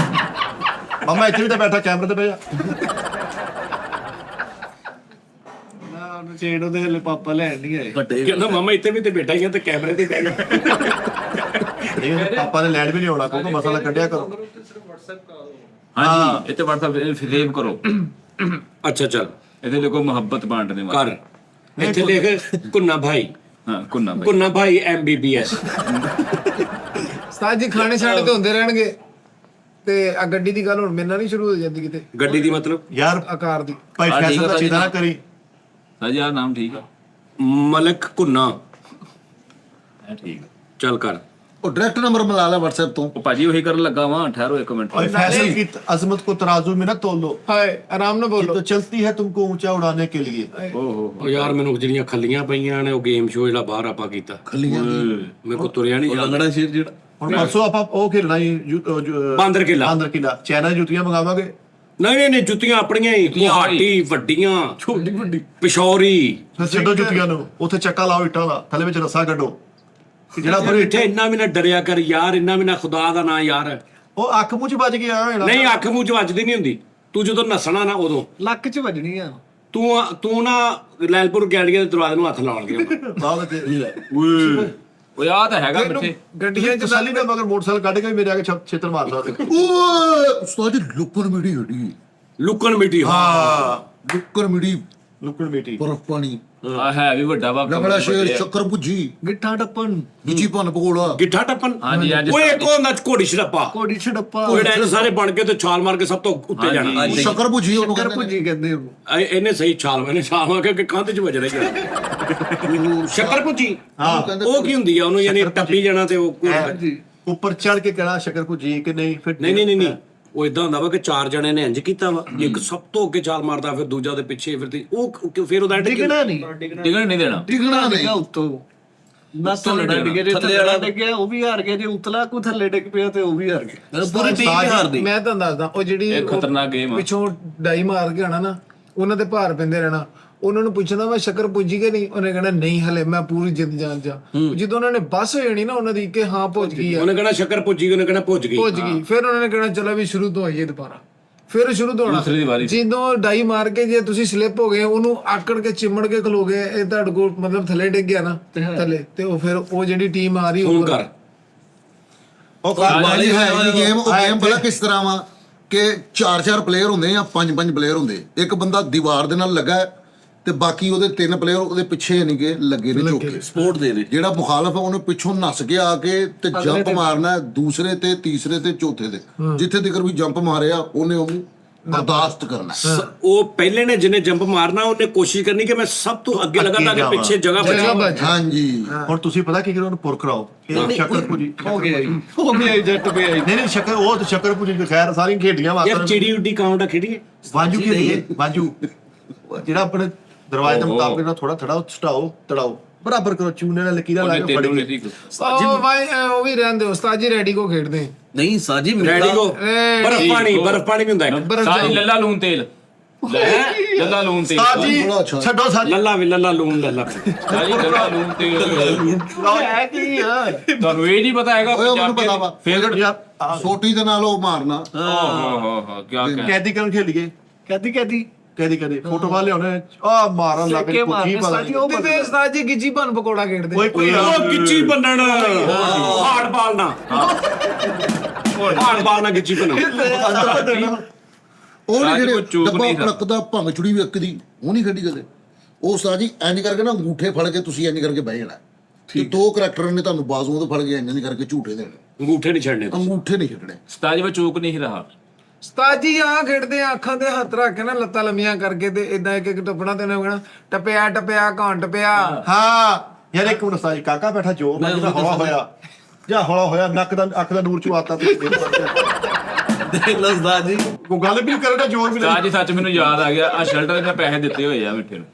ਮਾਮਾ ਇੱਥੇ ਵੀ ਤਾਂ ਬੈਠਾ ਕੈਮਰੇ ਤੇ ਬਹਿ ਜਾ। ਨਾ ਉਹਨੂੰ ਛੇੜ ਉਹਦੇ ਹਲੇ ਪਾਪਾ ਲੈਣ ਨਹੀਂ ਆਏ। ਵੱਡੇ ਕਹਿੰਦਾ ਮਾਮਾ ਇੱਥੇ ਵੀ ਤੇ ਬੈਠਾ ਹੀ ਆ ਤੇ ਕੈਮਰੇ ਤੇ ਬੈਠਾ। ਨਹੀਂ ਪਾਪਾ ਨੇ ਲੈਂਡ ਵੀ ਨਹੀਂ ਆਉਣਾ ਕਿਉਂਕਿ ਮਸਲਾ ਕੱਢਿਆ ਕਰੋ। ਹਾਂਜੀ। ਇਹ ਤੇ WhatsApp ਸੇਵ ਕਰੋ। ਅੱਛਾ ਚੱਲ ਇਹਦੇ ਲਿਖੋ ਮੁਹੱਬਤ ਬਾਂਟਨੇ ਕਰ, ਵਾਲਾ। ਇੱਥੇ ਲਿਖ ਘੁੰਨਾ ਭਾਈ। ਹਾਂ ਕੁੰਨਾ ਭਾਈ। ਘੁੰਨਾ ਭਾਈ MBBS। ਉਸਤਾਦ ਜੀ ਖਾਣੇ ਛਾਣੇ ਤੇ ਹੁੰਦੇ ਰਹਿਣਗੇ ਤੇ ਆ ਗੱਡੀ ਦੀ ਗੱਲ ਹੁਣ ਮੇਰੇ ਨਾਲ ਨਹੀਂ ਸ਼ੁਰੂ ਹੋ ਜਾਂਦੀ ਕਿਤੇ ਗੱਡੀ ਦੀ ਮਤਲਬ ਯਾਰ ਆਕਾਰ ਦੀ। ਭਾਈ ਹਾਂ, ਠੀਕ ਫੈਸਲ ਆ, ਦਾ ਚਿੰਤਾ ਨਾ ਕਰੀ। ਸਾਜੀ ਆ ਨਾਮ ਠੀਕ ਆ। ਮਲਕ ਘੁੰਨਾ। ਇਹ ਠੀਕ ਆ। ਚੱਲ ਕਰ। ਉਹ ਡਾਇਰੈਕਟ ਨੰਬਰ ਮਿਲਾ ਲੈ WhatsApp ਤੋਂ। ਉਹ ਭਾਜੀ ਉਹੀ ਕਰਨ ਲੱਗਾ ਵਾਂ। ਠਹਿਰੋ ਇੱਕ ਮਿੰਟ। और फैसल की अजमत को तराजू में ना तोलो। ਹਾਏ ਆਰਾਮ ਨਾਲ ये ਬੋਲੋ। तो चलती है तुमको ऊंचा उड़ाने के लिए। ਓਹੋ ਉਹ ਯਾਰ ਮੈਨੂੰ ਜਿਹੜੀਆਂ ਖੱਲੀਆਂ ਪਈਆਂ ਨੇ, ਉਹ ਗੇਮ ਸ਼ੋ ਜਿਹੜਾ ਬਾਹਰ ਆਪਾਂ ਕੀਤਾ, ਖੱਲੀਆਂ ਮੇਰੇ ਕੋ ਤੁਰਿਆ ਨਹੀਂ ਜਾਂਦਾ। ਲੰਗੜਾ ਸ਼ੇਰ ਜਿਹੜਾ ਹੁਣ ਪਰਸੋਂ ਆਪਾਂ ਉਹ ਖੇਲਣਾ ਹੀ ਬਾਂਦਰ ਕਿਲਾ। ਬਾਂਦਰ ਕਿਲਾ ਚਾਈਨਾ ਦੀਆਂ ਜੁੱਤੀਆਂ ਮੰਗਾਵਾਂਗੇ। ਨਹੀਂ ਜੁੱਤੀਆਂ ਆਪਣੀਆਂ ਹੀ, ਗੁਹਾਟੀ ਵੱਡੀਆਂ, ਛੋਟੀ ਵੱਡੀ, ਪਿਸ਼ੌਰੀ। ਫਿਰ ਛੱਡੋ ਜੁੱਤੀਆਂ ਨੂੰ, ਉੱਥੇ ਚੱਕਾ ਲਾਓ ਇੱਟਾਂ ਦਾ, ਥੱਲੇ ਵਿੱਚ ਰੱਸਾ ਕੱਢੋ। ਜਿਹੜਾ ਪਰ ਇੱਥੇ ਇੰਨਾ ਵੀ ਨਾ ਡਰਿਆ ਕਰ ਯਾਰ, ਇੰਨਾ ਵੀ ਨਾ ਖੁਦਾ ਦਾ ਨਾਂ ਯਾਰ। ਉਹ ਅੱਖ ਮੂੰਹ ਚ ਵੱਜ ਗਿਆ ਹੋਣਾ। ਨਹੀਂ, ਅੱਖ ਮੂੰਹ ਚ ਵੱਜਦੀ ਨਹੀਂ ਹੁੰਦੀ। ਤੂੰ ਜਦੋਂ ਨੱਸਣਾ ਨਾ ਉਦੋਂ ਲੱਕ ਚ ਵੱਜਣੀ ਆ। ਤੂੰ ਨਾ ਲੈਲਪੁਰ ਗੈਲਰੀਆ ਦੇ ਦਰਵਾਜ਼ੇ ਨੂੰ ਹੱਥ ਲਾਉਣ ਗਿਆ। ਬਾਅਦ ਤੇ ਉਹ ਯਾਦ ਹੈਗਾ ਬਿੱਠੇ। ਗੱਡੀਆਂ ਚ ਤਸੱਲੀ ਦਾ ਮਗਰ ਮੋਟਰਸਾਈਕਲ ਕੱਢ ਕੇ ਵੀ ਮੇਰੇ ਆ ਕੇ ਛੇਤਰ ਮਾਰ ਸਕਦੇ। ਓਏ ਉਸਤਾਦ ਜੀ ਲੁੱਕਣ ਮਿੱਟੀ ਹੱਡੀ। ਲੁਕਣ ਮਿੱਟੀ। ਹਾਂ ਲੁੱਕਣ ਮਿੱਟੀ ਲੁਕਣ ਮੀਟੀ। ਬਰਫ ਪਾਣੀ ਆ ਹੈ ਵੀ ਵੱਡਾ ਵਾ। ਲੰਗੜਾ ਸ਼ੇਰ ਸ਼ੱਕਰ ਭੁੱਜੀ ਗਿੱਠਾ ਟੱਪਣ ਵਿਚੀ ਭੰਨ ਪਕੌੜਾ। ਗਿੱਠਾ ਟੱਪਨ। ਹਾਂਜੀ, ਹਾਂਜੀ। ਓਏ ਇੱਕ ਹੁੰਦਾ ਘੋੜੀ ਛੜੱਪਾ, ਕੋੜੀ ਛੜੱਪਾ ਜਿਹੜਾ ਇਹਨੇ ਸਾਰੇ ਬਣ ਕੇ ਤੇ ਛਾਲ ਮਾਰ ਕੇ ਸਭ ਤੋਂ ਉੱਤੇ ਜਾਣਾ। ਉਹ ਸ਼ੱਕਰ ਭੁੱਜੀ ਉਹਨੂੰ ਕਰ ਕਹਿੰਦੇ ਨੇ। ਭੁੱਜੀ ਕਹਿੰਦੇ ਉਹਨੂੰ। ਇਹਨੇ ਸਹੀ ਇਹਨੇ ਛਾਲ ਮਾਰ ਕੇ ਕੰਧ 'ਚ ਵੱਜਣਾ ਹੀ। ਸ਼ੱਕਰ ਪੁੱਜੀ। ਹਾਂ ਉਹ ਕੀ ਹੁੰਦੀ ਆ? ਉਹਨੂੰ ਯਾਨੀ ਟੱਪੀ ਜਾਣਾ ਤੇ ਉਹ ਜੀ ਉੱਪਰ ਚੜ ਕੇ ਕਹਿਣਾ ਸ਼ੱਕਰ ਭੁੱਜੀ ਕਿ ਨਹੀਂ। ਫਿਰ ਨਹੀਂ ਉਹ ਇਦਾਂ ਹੁੰਦਾ ਵਾ ਕਿ ਚਾਰ ਜਣੇ ਨੇ ਇੰਜ ਕੀਤਾ ਵਾ, ਇੱਕ ਸਭ ਤੋਂ ਅੱਗੇ ਛਾਲ ਮਾਰਦਾ, ਫਿਰ ਦੂਜਾ ਉਹਦੇ ਪਿੱਛੇ, ਫਿਰ ਉਹਦਾ ਡਿੱਗਣਾ ਨਹੀਂ। ਡਿਗਣ ਨਹੀਂ ਦੇਣਾ। ਡਿੱਗਣਾ ਨਹੀਂ ਉੱਤੋਂ ਨਾ ਥੱਲੇ ਡਿੱਗ ਜੇ ਥੱਲੇ ਵਾਲਾ ਡਿੱਗਿਆ ਉਹ ਵੀ ਹਾਰ ਗਿਆ, ਜੇ ਉਤਲਾ ਕੋ ਥੱਲੇ ਡਿੱਗ ਪਿਆ ਤੇ ਉਹ ਵੀ ਹਾਰ ਗਿਆ। ਪੂਰੀ ਟੀਮ ਹੀ ਹਾਰਦੀ। ਮੈਂ ਤੁਹਾਨੂੰ ਦੱਸਦਾ ਉਹ ਜਿਹੜੀ ਇਹ ਖਤਰਨਾਕ ਗੇਮ ਆ। ਪਿੱਛੋਂ ਡਾਈ ਮਾਰ ਕੇ ਆਣਾ ਨਾ, ਉਹਨਾਂ ਦੇ ਭਾਰ ਪੈਂਦੇ ਰਹਿਣਾ। ਉਹਨਾਂ ਨੂੰ ਪੁੱਛਣਾ ਵਾ ਸ਼ੱਕਰ ਪੁੱਜੀ ਕਿ ਨਹੀਂ, ਉਹਨੇ ਕਹਿਣਾ ਨਹੀਂ ਹਲੇ ਮੈਂ ਪੂਰੀ ਜਿੱਦ ਜਾਨ ਜਾ। ਜਦੋਂ ਉਹਨਾਂ ਨੇ ਬੱਸ ਹੋ ਜਾਣੀ ਨਾ ਉਹਨਾਂ ਦੀ ਕਿ ਹਾਂ ਪਹੁੰਚ ਗਈ ਆ, ਉਹਨੇ ਕਹਿਣਾ ਸ਼ੱਕਰ ਪੁੱਜੀ, ਉਹਨੇ ਕਹਿਣਾ ਪੁੱਜ ਗਈ। ਪਹੁੰਚ ਗਈ, ਫਿਰ ਉਹਨਾਂ ਨੇ ਕਹਿਣਾ ਚਲੋ ਵੀ ਸ਼ੁਰੂ ਤੋਂ ਆਈਏ ਦੁਬਾਰਾ। ਫਿਰ ਸ਼ੁਰੂ ਤੋਂ ਹੋਣਾ ਦੂਸਰੀ ਦੀ ਵਾਰੀ। ਜਦੋਂ ਡਾਈ ਮਾਰ ਕੇ ਜੇ ਤੁਸੀਂ ਸਲਿੱਪ ਹੋ ਗਏ ਉਹਨੂੰ ਆਕੜ ਕੇ ਚਿਮੜ ਕੇ ਖਲੋ ਗਏ ਇਹ ਤੁਹਾਡੇ ਕੋਲ ਮਤਲਬ ਥੱਲੇ ਡਿੱਗ ਗਿਆ ਨਾ ਥੱਲੇ ਤੇ ਉਹ ਫਿਰ ਉਹ ਜਿਹੜੀ ਟੀਮ ਆ ਰਹੀ ਹੁਣ ਉਹ ਕਰ ਉਹ ਵਾਲੀ ਹੈ ਗੇਮ, ਉਹ ਗੇਮ ਪਤਾ ਕਿਸ ਤਰ੍ਹਾਂ ਵਾ ਕਿ 4-4 ਪਲੇਅਰ ਹੁੰਦੇ ਜਾਂ 5-5 ਪਲੇਅਰ ਹੁੰਦੇ। ਇੱਕ ਬੰਦਾ ਦੀਵਾਰ ਦੇ ਨਾਲ ਲੱਗਾ ਹੈ ਤੇ ਬਾਕੀ ਉਹਦੇ 3 ਪਲੇਅਰ ਉਹਦੇ ਪਿੱਛੇ ਨਹੀਂ ਕਿ ਲੱਗੇ ਨੇ ਝੋਕੇ। ਸਪੋਰਟ ਦੇ ਦੇ ਜਿਹੜਾ ਮੁਖਾਲਫ ਹੈ ਉਹਨੇ ਪਿੱਛੋਂ ਨੱਸ ਕੇ ਆ ਕੇ ਤੇ ਜੰਪ ਮਾਰਨਾ ਹੈ ਦੂਸਰੇ ਤੇ ਤੀਸਰੇ ਤੇ ਚੌਥੇ ਤੇ, ਜਿੱਥੇ ਤੱਕ ਵੀ ਜੰਪ ਮਾਰਿਆ ਉਹਨੇ ਉਹਨੂੰ ਬਰਦਾਸ਼ਤ ਕਰਨਾ ਹੈ। ਉਹ ਪਹਿਲੇ ਨੇ ਜਿਹਨੇ ਜੰਪ ਮਾਰਨਾ ਉਹਨੇ ਕੋਸ਼ਿਸ਼ ਕਰਨੀ ਕਿ ਮੈਂ ਸਭ ਤੋਂ ਅੱਗੇ ਲਗਾ ਤਾਂ ਕਿ ਪਿੱਛੇ ਜਗ੍ਹਾ ਬਚੇ। ਹਾਂਜੀ ਹੁਣ ਤੁਸੀਂ ਪਤਾ ਕੀ ਕਰੋ, ਉਹਨੂੰ ਪੁਰ ਕਰਾਓ ਇਹ ਸ਼ੱਕਰ ਪੂਜੀ ਹੋ ਗਿਆ ਜੱਟ ਪਿਆ ਜੀ। ਨਹੀਂ ਸ਼ੱਕਰ, ਉਹ ਤਾਂ ਸ਼ੱਕਰ ਪੂਜੀ ਖੈਰ ਸਾਰੀਆਂ ਖੇਡੀਆਂ ਯਾਰ ਚਿੜੀ ਉੱਡੀ ਕਾਉਂਟਾ ਖੇਡੀਏ। ਵਾਂਜੂ ਖੇਡੀਏ ਵਾਂਜੂ, ਜਿਹੜਾ ਆਪਣੇ ਦਰਵਾਜ਼ੇ ਦੇ ਮੁਤਾਬਕ ਨਾਲ ਥੋੜਾ ਥੜਾ ਛਟਾਓ ਤੜਾਓ ਬਰਾਬਰ ਕਰੋ, ਚੂਨੇ ਨਾਲ ਲਕੀਰਾਂ ਲਾ ਕੇ ਤੈਨੂੰ ਫੜੀ ਨਹੀਂ ਉਹ ਭਾਈ ਉਹ ਵੀ ਰਹਿੰਦੇ ਉਸਤਾਦ ਜੀ ਰੈਡੀ ਕੋ ਖੇਡਦੇ ਨਹੀਂ ਸਾਜੀ ਰੈਡੀ ਕੋ ਬਰਫ ਪਾਣੀ ਵੀ ਹੁੰਦਾ ਇੱਕ ਸਾਜੀ ਲੱਲਾ ਲੂਣ ਤੇਲ ਲੱਲਾ ਲੂਣ ਤੇਲ ਸਾਜੀ ਬੜਾ ਅੱਛਾ। ਛੱਡੋ ਸਾਜੀ ਲੱਲਾ ਲੂਣ ਲੱਲਾ ਸਾਜੀ ਲੱਲਾ ਲੂਣ ਤੇਲ ਹੈ ਕੀ ਆ ਤੁਹਾਨੂੰ ਇਹ ਨਹੀਂ ਪਤਾ ਹੈਗਾ ਓਏ ਮੈਨੂੰ ਪਤਾ ਵਾ ਫੇਵਰਟ ਯਾਰ ਸੋਟੀ ਦੇ ਨਾਲ ਉਹ ਮਾਰਨਾ। ਹਾਂ ਕੀ ਕਹਿ ਕੈਦੀ ਕਰਨ ਖੇਲੀਏ, ਕਦੀ ਕੈਦੀ ਫੋਟੋ ਲਿਆਉਣੇ ਆ ਮਾਰਨ ਲੱਗ ਸਿੱਕੇ ਪਏ ਮਾਰਨੇ ਕੀ ਪਤਾ ਸਾਜੀ ਉਹ ਤੇ ਫਿਰ ਉਸਤਾਦ ਜੀ ਗਿੱਜੀ ਭੰਨ ਪਕੌੜਾ ਖੇਡਦੇ ਕੋਈ ਉਹ ਗਿੱਚੀ ਬੰਨਣ ਹਾਰਡ ਬਾਲ ਨਾ ਹਾਰਡ ਬਾਲ ਨਾ ਗਿੱਚੀ ਬੰਨਣ। ਉਹ ਸਾਜੀ ਜਿਹੜੇ ਕੋਈ ਚੂਕ ਡੱਬਾ ਨਹੀਂ ਪੜਕਦਾ ਭੰਗ ਚੁੜੀ ਵੀ ਇੱਕ ਦੀ ਉਹ ਨਹੀਂ ਖੇਡੀ ਕਦੇ। ਉਹ ਸਾਜੀ ਇੰਜ ਕਰਕੇ ਨਾ ਅੰਗੂਠੇ ਫੜ ਕੇ ਤੁਸੀਂ ਇੰਜ ਕਰਕੇ ਬਹਿ ਜਾਣਾ ਤੇ 2 ਕਰੈਕਟਰਾਂ ਨੇ ਤੁਹਾਨੂੰ ਬਾਜ਼ੂਆਂ ਤੋਂ ਫੜ ਕੇ ਇੰਜ ਕਰਕੇ ਝੂਟੇ ਦੇਣੇ, ਅੰਗੂਠੇ ਨਹੀਂ ਛੱਡਣੇ ਤੁਸੀਂ। ਅੰਗੂਠੇ ਨਹੀਂ ਛੱਡਣੇ। ਸਤਾਜ ਵਿੱਚ ਚੂਕ ਨਹੀਂ ਰਹਾ। ਉਸਤਾਦ ਜੀ ਆ ਖੇਡਦੇ ਆ ਅੱਖਾਂ ਤੇ ਹੱਥ ਰੱਖ ਕੇ ਨਾ ਲੱਤਾਂ ਲੰਮੀਆਂ ਕਰਕੇ ਤੇ ਇਦਾਂ ਇੱਕ ਟੱਪਣਾ ਤੇ ਨਾ ਕਹਿਣਾ ਟਪਿਆ ਟਪਿਆ ਘੰਟ ਪਿਆ ਹਾਂ ਯਾਰ ਇੱਕ ਮਿੰਟ ਸਾਜੀ ਕਾਕਾ ਬੈਠਾ ਜੋ ਮੈਂ ਜਿਹੜਾ ਹੌਲਾ ਹੋਇਆ ਜਾਂ ਹੌਲਾ ਹੋਇਆ ਨੱਕ ਦਾ ਅੱਖ ਦਾ ਨੂਰ ਚੋਂ ਆਤਾ ਤੇ ਦੇਖ ਲਓ ਉਸਤਾਦ ਜੀ ਕੋਈ ਗੱਲ ਵੀ ਕਰਦਾ ਜੋਰ ਵੀ ਸਤਾਜ ਸੱਚ ਮੈਨੂੰ ਯਾਦ ਆ ਗਿਆ ਆ ਸ਼ਰਟ ਦੇ ਮੈਂ ਪੈਸੇ ਦਿੱਤੇ ਹੋਏ ਆ ਮਿੱਠੇ ਨੂੰ।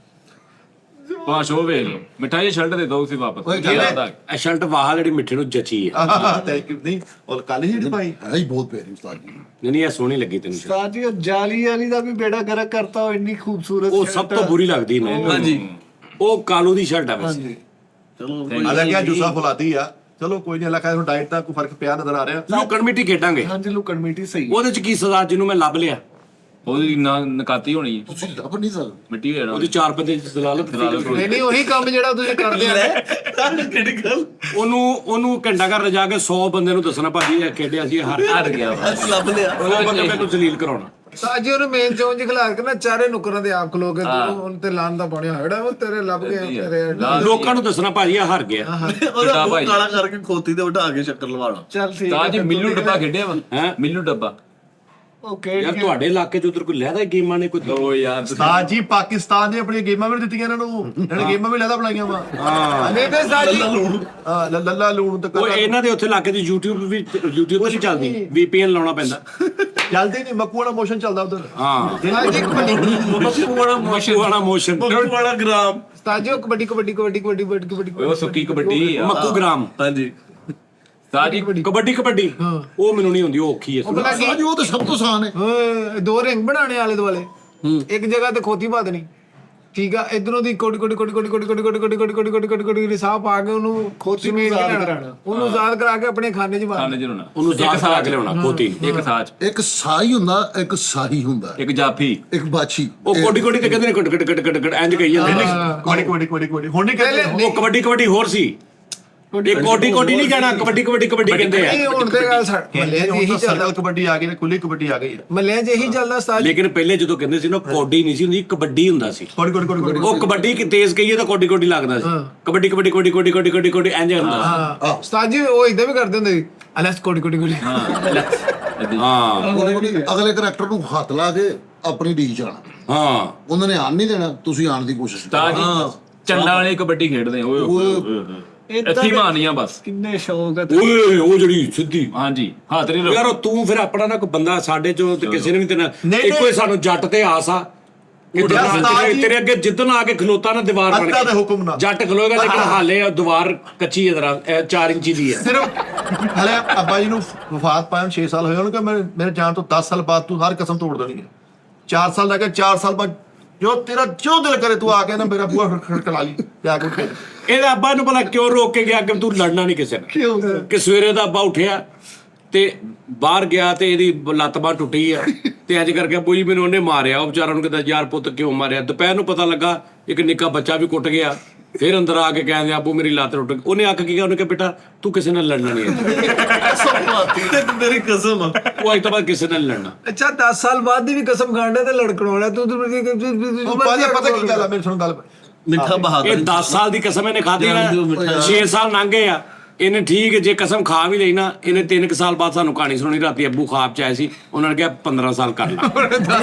ਪਾਸ ਹੋ ਵੇਖ ਲਓ ਮਿਠਾਈ ਸ਼ਰਟ ਦੇ ਦੋ ਤੁਸੀਂ ਵਾਪਸ। ਯਾਦ ਆ ਗਿਆ। ਇਹ ਸ਼ਰਟ ਵਾਹ ਜਿਹੜੀ ਮਿੱਠੇ ਨੂੰ ਜਚੀ ਹੈ। Thank you. ਨਹੀਂ ਉਹ ਕੱਲ ਹੀ ਭਾਈ ਹੈ ਹੀ ਬਹੁਤ ਪਿਆਰੀ ਉਸਤਾਦ ਜੀ। ਨਹੀਂ ਇਹ ਸੋਹਣੀ ਲੱਗੀ ਤੈਨੂੰ shirt। ਸਾਜੀ ਉਹ ਜਾਲੀ ਵਾਲੀ ਦਾ ਵੀ ਬੇੜਾ ਗਰਕ ਕਰਤਾ ਉਹ ਇੰਨੀ ਖੂਬਸੂਰਤ ਉਹ ਸਭ ਤੋਂ ਬੁਰੀ ਲੱਗਦੀ ਮੈਨੂੰ। ਹਾਂਜੀ ਉਹ ਕਾਲੂ ਦੀ ਸ਼ਰਟ ਆ ਵੈਸੇ। ਚਲੋ ਹਾਲਾਂਕਿ ਜੂਸਾ ਫੁਲਾਤੀ ਆ, ਚਲੋ ਕੋਈ ਨਹੀਂ, ਲੱਗਾ ਇਹਨੂੰ ਡਾਈਟ ਦਾ ਕੋਈ ਫਰਕ ਪਿਆ ਨਜ਼ਰ ਆ ਰਿਹਾ। ਲੁਕਣ ਮਿੱਟੀ ਖੇਡਾਂਗੇ। ਹਾਂਜੀ ਲੁਕਣ ਮੀਟੀ ਸਹੀ ਉਹਦੇ ਚ ਕੀ ਸਜ਼ਾ ਜਿਹਨੂੰ ਮੈਂ ਲੱਭ ਲਿਆ ਉਹਦੀ ਨਕਾਤੀ ਹੋਣੀ ਹੈ ਤੁਸੀਂ ਲੱਭ ਨਹੀਂ ਸਕਦੇ। ਮਿੱਟੀ ਹੋ ਜਾਣਾ ਉਹਦੀ 4 ਬੰਦੇ ਦਲਾਲਤ ਨਹੀਂ ਉਹੀ ਕੰਮ ਜਿਹੜਾ ਤੁਸੀਂ ਕਰਦੇ ਆ ਉਹਨੂੰ ਘੰਟਾ ਘਰ ਜਾ ਕੇ 100 ਬੰਦੇ ਨੂੰ ਦੱਸਣਾ ਭਾਜੀ ਇਹ ਖੇਡਿਆ ਸੀ ਹਾਰ ਗਿਆ ਅਸੀਂ ਲੱਭ ਲਿਆ ਉਹ ਬੰਦੇ ਮੈਨੂੰ ਜ਼ਲੀਲ ਕਰਾਉਣਾ। ਸਾਜੀ ਉਹਨੂੰ ਮੇਨ ਚੌਂਚ ਖਿਲਾ ਕੇ ਨਾ ਚਾਰੇ ਨੁਕਰਾਂ ਦੇ ਆਪ ਖਲੋ ਕੇ ਉਹਨ ਤੇ ਲਾਨ ਦਾ ਬਣਿਆ ਹੋੜਾ ਉਹ ਤੇਰੇ ਲੱਭ ਗਏ ਤੇਰੇ ਲੋਕਾਂ ਨੂੰ ਦੱਸਣਾ ਭਾਜੀ ਇਹ ਹਾਰ ਗਿਆ। ਉਹਦਾ ਮੂੰਹ ਕਾਲਾ ਕਰਕੇ ਖੋਤੀ ਤੇ ਬਿਠਾ ਕੇ ਚੱਕਰ ਲਵਾਣਾ। ਚੱਲ ਠੀਕ ਤਾਂ ਜੀ ਮਿੱਲੂ ਡੱਬਾ ਖੇਡਿਆ ਵਾ ਹੈਂ? ਮਿੱਲੂ ਡੱਬਾ। ਓਕੇ ਯਾਰ ਤੁਹਾਡੇ ਇਲਾਕੇ ਚ ਉਧਰ ਕੋਈ ਲੈਦਾ ਗੇਮਾਂ ਨੇ ਕੋਈ ਓ ਯਾਰ ਉਸਤਾਦ ਜੀ ਪਾਕਿਸਤਾਨ ਨੇ ਆਪਣੀਆਂ ਗੇਮਾਂ ਵੀ ਦਿੱਤੀਆਂ ਇਹਨਾਂ ਨੂੰ, ਇਹਨਾਂ ਨੇ ਗੇਮਾਂ ਵੀ ਲੈਦਾ ਬਣਾਈਆਂ ਵਾ। ਨਹੀਂ ਤੇ ਸਾਜੀ ਹਾਂ ਲੱਲਾ ਲੂਣ ਤੱਕ ਉਹ ਇਹਨਾਂ ਦੇ ਉੱਥੇ ਇਲਾਕੇ ਦੀ YouTube ਤੇ ਨਹੀਂ ਚੱਲਦੀ VPN ਲਾਉਣਾ ਪੈਂਦਾ। ਚੱਲਦੇ ਨਹੀਂ, ਮੱਕੂ ਵਾਲਾ ਮੋਸ਼ਨ ਚੱਲਦਾ ਉਧਰ। ਹਾਂ ਸਾਜੀ ਕਬੱਡੀ ਵਾਲਾ ਮੋਸ਼ਨ ਬੜਾ ਗ੍ਰਾਮ ਸਾਜੀ ਉਹ ਕਬੱਡੀ ਕਬੱਡੀ ਕਬੱਡੀ ਕਬੱਡੀ ਕਬੱਡੀ ਕਬੱਡੀ ਉਹ ਸੁੱਕੀ ਕਬੱਡੀ ਆ। ਮੱਕੂ ਗ੍ਰਾਮ ਹਾਂਜੀ ਸਾਜੀ ਕਬੱਡੀ ਉਹ ਮੈਨੂੰ ਨਹੀਂ ਹੁੰਦੀ, ਉਹ ਔਖੀ ਹੈ। ਸਾਜੀ ਉਹ ਤਾਂ ਸਭ ਤੋਂ ਆਸਾਨ ਹੈ। ਓਏ 2 ਰਿੰਗ ਬਣਾਣੇ ਆਲੇ ਦੁਆਲੇ ਇੱਕ ਜਗ੍ਹਾ ਤੇ ਖੋਤੀ ਪਾ ਦੇਣੀ ਠੀਕ ਆ, ਇਧਰੋਂ ਦੀ ਕੋਟੀ ਕੋਟੀ ਕੋਟੀ ਕੋਟੀ ਕੋਟੀ ਕੋਟੀ ਕੋਟੀ ਕੋਟੀ ਕੋਟੀ ਕੋਟੀ ਕੋਟੀ ਕੋਟੀ ਕੋਟੀ ਸਾਹ ਪਾ ਕੇ ਉਹਨੂੰ ਖੋਤੀ ਮੇਂ ਕਰਾਣਾ, ਉਹਨੂੰ ਆਜ਼ਾਦ ਕਰਾ ਕੇ ਆਪਣੇ ਖਾਨੇ 'ਚ ਖਾਣੇ ਪਾ ਚ ਹੋਣਾ। ਉਹਨੂੰ ਸਾਹ ਕਰਾ ਕੇ ਲਿਆਉਣਾ ਖੋਤੀ। ਇੱਕ ਸਾਚ ਇੱਕ ਸਾਈ ਹੁੰਦਾ, ਇੱਕ ਸਾਹੀ ਹੁੰਦਾ, ਇੱਕ ਜਾਫੀ। ਇੱਕ ਬਾਛੀ। ਉਹ ਕੋਟੀ ਤੇ ਕਹਿੰਦੇ ਨੇ ਕਟ ਇੰਜ ਕਹੀ ਜਾਂਦੇ ਨੇ। ਕਬੱਡੀ ਹੁਣ ਨਹੀਂ ਕਹਿੰਦੇ। ਉਹ ਕਬੱਡੀ ਹੋਰ ਸੀ। ਇਹ ਕੋਟੀ ਨਹੀਂ ਕਹਿਣਾ, ਕਬੱਡੀ ਕਹਿੰਦੇ ਆ। ਇਹ ਹੁਣ ਤੇ ਗੱਲ ਮੱਲਿਆਂ 'ਚ ਇਹੀ ਚੱਲਦਾ, ਕਬੱਡੀ ਆ ਗਈ ਤੇ ਖੁੱਲੀ ਕਬੱਡੀ ਆ ਗਈ। ਮੱਲਿਆਂ 'ਚ ਇਹੀ ਚੱਲਦਾ ਉਸਤਾਦ। ਲੇਕਿਨ ਪਹਿਲੇ ਜਦੋਂ ਕਹਿੰਦੇ ਸੀ ਨਾ ਕੋਡੀ ਨਹੀਂ ਸੀ ਹੁੰਦੀ, ਕਬੱਡੀ ਹੁੰਦਾ ਸੀ। ਕੋਡੀ ਉਹ ਕਬੱਡੀ ਕਿ ਤੇਜ਼ ਕਹੀਏ ਤਾਂ ਕੋਡੀ ਲੱਗਦਾ ਸੀ। ਕਬੱਡੀ ਇੰਜ ਹੁੰਦਾ ਹਾਂ ਉਸਤਾਦ ਜੀ ਉਹ ਇਦਾਂ ਵੀ ਕਰਦੇ ਹੁੰਦੇ ਸੀ ਅਲੱਸ ਕੋਟੀ ਹਾਂ। ਅਗਲੇ ਕਰੈਕਟਰ ਨੂੰ ਹੱਥ ਲਾ ਕੇ ਆਪਣੀ ਡੀ ਜਾਣਾ। ਹਾਂ ਉਹਨਾਂ ਨੇ ਆਣ ਨਹੀਂ ਦੇਣਾ, ਤੁਸੀਂ ਆਣ ਦੀ ਕੋਸ਼ਿਸ਼ ਕਰੋ। ਤਾਜੀ ਚੰਡਾ ਵਾਲੀ ਕਬੱਡੀ ਖੇਡਦੇ ਆ। ਓਏ ਇੱਥੇ ਮਾਰਨੀਆਂ ਬਸ। ਕਿੰਨੇ ਸ਼ੌਕ ਹੈ ਓਏ ਉਹ ਜਿਹੜੀ ਸਿੱਧੀ। ਹਾਂਜੀ ਹੱਥ ਨਹੀਂ ਯਾਰ ਤੂੰ ਫਿਰ ਆਪਣਾ ਨਾ ਕੋਈ ਬੰਦਾ ਸਾਡੇ ਚੋਂ ਤੇ ਕਿਸੇ ਨੇ ਵੀ ਤੇਰਾ ਨਹੀਂ। ਇੱਕੋ ਹੀ ਸਾਨੂੰ ਜੱਟ ਤੇ ਆਸ ਆ ਕਿ ਤੇਰੇ ਅੱਗੇ ਜਿੱਦਣ ਆ ਕੇ ਖਲੋਤਾ ਨਾ ਦੀਵਾਰ ਬਣ ਅੱਤਾ ਦੇ ਹੁਕਮ ਨਾਲ ਜੱਟ ਖਲੋਏਗਾ, ਲੇਕਿਨ ਹਾਲੇ ਉਹ ਦੀਵਾਰ ਕੱਚੀ ਹੈ ਜਰਾ 4 ਇੰਚੀ ਦੀ ਹੈ। ਸਿਰਫ ਹਲੇ ਅੱਬਾ ਜੀ ਨੂੰ ਵਫਾਤ ਪਾਇਆ 6 ਸਾਲ ਹੋਏ ਹੋਣਗੇ, ਮੇਰੇ ਜਾਣ ਤੋਂ 10 ਸਾਲ ਬਾਅਦ ਤੂੰ ਹਰ ਕਸਮ ਤੋੜ ਦੇਣੀ ਹੈ। 4 ਸਾਲ ਲੱਗੇ, 4 ਸਾਲ ਬਾਅਦ ਜੋ ਤੇਰਾ ਜੋ ਦਿਲ ਕਰੇ ਤੂੰ ਆ ਕੇ ਨਾ ਮੇਰਾ ਬੂਹਾ ਖੜਕਾ ਲੀ ਜਾ ਕੇ। ਇਹਦਾ ਅੱਬਾ ਨੂੰ ਭਲਾ ਕਿਉਂ ਰੋਕ ਕੇ ਗਿਆ ਕਿ ਤੂੰ ਲੜਨਾ ਨਹੀਂ ਕਿਸੇ ਨਾਲ? ਕਿ ਸਵੇਰੇ ਦਾ ਅੱਬਾ ਉੱਠਿਆ ਤੇ ਬਾਹਰ ਗਿਆ ਤੇ ਇਹਦੀ ਲੱਤ ਬਾਂਹ ਟੁੱਟੀ ਆ ਤੇ ਅੱਜ ਕਰਕੇ ਬੂਈ ਮੈਨੂੰ ਉਹਨੇ ਮਾਰਿਆ, ਉਹ ਵਿਚਾਰਾ ਨੂੰ ਕਹਿੰਦਾ ਯਾਰ ਪੁੱਤ ਕਿਉਂ ਮਾਰਿਆ। ਦੁਪਹਿਰ ਨੂੰ ਪਤਾ ਲੱਗਾ ਇੱਕ ਨਿੱਕਾ ਬੱਚਾ ਵੀ ਕੁੱਟ ਗਿਆ। ਫਿਰ ਅੰਦਰ ਆ ਕੇ ਕਹਿੰਦੇ ਆਬੂ ਮੇਰੀ ਲੱਤ ਟੁੱਟ ਗਈ। ਉਹਨੇ ਆਖ ਕੀ ਕਿਹਾ, ਉਹਨੇ ਕਿਹਾ ਬੇਟਾ ਤੂੰ ਕਿਸੇ ਨਾਲ ਲੜਨਾ ਨਹੀਂ ਹੈ। ਮੇਰੀ ਕਸਮ ਆ। ਉਹ ਅੱਜ ਤੋਂ ਬਾਅਦ ਕਿਸੇ ਨਾਲ ਨੀ ਲੜਨਾ। ਅੱਛਾ 10 ਸਾਲ ਬਾਅਦ ਦੀ ਵੀ ਕਸਮ ਖਾਂਦਾ ਤੇ ਲੜਕਣ ਵਾਲਾ ਤੂੰ ਉਹ ਭਾਜੀ ਪਤਾ ਕੀ ਗੱਲ ਆ, ਮੇਰੀ ਸੁਣ ਗੱਲ। ਮਿੱਠਾ ਬਹਾਦਰ ਇਹ 10 ਸਾਲ ਦੀ ਕਸਮ ਇਹਨੇ ਖਾਧੀ ਨਾ, 6 ਸਾਲ ਲੰਘ ਗਏ ਆ। ਇਹਨੇ ਠੀਕ ਜੇ ਕਸਮ ਖਾ ਵੀ ਲਈ ਨਾ, ਇਹਨੇ 3 ਸਾਲ ਬਾਅਦ ਸਾਨੂੰ ਕਹਾਣੀ ਸੁਣੀ। ਰਾਤੀ ਅੱਬੂ ਖਾਬ ਚ ਆਏ ਸੀ, ਉਹਨਾਂ ਨੇ ਕਿਹਾ 15 ਸਾਲ ਕਰ ਲਾ।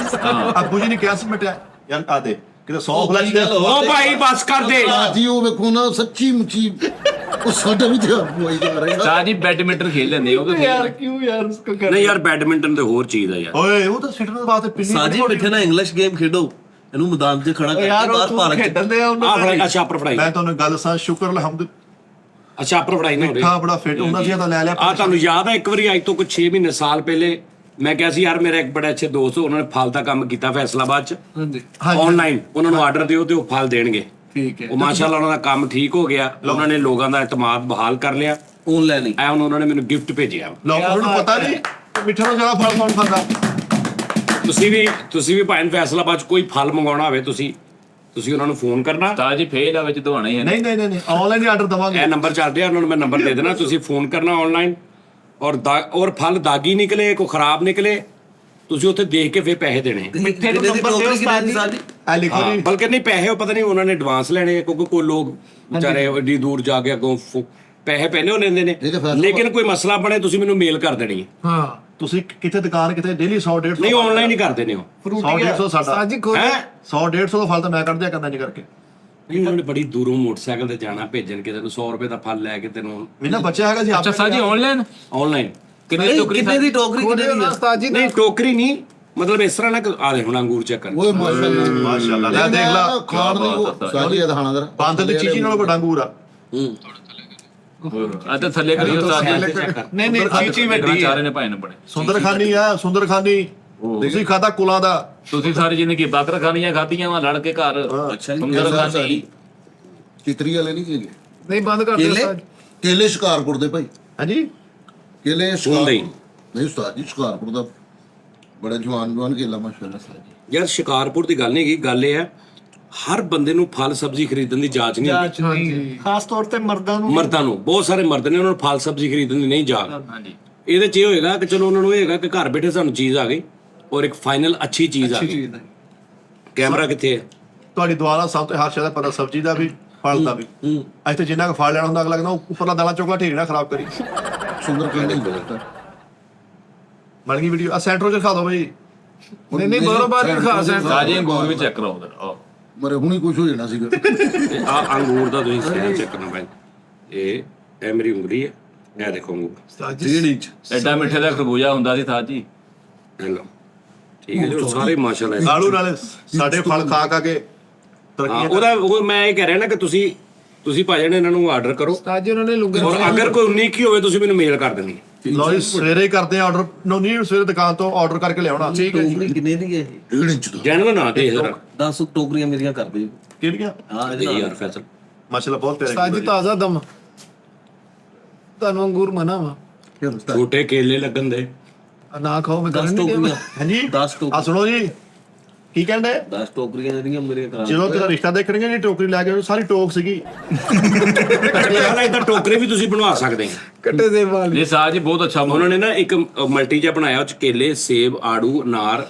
ਅੱਬੂ ਜੀ ਨੇ ਕਿਹਾ ਸੀ ਮਿਟਿਆ ਯਾਰ ਆ ਦੇ ਕਿਤੇ 100 ਫਲੈਸ਼ ਦੇ। ਉਹ ਭਾਈ ਬਸ ਕਰ ਦੇ। ਜੀ ਉਹ ਵੇਖੋ ਨਾ ਸੱਚੀ ਮੁੱਚੀ ਉਹ ਸਾਡਾ ਵੀ ਧਿਆਨ ਹੋਈ ਜਾ ਰਿਹਾ। ਉਸਤਾਦ ਜੀ ਬੈਡਮਿੰਟਨ ਖੇਡ ਲੈਂਦੇ ਹੋ ਕਿ ਯਾਰ ਕਿਉਂ ਯਾਰ ਉਸਕੋ ਕਰ ਨਹੀਂ ਯਾਰ ਬੈਡਮਿੰਟਨ ਤੇ ਹੋਰ ਚੀਜ਼ ਆ ਯਾਰ। ਓਏ ਉਹ ਤਾਂ ਸਿੱਟਣ ਦੇ ਵਾਸਤੇ ਪਿੰਨੀ ਸਾਜੀ ਮਿੱਠੇ ਨਾਲ ਇੰਗਲਿਸ਼ ਗੇਮ ਖੇਡੋ, ਇਹਨੂੰ ਮੈਦਾਨ 'ਚ ਖੜਾ ਕਰਕੇ ਯਾਰ ਉਹ ਬਾਹਰ ਤੂੰ ਪਾਰਕ 'ਚ ਖੇਡਣ ਦੇ ਆ ਆ ਉਹਨਾਂ ਫੜਾਈ, ਅੱਛਾ ਆਪਰ ਫੜਾਈ, ਮੈਂ ਤੁਹਾਨੂੰ ਗੱਲ ਸਾਂ ਸ਼ੁਕਰ ਅਲਹਮਦ ਅੱਛਾ ਆਪਰ ਫੜਾਈ ਨਾ ਹੋਵੇ। ਹਾਂ ਬੜਾ ਫਿੱਟ ਹੁੰਦਾ ਸੀ ਤਾਂ ਲੈ ਲਿਆ। ਆ ਤੁਹਾਨੂੰ ਯਾਦ ਆ ਇੱਕ ਵਾਰੀ ਅੱਜ ਤੋਂ ਕੁਝ 6 ਮਹੀਨੇ ਸਾਲ ਪਹਿਲੇ ਮੈਂ ਕਿਹਾ ਸੀ ਯਾਰ ਮੇਰਾ ਇੱਕ ਬੜਾ ਅੱਛੇ ਦੋਸਤ, ਉਹਨਾਂ ਨੇ ਫਲ ਦਾ ਕੰਮ ਕੀਤਾ ਫੈਸਲਾਬਾਦ ਚ ਹਾਂਜੀ ਆਨਲਾਈਨ। ਉਹਨਾਂ ਨੂੰ ਆਰਡਰ ਦਿਓ ਤੇ ਉਹ ਫਲ ਦੇਣਗੇ। ਠੀਕ ਹੈ ਉਹ ਮਾਸ਼ਾਅੱਲਾ ਉਹਨਾਂ ਦਾ ਕੰਮ ਠੀਕ ਹੋ ਗਿਆ, ਉਹਨਾਂ ਨੇ ਲੋਕਾਂ ਦਾ ਇਤਮਾਦ ਬਹਾਲ ਕਰ ਲਿਆ। ਆਨਲਾਈਨ ਹੀ ਐ ਹੁਣ ਉਹਨਾਂ ਨੇ ਮੈਨੂੰ ਗਿਫਟ ਭੇਜਿਆ। ਲੋਕਾਂ ਨੂੰ ਪਤਾ ਨਹੀਂ ਮਿੱਠੇ ਨੂੰ ਜ਼ਿਆਦਾ ਫਲ ਕੌਣ ਖਾਂਦਾ। ਤੁਸੀਂ ਵੀ ਭਾਵੇਂ ਫੈਸਲਾਬਾਦ ਚ ਕੋਈ ਫਲ ਮੰਗਾਉਣਾ ਹੋਵੇ, ਤੁਸੀਂ ਉਹਨਾਂ ਨੂੰ ਫੋਨ ਕਰਨਾ। ਉਸਤਾਦ ਜੀ ਫੇਲ ਆ ਵਿੱਚ ਦਵਾਣਾ ਹੀ ਹੈ। ਨਹੀਂ ਨਹੀਂ ਨਹੀਂ ਆਨਲਾਈਨ ਹੀ ਆਰਡਰ ਦਵਾਂਗੇ। ਇਹ ਨੰਬਰ ਚੱਲ ਰਿਹਾ, ਉਹਨਾਂ ਨੂੰ ਮੈਂ ਨੰਬਰ ਦੇ ਦੇਣਾ, ਤੁਸੀਂ ਫੋਨ ਕਰਨਾ ਆਨਲਾਈਨ। ਔਰ ਫਲ ਦਾਗੀ ਨਿਕਲੇ, ਕੋਈ ਖਰਾਬ ਨਿਕਲੇ, ਤੁਸੀਂ ਉੱਥੇ ਦੇਖ ਕੇ ਫਿਰ ਪੈਸੇ ਦੇਣੇ। ਮਿੱਠੇ ਨੂੰ ਨੰਬਰ ਦਿਓ ਸਾਜੀ। ਆ ਲਿਖੋ ਜੀ ਬਲਕਿ ਨਹੀਂ ਪੈਸੇ ਉਹ ਪਤਾ ਨਹੀਂ ਉਹਨਾਂ ਨੇ ਐਡਵਾਂਸ ਲੈਣੇ ਆ, ਕਿਉਂਕਿ ਕੋਈ ਲੋਕ ਵਿਚਾਰੇ ਏਡੀ ਦੂਰ ਜਾ ਕੇ ਅੱਗੋਂ ਪੈਸੇ ਪਹਿਲੇ ਉਹ ਲੈਂਦੇ ਨੇ। ਇਹ ਤਾਂ ਫੈਸਲਾ ਲੇਕਿਨ ਕੋਈ ਮਸਲਾ ਬਣੇ ਤੁਸੀਂ ਮੈਨੂੰ ਮੇਲ ਕਰ ਦੇਣੀ ਹੈ। ਹਾਂ ਤੁਸੀਂ ਕਿੱਥੇ ਦੁਕਾਨ ਕਿਤੇ ਡੇਲੀ 100 150 ਨਹੀਂ ਆਨਲਾਈਨ ਹੀ ਕਰ ਦੇਣੇ ਹੋ। 100 150 ਸਾਡਾ ਸਾਜੀ ਖੋਲ ਹੈ 100 150 ਦਾ ਫਲ ਤਾਂ ਮੈਂ ਕੱਢ ਦਿਆ ਕਰਦਾ ਨਹੀਂ ਕਰਕੇ। ਨਹੀਂ ਉਹਨਾਂ ਨੇ ਬੜੀ ਦੂਰੋਂ ਮੋਟਰਸਾਈਕਲ ਤੇ ਜਾਣਾ, ਭੇਜਣ ਕੇ ਤੈਨੂੰ 100 ਰੁਪਏ ਦਾ ਫਲ ਲੈ ਕੇ ਤੈਨੂੰ ਮੇਰਾ ਬੱਚਾ ਹੈਗਾ ਸੀ ਅੱਛਾ ਉਸਤਾਦ ਜੀ ਆਨਲਾਈਨ ਆਨਲਾਈਨ। ਕਿੰਨੇ ਟੋਕਰੀ ਕਿੰਨੇ ਦੀ ਟੋਕਰੀ ਕਿੰਨੇ ਦੀ ਆ? ਉਸਤਾਦ ਜੀ ਨਹੀਂ ਟੋਕਰੀ ਨਹੀਂ, ਮਤਲਬ ਇਸ ਤਰ੍ਹਾਂ ਨਾ ਆ ਦੇ ਹੁਣ ਅੰਗੂਰ ਚੈੱਕ ਕਰ। ਓਏ ਮਾਸ਼ਾਅੱਲਾ ਮਾਸ਼ਾਅੱਲਾ ਲੈ ਦੇਖ ਲਾ ਖਾਣ ਦੀ ਉਹ ਸਾਜੀ ਇਹ ਦਿਖਾਣਾ ਜਰਾ ਬਾਂਦਰ ਦੀ ਚੀਚੀ ਨਾਲੋਂ ਵੱਡਾ ਅੰਗੂਰ ਆ। ਆ ਤੇ ਥੱਲੇ ਕਰੀਓ ਉਸਤਾਦ ਜੀ। ਨਹੀਂ ਨਹੀਂ ਚੀਚੀ ਵੱਡੀ ਹੈ ਚਾਰੇ ਨੇ ਭਾਈ ਨੇ ਬਣੇ। ਸੁੰਦਰਖਾਨੀ ਆ ਸੁੰਦਰਖਾਨੀ। ਤੁਸੀਂ ਖਾਦਾ ਕੁਲਾਂ ਦਾ। ਤੁਸੀਂ ਸਾਰੀ ਜ਼ਿੰਦਗੀ ਬਾਕਰ ਖਾਣੀਆਂ ਖਾਧੀਆਂ ਵਾ ਲੜ ਕੇ ਘਰ। ਅੱਛਾ ਜੀ। ਸੁੰਦਰ ਖਾਣੀ ਚਿਤਰੀ ਵਾਲੇ ਨਹੀਂ ਹੈਗੇ ਨਹੀਂ ਬੰਦ ਕਰ ਦਿਓ ਕੇਲੇ? ਉਸਤਾਦ। ਕੇਲੇ ਸ਼ਿਕਾਰਪੁਰ ਦੇ ਭਾਈ ਹਾਂਜੀ ਕੇਲੇ ਹੁੰਦੇ ਹੀ। ਨਹੀਂ ਉਸਤਾਦ ਜੀ ਸ਼ਿਕਾਰਪੁਰ ਦਾ ਬੜਾ ਜਵਾਨ ਕੇਲਾ ਮਾਸ਼ਾਅੱਲਾ ਸਾਜੀ। ਯਾਰ ਸ਼ਿਕਾਰਪੁਰ ਦੀ ਗੱਲ ਨਹੀਂ ਹੈਗੀ, ਗੱਲ ਇਹ ਹੈ ਹਰ ਬੰਦੇ ਨੂੰ ਫਲ ਸਬਜ਼ੀ ਖਰੀਦਣ ਦੀ ਜਾਂਚ ਨਹੀਂ ਹੁੰਦੀ। ਜਾਂਚ ਨਹੀਂ ਖਾਸ ਤੌਰ ਤੇ ਮਰਦਾਂ ਨੂੰ ਮਰਦਾਂ ਨੂੰ, ਬਹੁਤ ਸਾਰੇ ਮਰਦ ਨੇ ਉਹਨਾਂ ਨੂੰ ਫਲ ਸਬਜ਼ੀ ਖਰੀਦਣ ਦੀ ਨਹੀਂ ਜਾਂਚ। ਹਾਂਜੀ ਇਹਦੇ ਚ ਇਹ ਹੋਏਗਾ ਕਿ ਚਲੋ ਉਹਨਾਂ ਨੂੰ ਇਹ ਹੋਏਗਾ ਕਿ ਘਰ ਬੈਠੇ ਸਾਨੂੰ ਚੀਜ਼ ਆ ਗਈ ਔਰ ਇੱਕ ਫਾਈਨਲ ਅੱਛੀ ਚੀਜ਼ ਆ ਗਈ। ਕੈਮਰਾ ਕਿੱਥੇ ਹੈ? ਤੁਹਾਡੀ ਦੁਆ ਨਾਲ ਸਭ ਤੋਂ ਹਰ ਸ਼ੈ ਦਾ ਪਤਾ, ਸਬਜ਼ੀ ਦਾ ਵੀ ਫਲ ਦਾ ਵੀ। ਅੱਜ ਤੇ ਜਿੰਨਾ ਕੁ ਫਲ ਲੈਣਾ ਹੁੰਦਾ ਅਗਲਾ ਕਹਿੰਦਾ ਉੱਪਰਲਾ ਦਾਣਾ ਚੋਕਲਾ ਢੇਰੀ ਨਾ ਖਰਾਬ ਕਰੀ। ਸੁੰਦਰ ਕਹਿੰਦੇ ਹੀ ਬਣ ਗਈ ਵੀਡੀਓ। ਆ ਸੈਂਟਰੋ ਚ ਖਾ ਦੋ ਬਈ। ਨਹੀਂ ਨਹੀਂ ਬਰੋਬਰ ਵੀ ਖਾ ਸਕਦੇ। ਉਸਤਾਦ ਜੀ ਅੰਗੂਰ ਵੀ ਚੈੱਕ ਕਰਾਓ ਉਧਰ। ਮਰੇ ਹੁਣੀ ਕੁਝ ਹੋ ਜਾਣਾ ਸੀਗਾ। ਤੇ ਆ ਅੰਗੂਰ ਦਾ ਤੁਸੀਂ ਸਕੈਨ ਚੈੱਕ ਕਰਨਾ ਪੈਣਾ। ਇਹ ਮੇਰੀ ਉਂਗਲੀ ਹੈ, ਇਹ ਦੇਖੋ ਅੰਗੂਰ। ਉਸਤਾਦ ਜੀ 3 ਇੰਚ ਐਡਾ ਮਿੱਠੇ ਦਾ ਖਰਬੂਜਾ ਹੁੰਦਾ ਸੀ ਉਸਤਾਦ ਜੀ। ਇਹ ਲਓ ਠੀਕ ਹੈ ਜੀ, ਉਹ ਸਾਰੇ ਮਾਸ਼ਾਅੱਲਾ ਹੈ। ਆਲੂ ਨਾਲੇ ਸਾਡੇ ਫਲ ਖਾ ਕੇ ਹਾਂ ਤਰੱਕੀਆਂ ਉਹ ਮੈਂ ਇਹ ਕਹਿ ਰਿਹਾ ਨਾ ਕਿ ਤੁਸੀਂ ਭਾਜਣ ਇਹਨਾਂ ਨੂੰ ਆਰਡਰ ਕਰੋ ਉਸਤਾਦ ਜੀ ਉਹਨਾਂ ਨੇ ਲੁੱਗੇ ਔਰ ਅਗਰ ਕੋਈ 19 ਕੀ ਹੋਵੇ ਤੁਸੀਂ ਮੈਨੂੰ ਮੇਲ ਕਰ ਦੇਣੀ। ਲੋ ਜੀ ਸਵੇਰੇ ਹੀ ਕਰਦੇ ਆ ਆਰਡਰ। ਨਹੀਂ ਸਵੇਰੇ ਦੁਕਾਨ ਤੋਂ ਆਰਡਰ ਕਰਕੇ ਲਿਆਉਣਾ। ਠੀਕ ਹੈ ਜੀ। ਟੋਕਰੀ ਕਿੰਨੇ ਦੀ ਹੈ 1.5 ਇੰਚ ਦਾ ਜੈਨੂਨ ਨਾ ਦੇ ਜ਼ਰਾ 10 ਟੋਕਰੀਆਂ ਮੇਰੀਆਂ ਕਰ ਦਿਓ। ਕਿਹੜੀਆਂ ਹਾਂ ਦੇ ਯਾਰ ਫੈਸਲ। ਮਾਸ਼ਾਅੱਲਾ ਬਹੁਤ ਪਿਆਰੇ ਉਸਤਾਦ ਜੀ ਤਾਜ਼ਾ ਦਮ ਤੁਹਾਨੂੰ ਅੰਗੂਰ ਮਨਾ ਵਾ ਛੋਟੇ ਕੇਲੇ ਲੱਗਣ ਦੇ। ਨਾ ਖਾਓ ਮੈਂ 10 ਕਰਨ ਟੋਕਰੀਆਂ ਹਾਂਜੀ 10 ਆ ਟੋਕਰੀਆਂ ਸੁਣੋ ਜੀ ਕੀ ਕਹਿੰਦੇ 10 ਟੋਕਰੀਆਂ ਜਿਹੜੀਆਂ ਮੇਰੀਆਂ ਕਰਾ ਜਦੋਂ ਤੇਰਾ ਰਿਸ਼ਤਾ ਦੇਖਣਗੇ ਜੀ ਟੋਕਰੀ ਲੈ ਕੇ ਸਾਰੀ ਟੋਕ ਸੀਗੀ। ਯਾਰ ਇਦਾਂ ਟੋਕਰੇ ਵੀ ਤੁਸੀਂ ਬਣਵਾ ਸਕਦੇ ਹੋ। ਕੱਟੇ ਦੇ ਵਾਲ ਇਹ ਉਸਤਾਦ ਜੀ ਬਹੁਤ ਅੱਛਾ ਉਹਨਾਂ ਨੇ ਨਾ ਇੱਕ ਮਲਟੀ ਜਿਹਾ ਬਣਾਇਆ, ਉਹ ਚ ਕੇਲੇ, ਸੇਬ, ਆੜੂ, ਅਨਾਰ,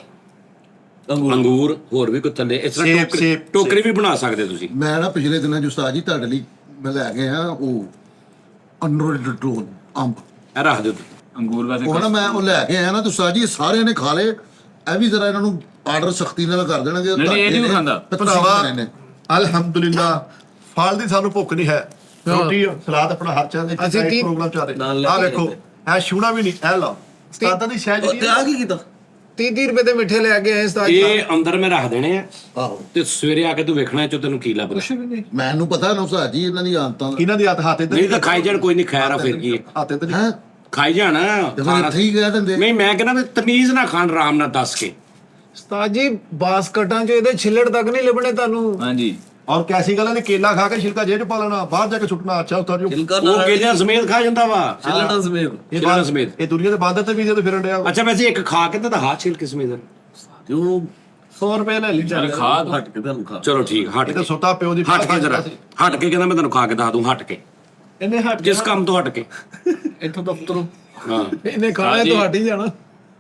ਅੰਗੂਰ, ਹੋਰ ਵੀ ਕੁਝ ਥੱਲੇ ਇਸ ਤਰ੍ਹਾਂ ਟੋਕਰੀ ਵੀ ਬਣਾ ਸਕਦੇ ਤੁਸੀਂ। ਮੈਂ ਨਾ ਪਿਛਲੇ ਦਿਨਾਂ ਚ ਉਸਤਾਦ ਜੀ ਤੁਹਾਡੇ ਲਈ ਮੈਂ ਲੈ ਕੇ ਆ ਉਹ ਅਨਰੋਲਡ ਡਰੋਨ ਅੰਬ। ਇਹ ਰੱਖ ਦਿਓ। ਅੰਗੂਰ ਵੈਸੇ ਉਹ ਨਾ ਮੈਂ ਉਹ ਲੈ ਕੇ ਆਇਆ ਨਾ ਤੇ ਉਸਤਾਦ ਜੀ ਸਾਰਿਆਂ ਨੇ ਖਾ ਲਏ। ਇਹ ਵੀ ਜ਼ਰਾ ਇਹਨਾਂ ਨੂੰ ਆਰਡਰ ਸਖਤੀ ਨਾਲ ਕਰ ਦੇਣਗੇ। ਨਹੀਂ, ਇਹ ਨਹੀਂ ਖਾਂਦਾ। ਭਰਾਵਾ ਅਲਹਮਦੁਲਿਲਾ ਫਲ ਦੀ ਸਾਨੂੰ ਭੁੱਖ ਨਹੀਂ ਹੈ। ਰੋਟੀ ਸਲਾਦ ਆਪਣਾ ਹਰ ਚਾਹ ਦੇ ਅਸੀਂ ਕੀ- ਪ੍ਰੋਗਰਾਮ ਚੱਲ ਨਾਲ ਰਿਹਾ। ਲੈ ਆ ਕੇ ਵੇਖੋ ਇਹ ਛੂਣਾ ਵੀ ਨਹੀਂ। ਇਹ ਲਓ ਸਤਾਦਾ ਦੀ ਸ਼ਾਇਦ ਤੇ ਆ ਕੀ ਕੀਤਾ 30 ਰੁਪਏ ਦੇ ਮਿੱਠੇ ਲੈ ਕੇ ਆਏ ਉਸਤਾਦ ਜੀ। ਇਹ ਅੰਦਰ ਮੈਂ ਰੱਖ ਦੇਣੇ ਆ ਆਹੋ ਤੇ ਸਵੇਰੇ ਆ ਕੇ ਤੂੰ ਵੇਖਣਾ ਚ ਤੈਨੂੰ ਕੀ ਲੱਭਦਾ। ਕੁਛ ਵੀ ਨਹੀਂ ਮੈਨੂੰ ਪਤਾ ਨਾ ਉਸਤਾਦ ਜੀ ਇਹਨਾਂ ਦੀ ਆਦਤਾਂ ਕਿਹਨਾਂ ਦੀ ਹੱਥ ਨਹੀਂ ਤਾਂ ਖਾਈ ਜਾਣ, ਕੋਈ ਨਹੀਂ, ਖੈਰ ਆ ਫਿਰ ਕੀ ਹੈ। ਹੱਥ ਤੇ ਹੈ ਖਾਈ ਜਾਣਾ ਤੇ ਫਿਰ ਇੱਥੇ ਹੀ ਕਹਿ ਦਿੰਦੇ ਨਹੀਂ ਮੈਂ ਕਹਿੰਦਾ ਵੀ ਤਮੀਜ਼ ਨਾ ਖਾਣ, ਆਰਾਮ ਨਾਲ ਦੱਸ ਕੇ। ਉਸਤਾਦ ਜੀ ਬਾਸਕਟਾਂ 'ਚ ਇਹਦੇ ਛਿੱਲੜ ਤੱਕ ਨਹੀਂ ਲੱਭਣੇ ਤੁਹਾਨੂੰ। ਹਾਂਜੀ ਔਰ ਕੈਸੀ ਗੱਲ ਹੈ ਕੇਲਾ ਖਾ ਕੇ ਛਿਲਕਾ ਜੇਬ ਚ ਪਾ ਲੈਣਾ ਬਾਹਰ ਜਾ ਕੇ ਸੁੱਟਣਾ ਅੱਛਾ ਉਤਾਰ ਜੋ ਉਹ ਕੇਲਿਆਂ ਸਮੇਤ ਖਾ ਜਾਂਦਾ ਵਾ ਛਿੱਲਟਾਂ ਸਮੇਤ ਕੇਲਿਆਂ ਸਮੇਤ। ਇਹ ਦੁਨੀਆ ਦੇ ਬਾਂਦਰ ਤੇ ਵੀਜ਼ੇ ਤੇ ਫਿਰਨ ਡਿਆ ਅੱਛਾ ਵੈਸੇ ਇੱਕ ਖਾ ਕੇ ਤਾਂ ਹਾਥ ਛਿਲ ਕੇ ਸਮੇਤ। ਤੇ ਉਹ 100 ਰੁਪਏ ਲੈ ਲਈ ਚੱਲ ਖਾ ਤੂੰ। ਹਟ ਕੇ ਤੁਹਾਨੂੰ ਖਾ ਚਲੋ ਠੀਕ ਹਟ ਇਹ ਕੇ ਤਾਂ ਸੁੱਤਾ ਪਿਓ ਦੀ ਹਟ ਕੇ ਜਰਾ ਹਟ ਕੇ ਕਹਿੰਦਾ ਮੈਂ ਤੈਨੂੰ ਖਾ ਕੇ ਦੱਸ ਦੂੰ ਹਟ ਕੇ ਇਹਨੇ ਹਟ ਜਿਸ ਕੰਮ ਤੋਂ ਹਟ ਕੇ ਇੱਥੋਂ ਦਫ਼ਤਰੋਂ ਹਾਂ ਇਹਨੇ ਖਾਣਾ ਤਾਂ ਹਟ ਹੀ ਜਾਣਾ।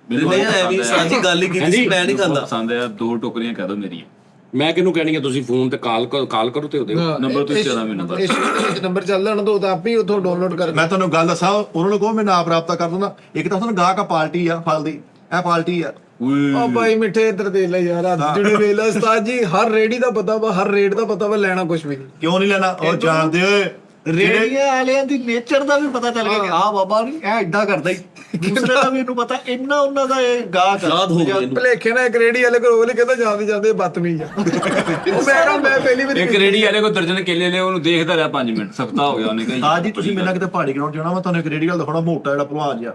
ਨਹੀਂ ਐਵੇਂ ਸਾਡੀ ਗੱਲ ਹੀ ਕੀਤੀ ਸੀ, ਮੈਂ ਨਹੀਂ ਖਾਂਦਾ। ਪਸੰਦ ਆ 2 ਟੋਕਰੀਆਂ ਕਹਿ ਦੋ ਮੇਰੀਆਂ। ਮੈਂ ਕਿਹਨੂੰ ਕਹਿਣੀ ਆ ਤੁਸੀਂ ਫੋਨ ਤੇ ਕਾਲ ਕਰੋ ਤੇ ਉਹਦੇ ਨੰਬਰ ਤੁਸੀਂ ਦੇਣਾ ਮੈਨੂੰ ਬਸ। ਇਸ ਨੰਬਰ ਚੱਲਦਾ ਹੁਣ ਤਾਂ ਉਹ ਤਾਂ ਆਪ ਹੀ ਉੱਥੋਂ ਡਾਊਨਲੋਡ ਕਰ ਮੈਂ ਤੁਹਾਨੂੰ ਗੱਲ ਦੱਸਾਂ ਉਹਨਾਂ ਨੂੰ ਕਹੋ ਮੈਂ ਨਾਪ ਰਾਬਤਾ ਕਰ ਦਿੰਦਾ ਇੱਕ ਤਾਂ ਤੁਹਾਨੂੰ ਗਾਹਕ ਆ ਪਾਰਟੀ ਆ ਫਲ ਦੀ ਇਹ ਪਾਰਟੀ ਆ ਉਹ ਭਾਈ ਮਿੱਠੇ ਇੱਧਰ ਦੇ ਲੈ ਯਾਰ ਜਿਹੜੇ ਵੇਲਾ ਉਸਤਾਦ ਜੀ ਹਰ ਰੇੜੀ ਦਾ ਪਤਾ ਵਾ ਹਰ ਰੇਟ ਦਾ ਪਤਾ ਵਾ ਲੈਣਾ ਕੁਝ ਵੀ ਨਹੀਂ। ਕਿਉਂ ਨਹੀਂ ਲੈਣਾ ਉਹ ਜਾਣਦੇ ਓਏ ਰੇੜੀਆਂ ਵਾਲਿਆਂ ਦੀ ਨੇਚਰ ਦਾ ਵੀ ਪਤਾ ਚੱਲ ਗਿਆ ਕਿ ਆਹ ਬਾਬਾ ਨਹੀਂ ਇਹ ਏਦਾਂ ਕਰਦਾ ਹੀ ਦੂਸਰੇ ਦਾ ਵੀ ਇਹਨੂੰ ਪਤਾ ਇੰਨਾ ਉਹਨਾਂ ਦਾ ਇਹ ਗਾਹਕ ਯਾਦ ਹੋ ਗਿਆ ਇਹਨੂੰ। ਭਲੇਖੇ ਨਾਲ ਇੱਕ ਰੇੜੀ ਵਾਲੇ ਕੋਲ ਉਹਲੇ ਕਹਿੰਦਾ ਜਾਂਦੇ ਜਾਂਦੇ ਬਦਤਮੀਜ਼ ਆ ਉਹ ਮੈਂ ਕਿਹਾ ਮੈਂ ਪਹਿਲੀ ਵਾਰੀ ਇੱਕ ਰੇੜੀ ਵਾਲੇ ਕੋ ਦਰਜਨ ਕੇਲੇ ਲੈ ਉਹਨੂੰ ਦੇਖਦਾ ਰਿਹਾ 5 ਮਿੰਟ ਸਖਤਾ ਹੋ ਗਿਆ ਉਹਨੇ ਕਹੀ ਅੱਜ ਹੀ ਤੁਸੀਂ ਮੇਰੇ ਨਾਲ ਕਿਤੇ ਪਹਾੜੀ ਗਰਾਊਂਡ ਜਾਣਾ ਮੈਂ ਤੁਹਾਨੂੰ ਇੱਕ ਰੇੜੀ ਵਾਲਾ ਦਿਖਾਉਣਾ ਮੋਟਾ ਜਿਹੜਾ ਭਲਵਾਨ ਜਿਹਾ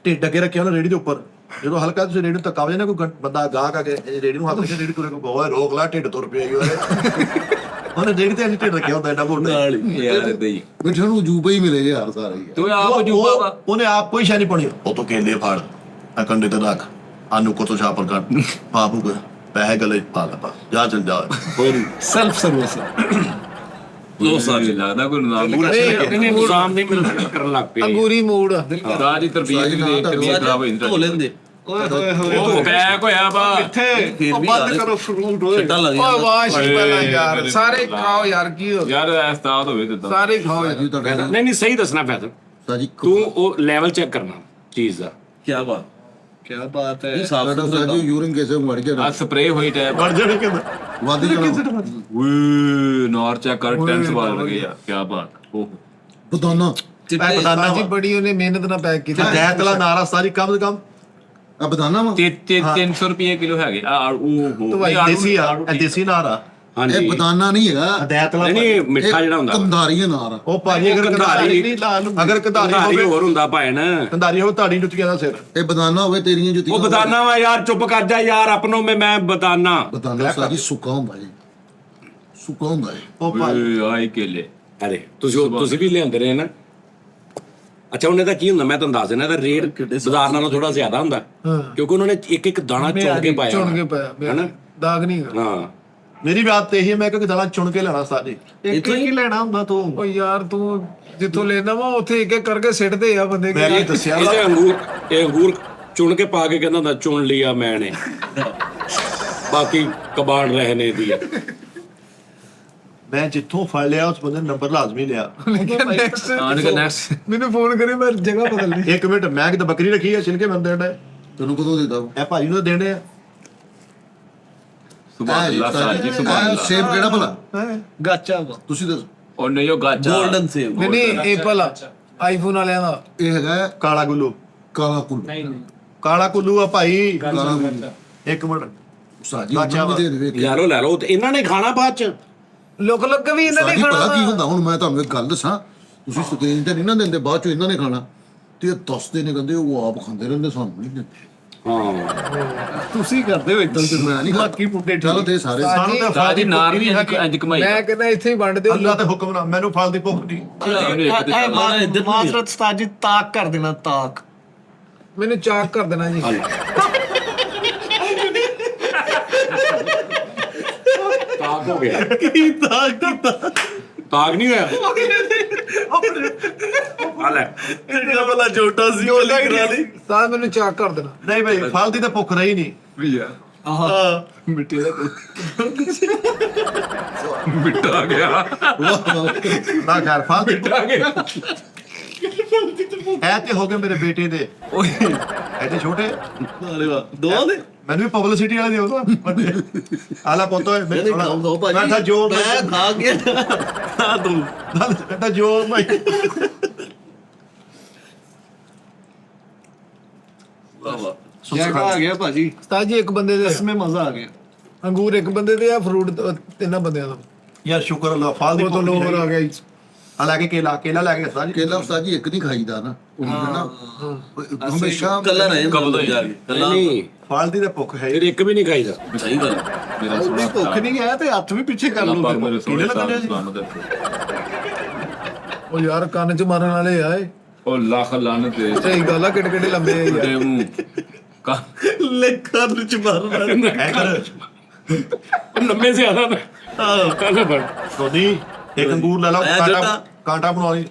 ਢਿੱਡ ਅੱਗੇ ਰੱਖਿਆ ਉਹਨੇ ਰੇੜੀ ਦੇ ਉੱਪਰ ਜਦੋਂ ਹਲਕਾ ਤੁਸੀਂ ਰੇੜੀ ਨੂੰ ਧੱਕਾ ਵਜੇ ਨਾ ਕੋਈ ਬੰਦਾ ਗਾਹਕ ਆ ਕੇ ਰੇੜੀ ਨੂੰ ਹੱਥ ਵਿੱਚ ਰੇੜੀ ਤੁਰੇ ਕੋ ਗੋਆ ਰੋਕ ਲਾ ਢਿੱਡ ਤੁਰ ਪਿਆ ਉਹਨੇ ਰੇੜੀ ਤੇ ਢਿੱਡ ਰੱਖਿਆ ਹੁੰਦਾ ਐਡਾ ਮੋਟਾ ਯਾਰ ਇਦਾਂ ਹੀ ਮਿੱਠੇ ਨੂੰ ਜੂਬੇ ਹੀ ਮਿਲੇ ਯਾਰ ਸਾਰੇ ਹੀ। ਤੂੰ ਆਪ ਜੂਬਾ ਵਾ ਉਹਨੇ ਆਪ ਕੋਈ ਸ਼ਾਨੀ ਪਾਣੀ ਉਹ ਤੋਂ ਕਹਿੰਦੇ ਫੜ ਆ ਕੰਡੇ ਤੇ ਰੱਖ ਆਨੂੰ ਕੋ ਤੋਂ ਛਾਪਰ ਕਰ ਬਾਬੂ ਕੋ ਪੈਸੇ ਗਲੇ ਪਾ ਲਾ ਜਾ ਚੱਲ ਜਾ ਸੈਲਫ ਸਰਵਿਸ ਲੋ ਸਾਜੀ ਲੱਗਦਾ ਕੋਈ ਨਾਮ ਨਹੀਂ ਨਿਜ਼ਾਮ ਨਹੀਂ ਮਿਲ ਕਰਨ ਲੱਗ ਪਏ ਅੰਗੂਰੀ ਮੂਡ ਆ ਰਾਜ ਦੀ ਤਰਬੀਅਤ ਵੀ ਦੇਖ ਕੇ ਵੀ ਖਰਾਬ ਹੋ ਧੋ ਜਾਂਦਾ ਲੈਂਦੇ ਓਏ ਹੋਏ ਹੋਏ ਉਹ ਪੈਕ ਹੋਇਆ ਵਾ ਕਿੱਥੇ ਫਿਰ ਉਹ ਵੀ ਬੰਦ ਯਾਰ ਕਰੋ ਫਰੂਟ ਓਏ ਛੱਟਾ ਲੱਗ ਓਏ ਜਾਂਦਾ। ਵਾਹ ਸ਼ਿਪਲਾ ਯਾਰ ਸਾਰੇ ਖਾਓ ਯਾਰ ਕੀ ਹੋ ਯਾਰ ਉਸਤਾਦ ਹੋਵੇ ਦਿੱਤਾ ਸਾਰੇ ਖਾਓ ਯਾਰ ਜੀ ਤੁਹਾਡਾ ਨਹੀਂ ਨਹੀਂ ਸਹੀ ਦੱਸਣਾ ਫੈਸਲ ਸਾਜੀ ਤੂੰ ਉਹ ਲੈਵਲ ਚੈੱਕ ਕਰਨਾ ਚੀਜ਼ ਦਾ ਕੀ ਬਾਤ ਕੀ ਬਾਤ ਹੈ ਇਹ ਸਾਫ ਤੁਹਾਡਾ ਸਾਜੀ ਯੂਰਿਨ ਕੈਸੇ ਮੜ ਗਿਆ ਆ ਸਪਰੇ ਹੋਈ ਟੈਪ ਵੜ ਜਾਣੇ ਕਿੰਦਾ ਵਾਦੀ ਜਾਣਾ ਵੇ ਨਾਰ ਚੈੱਕ ਕਰ 10 ਸਵਾਲ ਲੱਗੇ ਆ ਕੀ ਬਾਤ ਓਹ ਬਦਾਨਾ ਚਿੱਟੇ ਬਦਾਨਾ ਸਾਜੀ ਵਾ। ਬੜੀ ਉਹਨੇ ਮਿਹਨਤ ਨਾਲ ਪੈਕ ਕੀਤਾ ਦੈਤਲਾ ਨਾਰਾ ਸਾਰੀ ਕਮ ਸੇ ਕਮ ਆ ਬਦਾਨਾ ਵਾ ਤੇ 300 ਰੁਪਏ ਕਿਲੋ ਹੈਗੇ ਆ ਉਹ ਹੋ ਦੇਸੀ ਆ ਇਹ ਦੇਸੀ ਨਾਰਾ ਹਾਂਜੀ ਇਹ ਬਦਾਨਾ ਨਹੀਂ ਹੈਗਾ ਦੈਤਲਾ ਨਹੀਂ ਨਹੀਂ ਮਿੱਠਾ ਜਿਹੜਾ ਹੁੰਦਾ ਕੰਧਾਰੀ ਨਾਰ ਆ। ਉਹ ਭਾਜੀ ਅਗਰ ਕੰਧਾਰੀ ਅਗਰ ਕੰਧਾਰੀ ਕੰਧਾਰੀ ਹੋਵੇ ਹੋਰ ਹੁੰਦਾ ਭਾਣ ਕੰਧਾਰੀ ਹੋਵੇ ਤੁਹਾਡੀ ਜੁੱਤੀਆਂ ਦਾ ਸਿਰ ਇਹ ਬਦਾਨਾ ਹੋਵੇ ਤੇਰੀਆਂ ਜੁੱਤੀਆਂ ਉਹ ਬਦਾਨਾ ਵਾ ਯਾਰ ਚੁੱਪ ਕਰ ਜਾ ਯਾਰ ਆਪਣੋ ਮੈਂ ਬਦਾਨਾ ਬਦਾਨਾ ਸਾਜੀ ਸੁੱਕਾ ਹੁੰਦਾ ਜੀ ਸੁੱਕਾ ਹੁੰਦਾ ਜੀ ਉਹ ਭਾਜੀ ਓਏ ਆਈ ਕੇਲੇ ਅਰੇ ਤੁਸੀਂ ਵੀ ਲਿਆਂਦੇ ਰਹੇ ਨਾ ਅੱਛਾ ਉਹਨੇ ਤਾਂ ਕੀ ਹੁੰਦਾ ਮੈਂ ਤੁਹਾਨੂੰ ਦੱਸ ਦਿੰਦਾ ਇਹਦਾ ਰੇਟ ਬਾਜ਼ਾਰ ਨਾਲੋਂ ਥੋੜਾ ਜ਼ਿਆਦਾ ਹੁੰਦਾ ਕਿਉਂਕਿ ਉਹਨਾਂ ਨੇ ਇੱਕ ਇੱਕ ਦਾਣਾ ਚੁਣ ਕੇ ਪਾਇਆ ਚੁਣ ਕੇ ਪਾਇਆ ਹੈਨਾ ਦਾਗ ਨਹੀਂ ਹੈਗਾ ਹਾਂ ਮੇਰੀ ਬਾਤ ਤੇ ਇਹੀ ਹੈ ਮੈਂ ਕਿ ਦਾਲਾਂ ਚੁਣ ਕੇ ਲੈਣਾ ਸਾਜੀ ਇੱਕ ਹੀ ਲੈਣਾ ਹੁੰਦਾ ਤੂੰ ਓ ਯਾਰ ਤੂੰ ਜਿੱਥੋਂ ਲੈਣਾ ਵਾ ਉੱਥੇ ਇੱਕ ਇੱਕ ਕਰਕੇ ਸਿੱਟਦੇ ਆ ਬੰਦੇ ਮੈਂ ਇਹ ਦੱਸਿਆ ਵਾ, ਇਹ ਅੰਗੂਰ ਚੁਣ ਕੇ ਪਾ ਕੇ ਕਹਿੰਦਾ ਹੁੰਦਾ ਚੁਣ ਲਿਆ ਮੈਨੇ ਬਾਕੀ ਕਬਾੜ ਰਹਿਨੇ ਦੀ ਮੈਂ ਜਿੱਥੋਂ ਫੜ ਲਿਆ ਉਸ ਬੰਦੇ ਨੇ ਨੰਬਰ ਲਾਜ਼ਮੀ ਲਿਆ ਨੈਕਸਟ ਮੈਨੂੰ ਫੋਨ ਕਰੇ ਮੈਂ ਜਗ੍ਹਾ ਬਦਲਣੀ ਇੱਕ ਮਿੰਟ ਮੈਂ ਕਿਤੇ ਬੱਕਰੀ ਰੱਖੀ ਆ ਛਿਲਕੇ ਬੰਦੇ ਡੇ ਤੈਨੂੰ ਕਦੋਂ ਦਿੱਤਾ ਇਹ ਭਾਜੀ ਨੂੰ ਤਾਂ ਦੇਣੇ ਆ ਸੁਭਾਨ ਅੱਲਾਹ ਸਾਜੀ ਸੁਭਾਨ ਅੱਲਾਹ ਸੇਬ ਕਿਹੜਾ ਭਲਾ ਗਾਚਾ ਵਾ ਤੁਸੀਂ ਦੱਸੋ ਉਹ ਨਹੀਂ ਉਹ ਗਾਜਾ ਗੋਲਡਨ ਸੇਵ ਨਹੀਂ ਨਹੀਂ ਐਪਲ ਆਈਫੋਨ ਵਾਲਿਆਂ ਦਾ ਇਹ ਹੈਗਾ ਕਾਲਾ ਗੁੱਲੂ ਕਾਲਾ ਕੁੱਲ ਕਾਲਾ ਕੁੱਲੂ ਆ ਭਾਈ ਕਾਲਾ ਕੁੱਲ ਇੱਕ ਮਿੰਟ ਸਾਜੀ ਗਾਚਾ ਉਹਨਾਂ ਦੇ ਦੇ ਲੈ ਲਓ ਤੇ ਇਹਨਾਂ ਨੇ ਖਾਣਾ ਬਾਅਦ ਚ ਲੁਕ ਲੁਕ ਵੀ ਇਹਨਾਂ ਨੇ ਸਾਜੀ ਖਾਣਾ ਪਤਾ ਕੀ ਹੁੰਦਾ ਹੁਣ ਮੈਂ ਤੁਹਾਨੂੰ ਇੱਕ ਗੱਲ ਦੱਸਾਂ ਤੁਸੀਂ ਸਕਰੀਨ ਤੇ ਨਹੀਂ ਨਾ ਦਿੰਦੇ ਬਾਅਦ ਚ ਇਹਨਾਂ ਨੇ ਖਾਣਾ ਤੇ ਇਹ ਦੱਸਦੇ ਨੇ ਕਹਿੰਦੇ ਉਹ ਆਪ ਖਾਂਦੇ ਰਹਿੰਦੇ ਸਾਨੂੰ ਨਹੀਂ ਦਿੰਦੇ ਹਾਂ ਤੁਸੀਂ ਕਰਦੇ ਹੋ ਇਦਾਂ ਤੇ ਮੈਂ ਨਹੀਂ ਬਾਕੀ ਮੁੰਡੇ ਚਲੋ ਤੇ ਸਾਰੇ ਸਾਨੂੰ ਤਾਂ ਫਲ ਸਾਜੀ ਦੀ ਨਾਰ ਵੀ ਇੰਜ ਕਮਾਈ ਮੈਂ ਕਹਿੰਦਾ ਇੱਥੇ ਹੀ ਵੰਡ ਦਿਓ ਅੱਲਾ ਤੇ ਹੁਕਮ ਨਾ ਮੈਨੂੰ ਫਲ ਦੀ ਭੁੱਖ ਨਹੀਂ ਮਾਜ਼ਰਤ ਉਸਤਾਦ ਜੀ ਤਾਕ ਕਰ ਦੇਣਾ ਤਾਕ ਮੈਨੂੰ ਚਾਕ ਕਰ ਦੇਣਾ ਜੀ ਤਾਕ ਹੋ ਗਿਆ ਕੀ ਤਾਕ ਕੀਤਾ ਤਾਕ ਨਹੀਂ ਹੋਇਆ ਆ ਲੈ ਕਿਹੜਾ ਭਲਾ ਜੋਟਾ ਸੀ ਉਹ ਕਰਾ ਲਈ ਤਾਂ ਮੈਨੂੰ ਚਾਕ ਕਰ ਦੇਣਾ ਨਹੀਂ ਭਾਈ ਫਲ ਦੀ ਤਾਂ ਭੁੱਖ ਰਹੀ ਨਹੀਂ ਮਿੱਟੀ ਦਾ ਮਿੱਟਾ ਗਿਆ ਨਾ ਘਰ ਫਲ ਦੀ ਮਿੱਟਾ ਗਿਆ ਐ ਤੇ ਹੋ ਗਏ ਮੇਰੇ ਬੇਟੇ ਦੇ ਓਏ ਐਡੇ ਛੋਟੇ ਅਰੇ ਵਾਹ ਦੋ ਦੇ ਮੈਨੂੰ ਵੀ ਪਬਲਿਸਿਟੀ ਵਾਲੇ ਦਿਓ ਨਾ ਵੱਡੇ ਆਲਾ ਪੁੱਤੋ ਨਹੀਂ ਖਾਓ ਭਾਜੀ ਮੈਂ ਤਾਂ ਜੋਰ ਮੈਂ ਖਾ ਗਿਆ ਆ ਤੂੰ ਬੇਟਾ ਜੋਰ ਮੈਂ ਵਾਹ ਵਾਹ ਜਗਾ ਆ ਗਿਆ ਭਾਜੀ ਉਸਤਾਦ ਜੀ ਇੱਕ ਬੰਦੇ ਦੇ ਇਸਮੇ ਮਜ਼ਾ ਆ ਗਿਆ ਅੰਗੂਰ ਇੱਕ ਬੰਦੇ ਦੇ ਆ ਫਰੂਟ ਤਿੰਨਾਂ ਬੰਦਿਆਂ ਦਾ ਯਾਰ ਸ਼ੁਕਰ ਅੱਲਾ ਫਲ ਦੀ ਉਹ ਤੋਂ ਲੋਵਰ ਆ ਗਿਆ ਜੀ ਆ ਲੈ ਕੇ ਕੇਲਾ ਲੈ ਕੇ ਸਾਜੀ ਕੇਲਾ ਉਸਤਾਦ ਜੀ ਇੱਕ ਨਹੀਂ ਖਾਈਦਾ ਨਾ ਉਹ ਨਾ ਹਮੇਸ਼ਾ ਕੱਲਾ ਰਹੇ ਕਬਲ ਹੋ ਜਾ ਕੇ ਕੱਲਾ ਨਹੀਂ ਫਲ ਦੀ ਤਾਂ ਭੁੱਖ ਹੈ ਫਿਰ ਇੱਕ ਵੀ ਨਹੀਂ ਖਾਈਦਾ ਸਹੀ ਗੱਲ ਮੇਰਾ ਸੋਹਣਾ ਭੁੱਖ ਨਹੀਂ ਹੈ ਤੇ ਹੱਥ ਵੀ ਪਿੱਛੇ ਕਰ ਆਪਾਂ ਲਓ ਮੇਰੇ ਸੋਹਣੇ ਲੱਗਦੇ ਸੀ? ਸਾਨੂੰ ਦੇ ਉਹ ਯਾਰ ਕੰਨ 'ਚ ਮਾਰਨ ਵਾਲੇ ਆਏ ਉਹ ਲੱਖ ਲੰਨ ਤੇ ਸਹੀ ਗੱਲ ਆ, ਕਿੱਡੇ ਕਿੱਡੇ ਲੰਬੇ ਆ ਯਾਰ। ਤੇ ਮੂੰਹ ਲੇਖਾਂ ਚ ਮਾਰਨਾ ਐ ਕਰ ਲੰਮੇ ਸੇ ਆਦਾ ਨਾ ਕਹਿੰਦਾ ਬੜ ਸੋਨੀ ਇੱਕ ਅੰਗੂਰ ਲੈ ਲਓ, ਐ ਕਾਂਟਾ ਜੱਟਾ। ਕਾਂਟਾ ਬਣਾ ਲਈ।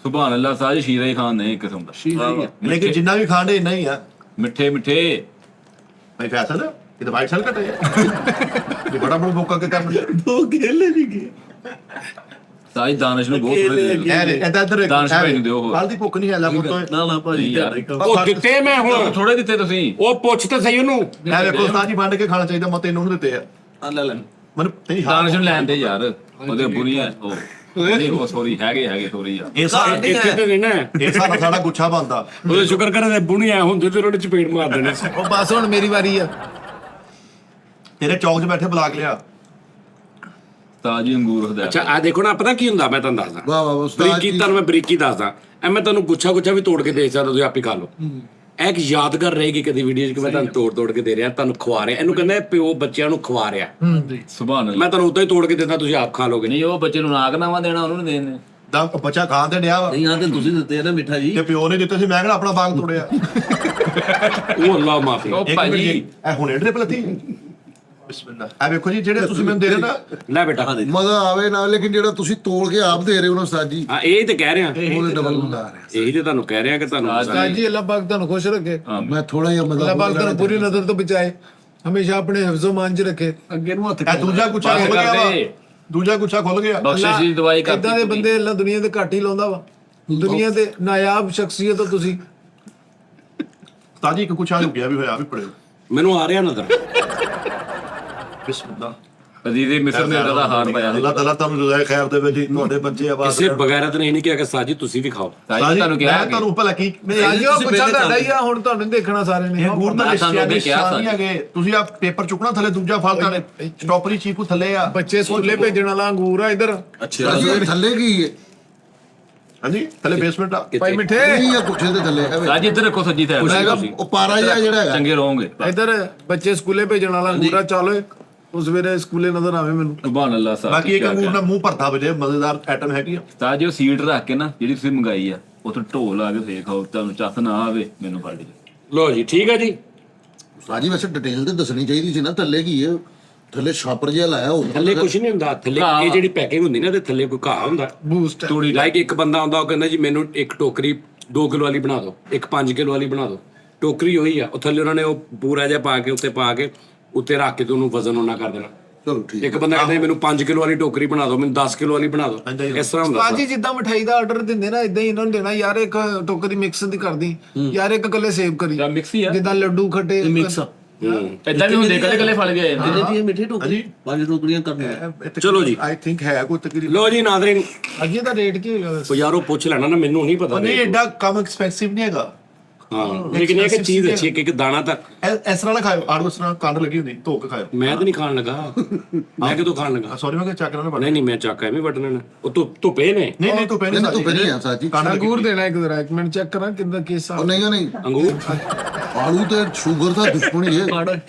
ਸੁਭਾਨ ਅੱਲਾਹ ਸਾਜ ਸ਼ੀਰਾ ਹੀ ਖਾਨ ਨੇ ਇੱਕ ਕਿਸਮ ਦਾ ਲੇਕਿਨ ਜਿੰਨਾ ਵੀ ਖਾਂਦੇ ਇੰਨਾ ਹੀ ਆ ਮਿੱਠੇ ਮਿੱਠੇ ਭਾਈ ਫੈਸਲ ਇਹ ਤਾਂ ਵਾਈਟ ਸੈਲ ਘਟੇ ਇਹ ਬੜਾ ਬੜਾ ਬੋਕਾ ਕੇ ਕਰਨ ਦੋ ਗੇਲੇ ਵੀ ਗਏ ਸਾਜ ਦਾਨਿਸ਼ ਨੂੰ ਬਹੁਤ ਥੋੜੇ ਦੇ ਐ ਇਦਾਂ ਇੱਧਰ ਦਾਨਿਸ਼ ਭਾਈ ਨੂੰ ਦਿਓ ਹੋਰ। ਕੱਲ ਦੀ ਭੁੱਖ ਨਹੀਂ ਹੈ ਲੈ ਪੁੱਤੋ ਨਾ ਭਾਜੀ ਯਾਰ। ਉਹ ਦਿੱਤੇ ਮੈਂ ਹੁਣ ਥੋੜੇ ਦਿੱਤੇ ਤੁਸੀਂ ਉਹ ਪੁੱਛ ਤੇ ਸਹੀ ਉਹਨੂੰ ਐ ਵੇਖੋ ਉਸਤਾਦ ਜੀ ਵੰਡ ਕੇ ਖਾਣਾ ਚਾਹੀਦਾ ਮੈਂ ਤੈਨੂੰ ਨਹੀਂ ਦਿੱਤੇ ਆ ਆ ਲੈ ਲੈ ਮੈਨੂੰ ਤੇਰੀ ਦਾਨਿਸ਼ ਨੂੰ ਲੈਣ ਦੇ ਯਾਰ ਉਹਦੇ ਬੁਰੀ ਹੈ ਉਹ ਨਹੀਂ ਉਹ ਸੋਰੀ ਹੈਗੇ ਸੋਰੀ ਆ ਇਹ ਸਾਰਾ ਇੱਥੇ ਤੇ ਨਹੀਂ ਨਾ ਇਹ ਸਾਡਾ ਗੁੱਛਾ ਬੰਦਾ ਉਹਦੇ ਸ਼ੁਕਰ ਕਰੇ ਤੇ ਬੁਣੀ ਆ ਹੁੰਦੇ ਤੇ ਉਹਨੇ ਚਪੇੜ ਮਾਰ ਦੇਣੇ ਸੀ ਉਹ ਬਸ ਹੁਣ ਮੇਰੀ ਵਾਰੀ ਆ। ਤੇਰੇ ਚੌਕ 'ਚ ਬੈਠੇ ਬੁਲਾ ਕੇ ਲਿਆ ਤਾਜੀ ਅੰਗੂਰ ਹਦਾ ਅੱਛਾ ਆ ਦੇਖੋ ਨਾ ਪਤਾ ਕੀ ਹੁੰਦਾ ਮੈਂ ਤੁਹਾਨੂੰ ਦੱਸਦਾ ਵਾਹ ਵਾਹ ਉਸਤਾਦ ਬਰੀਕੀ ਜੀ ਤੁਹਾਨੂੰ ਮੈਂ ਬਰੀਕੀ ਦੱਸਦਾ ਐ ਮੈਂ ਤੁਹਾਨੂੰ ਗੁੱਛਾ ਵੀ ਤੋੜ ਕੇ ਦੇ ਸਕਦਾ ਤੁਸੀਂ ਆਪੇ ਖਾ ਲਓ ਇਹ ਇੱਕ ਯਾਦਗਾਰ ਰਹੇਗੀ ਕਦੀ ਵੀਡੀਓ 'ਚ ਕਿ ਮੈਂ ਤੁਹਾਨੂੰ ਤੋੜ ਕੇ ਦੇ ਰਿਹਾ ਤੁਹਾਨੂੰ ਖਵਾ ਰਿਹਾ ਇਹਨੂੰ ਕਹਿੰਦਾ ਪਿਓ ਬੱਚਿਆਂ ਨੂੰ ਖਵਾ ਰਿਹਾ ਸੁਭਾਨ ਅੱਲਾਹ ਮੈਂ ਤੁਹਾਨੂੰ ਉਦਾਂ ਹੀ ਤੋੜ ਕੇ ਦਿੰਦਾ ਤੁਸੀਂ ਆਪ ਖਾ ਲੋਗੇ ਨਹੀਂ ਉਹ ਬੱਚੇ ਨੂੰ ਨਾਗ ਨਾਵਾ ਦੇਣਾ ਉਹਨੂੰ ਨਹੀਂ ਦੇਣੇ ਦਾ ਬੱਚਾ ਖਾਣ ਤੇ ਡਿਆ ਵਾ ਨਹੀਂ ਆ ਤੇ ਤੁਸੀਂ ਦਿੱਤੇ ਆ ਨਾ ਮਿੱਠਾ ਜੀ ਤੇ ਪਿਓ ਨੇ ਦਿੱਤੇ ਸੀ ਮੈਂ ਕਿਹੜਾ ਆਪਣਾ ਬਾਗ ਤੋੜਿਆ ਉਹ ਅੱਲਾਹ ਮਾਫੀ ਉਹ ਇੱਕ ਮਿੰਟ ਭਾਜੀ ਜੀ ਇਹ ਹੁਣੇ ਡ੍ਰਿਪ ਲੱਤੀ ਬਿਸਮਿਲ੍ਲਾ ਆ ਵੇਖੋ ਜੀ ਜਿਹੜੇ ਤੁਸੀਂ ਮੈਨੂੰ ਦੇ ਰਹੇ ਨਾ ਲੈ ਬੇਟਾ ਮਜ਼ਾ ਆਵੇ ਨਾ, ਲੇਕਿਨ ਜਿਹੜਾ ਤੁਸੀਂ ਤੋਲ ਕੇ ਆਪ ਦੇ ਰਹੇ ਹੋ ਨਾ ਉਸਤਾਦ ਜੀ ਹਾਂ ਇਹ ਤੇ ਕਹਿ ਰਿਹਾ ਉਹਦੇ ਡਬਲ ਹੁੰਦਾ ਆ ਰਿਹਾ। ਇਹੀ ਤੇ ਤੁਹਾਨੂੰ ਕਹਿ ਰਿਹਾ ਕਿ ਤੁਹਾਨੂੰ ਉਸਤਾਦ ਜੀ ਅੱਲਾਹ ਪਾਕ ਤੁਹਾਨੂੰ ਖੁਸ਼ ਰੱਖੇ, ਮੈਂ ਥੋੜਾ ਜਿਹਾ ਅੱਲਾਹ ਮਜ਼ਾ ਪਾਕ ਤੁਹਾਨੂੰ ਬੁਰੀ ਨਜ਼ਰ ਤੋਂ ਬਚਾਏ, ਹਮੇਸ਼ਾ ਆਪਣੇ ਹਿਫਜ਼ੋ ਮਾਨ 'ਚ ਰੱਖੇ। ਅੱਗੇ ਨੂੰ ਹੱਥ ਇਹ ਦੂਜਾ ਗੁੱਛਾ ਬਸ ਖੁੱਲ ਗਿਆ ਵਾ ਕਰਦੇ ਦੂਜਾ ਗੁੱਛਾ ਖੁੱਲ ਗਿਆ ਬਖਸ਼ਿਸ਼ ਦੀ ਦਵਾਈ ਕਰਤੀ ਏਦਾਂ ਦੇ ਬੰਦੇ ਅੱਲਾਹ ਦੁਨੀਆ ਤੇ ਘੱਟ ਹੀ ਲਾਉਂਦਾ ਵਾ। ਦੁਨੀਆ ਤੇ ਨਾਯਾਬ ਸ਼ਖਸੀਅਤ ਹੋ ਤੁਸੀਂ। ਤਾਜੀ ਇੱਕ ਗੁੱਛਾ ਲੁਕਿਆ ਵੀ ਹੋਇਆ ਵੀ ਪੜਿਓ ਮੈਨੂੰ ਆ ਰਿਹਾ ਨਜ਼ਰ ਬਿਸਮਿਲ੍ਲਾ ਅਜੀਜ਼ ਮਿਸਰ ਨੇ ਦਾ ਹਾਰ ਪਾਇਆ ਅੱਲਾਹ ਤਾਲਾ ਤੁਹਾਨੂੰ ਰਜ਼ਾਏ ਖੈਰ ਦੇਵੇ ਜੀ ਤੁਹਾਡੇ ਬੱਚੇ ਆਵਾਜ਼ ਕਿਸੇ ਬਗੈਰਤ ਨੇ ਨਹੀਂ ਕਿਹਾ ਕਿ ਸਾਜੀ ਤੁਸੀਂ ਵੀ ਖਾਓ ਤਾਜੀ ਤੁਹਾਨੂੰ ਕਿਹਾ ਮੈਂ ਤੁਹਾਨੂੰ ਭਲਾ ਕੀ ਅੱਜ ਉਹ ਪੁੱਛਾ ਤੁਹਾਡਾ ਹੀ ਆ, ਹੁਣ ਤੁਹਾਨੂੰ ਨੀ ਦੇਖਣਾ ਸਾਰੇ ਨੇ। ਇਹ ਅੰਗੂਰ ਤਾਂ ਮੈਂ ਤੁਹਾਨੂੰ ਲਿਸ਼ਿਆ ਕਿਹਾ ਨਹੀਂ ਹੈਗੇ ਤੁਸੀਂ ਆ ਪੇਪਰ ਚੁੱਕਣਾ ਥੱਲੇ ਦੂਜਾ ਫਲ ਤਾਂ ਸਟ੍ਰਾਬੇਰੀ ਚੀਕੂ ਥੱਲੇ ਆ ਬੱਚੇ ਸਕੂਲੇ ਭੇਜਣ ਵਾਲਾ ਅੰਗੂਰ ਆ ਇਧਰ। ਅੱਛਾ ਜੀ ਥੱਲੇ ਕੀ ਹੈ ਹਾਂਜੀ ਥੱਲੇ ਬੇਸਮੈਂਟ ਆ ਭਾਈ ਮਿੱਠੇ ਨਹੀਂ ਆ ਕੁਛ ਦੇ ਥੱਲੇ ਐਵੇਂ। ਤਾਜੀ ਇੱਧਰ ਰੱਖੋ ਸੱਜੀ ਤੇ ਮੈਂ ਕਿਹਾ ਉਹ ਪਾਰਾ ਜਿਹਾ ਜਿਹੜਾ ਹੈਗਾ ਚੰਗੇ ਰਹੋਗੇ ਇਧਰ ਬੱਚੇ ਸਕੂਲੇ ਭੇਜਣ ਵਾਲਾ ਅੰਗੂਰ ਆ। ਚਲੋ ਉਸ ਵੇਲੇ ਸਕੂਲੇ ਨਜ਼ਰ ਆਵੇ ਮੈਨੂੰ। ਸੁਭਾਨ ਅੱਲਾਹ ਸਾਹਿਬ ਬਾਕੀ ਇੱਕ ਅੰਗੂਰ ਨਾਲ ਮੂੰਹ ਭਰਦਾ ਵਜੇ ਮਜ਼ੇਦਾਰ ਆਈਟਮ ਹੈਗੀ ਆ ਤਾਜੀ ਉਹ ਸੀਟ ਰੱਖ ਕੇ ਨਾ ਜਿਹੜੀ ਤੁਸੀਂ ਮੰਗਾਈ ਆ ਉਥੋਂ ਢੋਲ ਆ ਕੇ ਫੇਰ ਖਾਓ ਤੁਹਾਨੂੰ ਚੱਸ ਨਾ ਆਵੇ ਮੈਨੂੰ ਫੜ ਲਈ ਲੋ ਜੀ ਠੀਕ ਹੈ ਜੀ ਸਾਜੀ ਵੈਸੇ ਡਿਟੇਲ ਤੇ ਦੱਸਣੀ ਚਾਹੀਦੀ ਸੀ ਨਾ ਥੱਲੇ ਕੀ ਹੈ, ਥੱਲੇ ਛਾਪਰ ਜਿਹਾ ਲਾਇਆ ਹੋਊਗਾ। ਥੱਲੇ ਕੁਝ ਨਹੀਂ ਹੁੰਦਾ ਥੱਲੇ ਇਹ ਜਿਹੜੀ ਪੈਕਿੰਗ ਹੁੰਦੀ ਨਾ ਤੇ ਥੱਲੇ ਕੋਈ ਘਾਹ ਹੁੰਦਾ ਬੂਸਟ ਹੈ। ਤੂੜੀ ਲਾਈਕ ਇੱਕ ਬੰਦਾ ਆਉਂਦਾ ਉਹ ਕਹਿੰਦਾ ਜੀ ਮੈਨੂੰ ਇੱਕ ਟੋਕਰੀ 2 ਕਿਲੋ ਵਾਲੀ ਬਣਾ ਦਿਓ, ਇੱਕ 5 ਕਿਲੋ ਵਾਲੀ ਬਣਾ ਦਿਓ। ਟੋਕਰੀ ਉਹੀ ਆ, ਉਹ ਥੱਲੇ ਉਹਨਾਂ ਨੇ ਉਹ ਪੂਰਾ ਜਿਹਾ ਪਾ ਕੇ ਉੱਤੇ ਰੱਖ ਕੇ ਤੇ ਉਹਨੂੰ ਵਜ਼ਨ ਉਹਨਾਂ ਕਰ ਦੇਣਾ। ਚਲੋ ਠੀਕ ਇੱਕ ਬੰਦਾ ਕਹਿੰਦਾ ਮੈਨੂੰ 5 ਕਿਲੋ ਵਾਲੀ ਟੋਕਰੀ ਬਣਾ ਦਿਓ, ਮੈਨੂੰ 10 ਕਿਲੋ ਵਾਲੀ ਬਣਾ ਦਿਓ, ਇਸ ਤਰ੍ਹਾਂ ਹੁੰਦਾ ਭਾਜੀ ਜਿੱਦਾਂ ਮਠਾਈ ਦਾ ਆਰਡਰ ਦਿੰਦੇ ਨਾ ਇਦਾਂ ਹੀ ਇਹਨਾਂ ਨੂੰ ਦੇਣਾ ਯਾਰ। ਇੱਕ ਟੋਕਰੀ ਮਿਕਸ ਦੀ ਕਰਦੀ ਯਾਰ, ਇੱਕ ਕੱਲੇ ਸੇਵ ਕਰੀ ਜਾਂ ਮਿਕਸ ਹੀ ਆ ਜਿੱਦਾਂ ਲੱਡੂ ਖੱਟੇ ਮਿਕਸ ਇਦਾਂ ਵੀ ਹੁੰਦੇ ਕਦੇ ਕਦੇ ਫਲ ਗਏ ਕਿੰਨੇ ਦੀ ਮਿੱਠੇ ਟੋਕਰੀ 5 ਟੋਕਰੀਆਂ ਕਰਨੀਆਂ। ਚਲੋ ਜੀ ਆਈ ਥਿੰਕ ਹੈ ਕੋਈ ਤਕਰੀਬਨ ਲੋ ਜੀ ਨਾਜ਼ਰੀਨ ਅੱਗੇ ਦਾ ਰੇਟ ਕੀ ਹੋਗਾ ਵੈਸੇ? ਉਹ ਯਾਰੋ ਪੁੱਛ ਲੈਣਾ ਨਾ, ਮੈਨੂੰ ਨਹੀਂ ਪਤਾ ਨਹੀਂ ਐਡਾ ਕੰਮ ਐਕਸਪੈਂਸਿਵ ਨਹੀਂ ਹੈਗਾ ਹਾਂ ਲੇਕਿਨ ਇਹ ਕਿ ਚੀਜ਼ ਅੱਛੀ ਹੈ ਕਿ ਦਾਣਾ ਤੱਕ ਇਸ ਤਰ੍ਹਾਂ ਨਾ ਖਾਓ ਆੜੂ ਇਸ ਤਰ੍ਹਾਂ ਕੰਡ ਲੱਗੀ ਹੁੰਦੀ ਧੋ ਕੇ ਖਾਓ ਮੈਂ ਤਾਂ ਨਹੀਂ ਖਾਣ ਲੱਗਾ ਮੈਂ ਕਿਦੋਂ ਖਾਣ ਲੱਗਾ ਸੌਰੀ ਮੈਂ ਕਿ ਚੱਕ ਨਾ ਨਹੀਂ ਮੈਂ ਚਾਕਾ ਐਵੇਂ ਵੱਢਣਾ ਨਾ ਉਹ ਧੁੱਪੇ ਨੇ ਨਹੀਂ ਤੂੰ ਪਹਿਲੇ ਨਹੀਂ ਤੂੰ ਪਹਿਲੇ ਆ ਸਾਜੀ ਅੰਗੂਰ ਦੇਣਾ ਇੱਕ ਜ਼ਰਾ, ਇੱਕ ਮਿੰਟ ਚੈੱਕ ਕਰਾਂ ਕਿੰਦਾ ਕੇਸ ਆ। ਉਹ ਨਹੀਂ ਅੰਗੂਰ ਆਲੂ ਤੇ ਸ਼ੂਗਰ ਦਾ ਦੁਸ਼ਮਣ ਹੀ ਹੈ।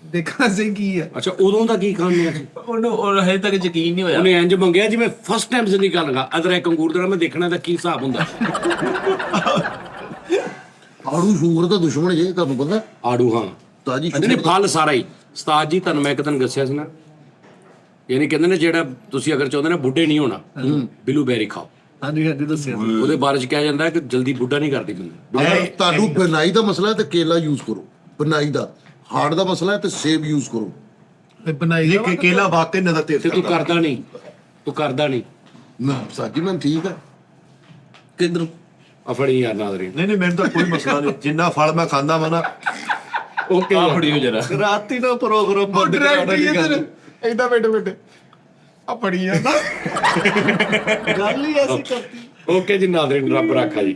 ਦੇਖਾਂ ਸੇ ਕੀ ਹੈ। ਅੱਛਾ ਉਦੋਂ ਦਾ ਕੀ ਖਾਣੇ ਆ ਉਹਨੂੰ ਉਹ ਹਜੇ ਤੱਕ ਯਕੀਨ ਨਹੀਂ ਹੋਇਆ ਉਹਨੇ ਇੰਜ ਮੰਗਿਆ ਜਿਵੇਂ ਫਸਟ ਟਾਈਮ ਜ਼ਿੰਦਗੀ ਕਰਨ ਲੱਗਾ ਅਦਰ ਇੱਕ ਅੰਗੂਰ ਦੇਣਾ ਮੈਂ ਦੇਖਣਾ ਦਾ ਕੀ ਹਿਸਾਬ ਹੁੰਦਾ ਆਲੂ ਸ਼ੂਗਰ ਦਾ ਦੁਸ਼ਮਣ ਹੀ ਹੈ, ਤੁਹਾਨੂੰ ਪਤਾ। ਆੜੂ ਹਾਂ ਤਾਜੀ ਨਹੀਂ ਫਲ ਸਾਰਾ ਹੀ ਉਸਤਾਦ ਜੀ ਤੁਹਾਨੂੰ ਮੈਂ ਇੱਕ ਦਿਨ ਦੱਸਿਆ ਸੀ ਨਾ, ਯਾਨੀ ਕਹਿੰਦੇ ਨੇ ਜਿਹੜਾ ਤੁਸੀਂ ਅਗਰ ਚਾਹੁੰਦੇ ਨਾ ਬੁੱਢੇ ਨਹੀਂ ਹੋਣਾ ਬਲੂਬੈਰੀ ਖਾਓ। ਹਾਂਜੀ ਹਾਂਜੀ ਦੱਸਿਆ ਉਹਦੇ ਬਾਰੇ ਚ ਕਿਹਾ ਜਾਂਦਾ ਕਿ ਜਲਦੀ ਬੁੱਢਾ ਨਹੀਂ ਕਰਦੀ ਬੰਦਾ। ਤੁਹਾਨੂੰ ਬਨਾਈ ਦਾ ਮਸਲਾ ਹੈ ਤੇ ਕੇਲਾ ਯੂਜ਼ ਕਰੋ। ਬਨਾਈ ਦਾ ਹਾਰਟ ਦਾ ਮਸਲਾ ਹੈ ਤੇ ਸੇਬ ਯੂਜ਼ ਕਰੋ। ਇਹ ਬਣਾਈ ਇਹ ਕੇਲਾ ਵਾਕਈ ਨਜ਼ਰ ਤੇ ਤੇ ਤੂੰ ਕਰਦਾ ਨਹੀਂ ਨਾ ਸਾਜੀ ਮੈਂ ਠੀਕ ਹੈ। ਕਿੱਧਰ ਅਫੜੀ ਯਾਰ ਨਾਜ਼ਰੀਨ ਨਹੀਂ ਮੈਨੂੰ ਤਾਂ ਕੋਈ ਮਸਲਾ ਨਹੀਂ ਜਿੰਨਾ ਫਲ ਮੈਂ ਖਾਂਦਾ ਵਾ ਨਾ ਓਕੇ ਆ ਫੜੀ ਹੋ ਜਰਾ ਰਾਤੀ ਦਾ ਪ੍ਰੋਗਰਾਮ ਬੰਦ ਡਾਇਰੈਕਟ ਕਰਾਉਣਾ ਹੀ ਦੀ ਗੱਲ ਇਧਰ ਇਦਾਂ ਬੈਠੇ ਆ ਪੜੀ ਜਾਂਦਾ। ਗੱਲ ਹੀ ਐਸੀ ਕਰਤੀ ਓਕੇ ਜੀ ਨਾਜ਼ਰੀਨ ਰੱਬ ਰਾਖਾ ਜੀ।